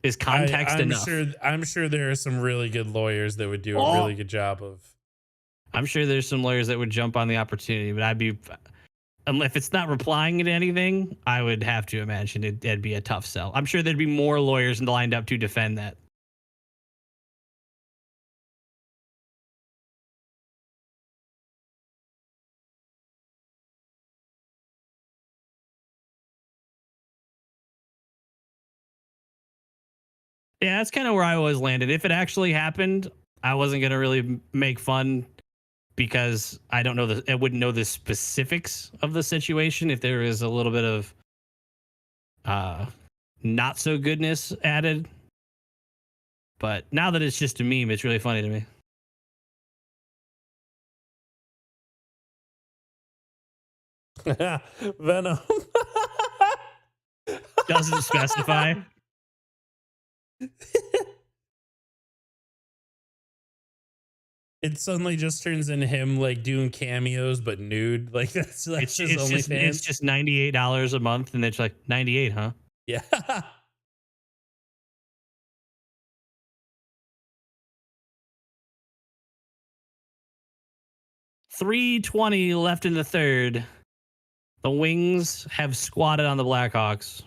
Is context enough? I'm sure there are some really good lawyers that would do a really good job of. I'm sure there's some lawyers that would jump on the opportunity, but if it's not replying to anything, I would have to imagine it'd be a tough sell. I'm sure there'd be more lawyers lined up to defend that. Yeah, that's kind of where I always landed. If it actually happened, I wasn't going to really make fun because I wouldn't know the specifics of the situation. If there is a little bit of not so goodness added. But now that it's just a meme, it's really funny to me. Venom. Doesn't specify. It suddenly just turns into him like doing cameos but nude. Like that's It's his OnlyFans. it's just $98 a month, and it's like 98, huh? Yeah. 3:20 left in the third. The Wings have squatted on the Blackhawks.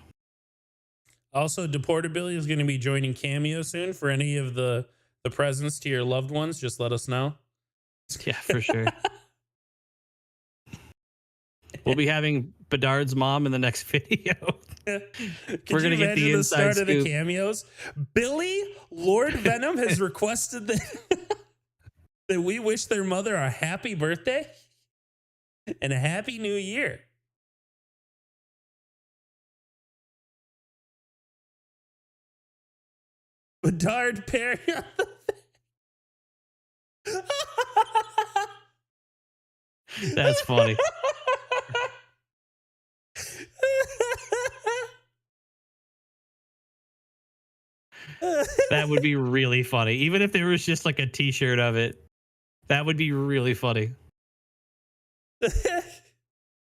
Also, Deportability is going to be joining Cameo soon. For any of the presents to your loved ones, just let us know. Yeah, for sure. We'll be having Bedard's mom in the next video. We're going to get the inside start of the cameos. Billy Lord Venom has requested that that we wish their mother a happy birthday and a happy new year. Bedard Perry. That's funny. That would be really funny. Even if there was just like a t-shirt of it, that would be really funny.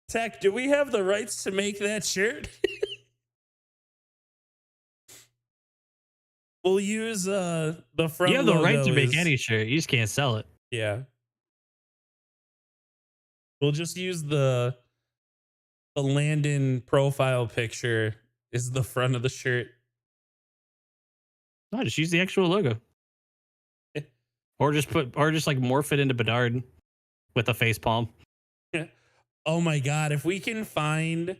Tech, do we have the rights to make that shirt? We'll use the front. You have the right to logo make any shirt. You just can't sell it. Yeah. We'll just use the Landon profile picture is the front of the shirt. No, just use the actual logo. Or just like morph it into Bedard with a face palm. Oh my god, if we can find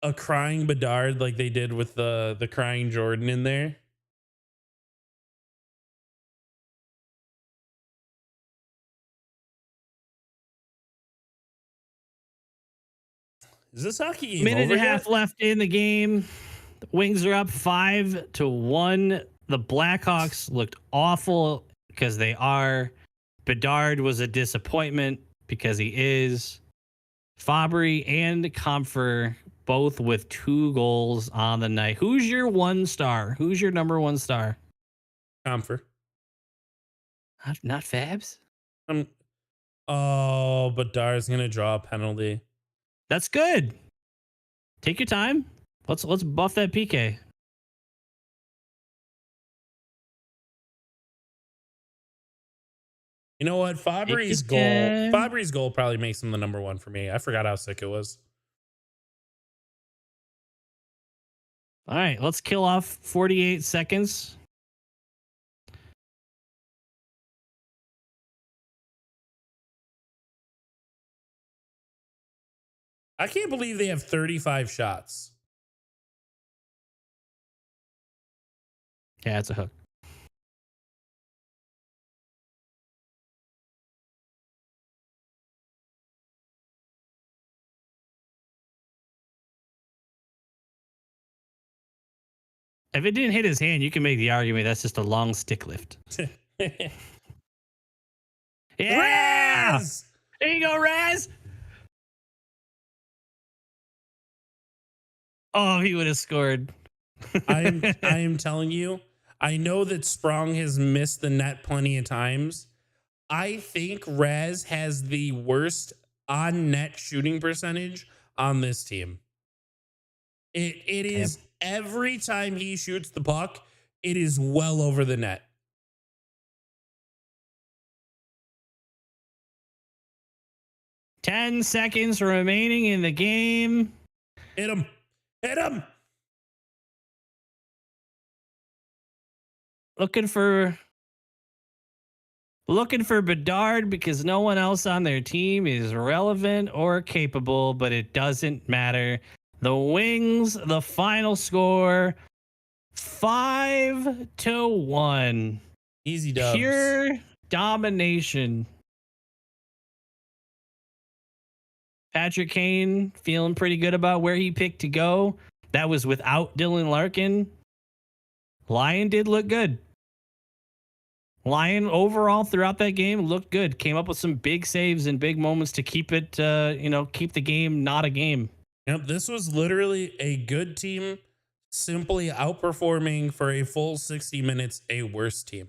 a crying Bedard like they did with the crying Jordan in there. Is this hockey game Minute over and a half yet? left in the game. The Wings are up 5-1. The Blackhawks looked awful because they are. Bedard was a disappointment because he is. Fabry and Comfer both with 2 goals on the night. Who's your 1 star? Who's your number 1 star? Comfort. Not Fabs? Oh, but Dar's gonna draw a penalty. That's good. Take your time. Let's buff that PK. You know what? Fabry's goal probably makes him the number 1 for me. I forgot how sick it was. All right, let's kill off 48 seconds. I can't believe they have 35 shots. Yeah, it's a hook. If it didn't hit his hand, you can make the argument that's just a long stick lift. Yeah! Raz! There you go, Raz! Oh, he would have scored. I am telling you, I know that Sprong has missed the net plenty of times. I think Raz has the worst on net shooting percentage on this team. It is every time he shoots the puck, it is well over the net. Ten seconds remaining in the game. Hit him. Hit him. Looking for Bedard because no one else on their team is relevant or capable, but it doesn't matter. The Wings, the final score 5-1. Easy dubs. Pure domination. Patrick Kane feeling pretty good about where he picked to go. That was without Dylan Larkin. Lion did look good. Lion overall throughout that game looked good. Came up with some big saves and big moments to keep it, keep the game not a game. Yep, this was literally a good team simply outperforming for a full 60 minutes a worse team.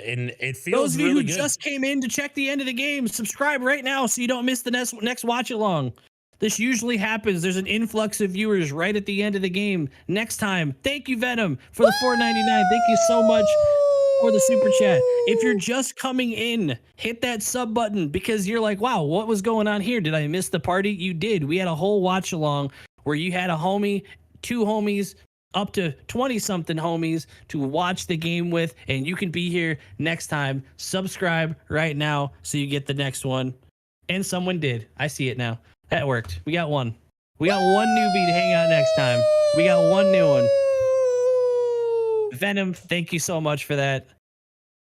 And it feels Those of you really who good. just came in to check the end of the game, subscribe right now so you don't miss the next watch along. This usually happens. There's an influx of viewers right at the end of the game. Next time, thank you, Venom, for the $4.99. Thank you so much for the super chat. If you're just coming in, hit that sub button because you're like, wow, what was going on here? Did I miss the party? You did. We had a whole watch along where you had a homie, 2 homies, up to 20 something homies to watch the game with, and you can be here next time. Subscribe right now so you get the next one. And someone did. I see it now. That worked. We got one. We got one newbie to hang out next time. We got one new one. Venom, thank you so much for that.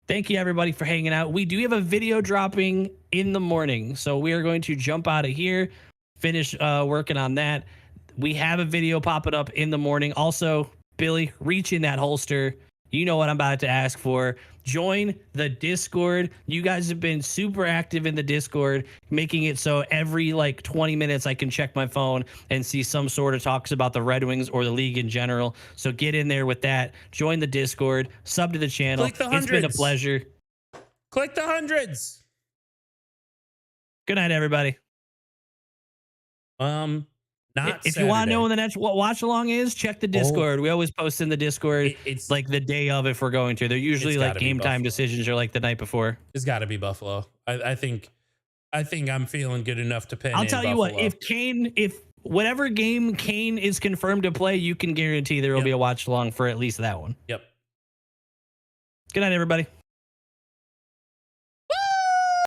Thank you, everybody, for hanging out. We do have a video dropping in the morning, so we are going to jump out of here, finish working on that. We have a video popping up in the morning. Also, Billy, reach in that holster. You know what I'm about to ask for. Join the Discord. You guys have been super active in the Discord, making it so every 20 minutes I can check my phone and see some sort of talks about the Red Wings or the league in general. So get in there with that. Join the Discord. Sub to the channel. Click the It's been a hundreds. pleasure. Click the hundreds. Good night, everybody. Not if you want to know when the next watch along is, check the Discord. We always post in the Discord it's like the day of if we're going to. They're usually like game time decisions or like the night before. It's got to be Buffalo. I think I'm feeling good enough to pin. I'll tell you what, if whatever game Kane is confirmed to play, you can guarantee there will be a watch along for at least that one. Yep. Good night, everybody.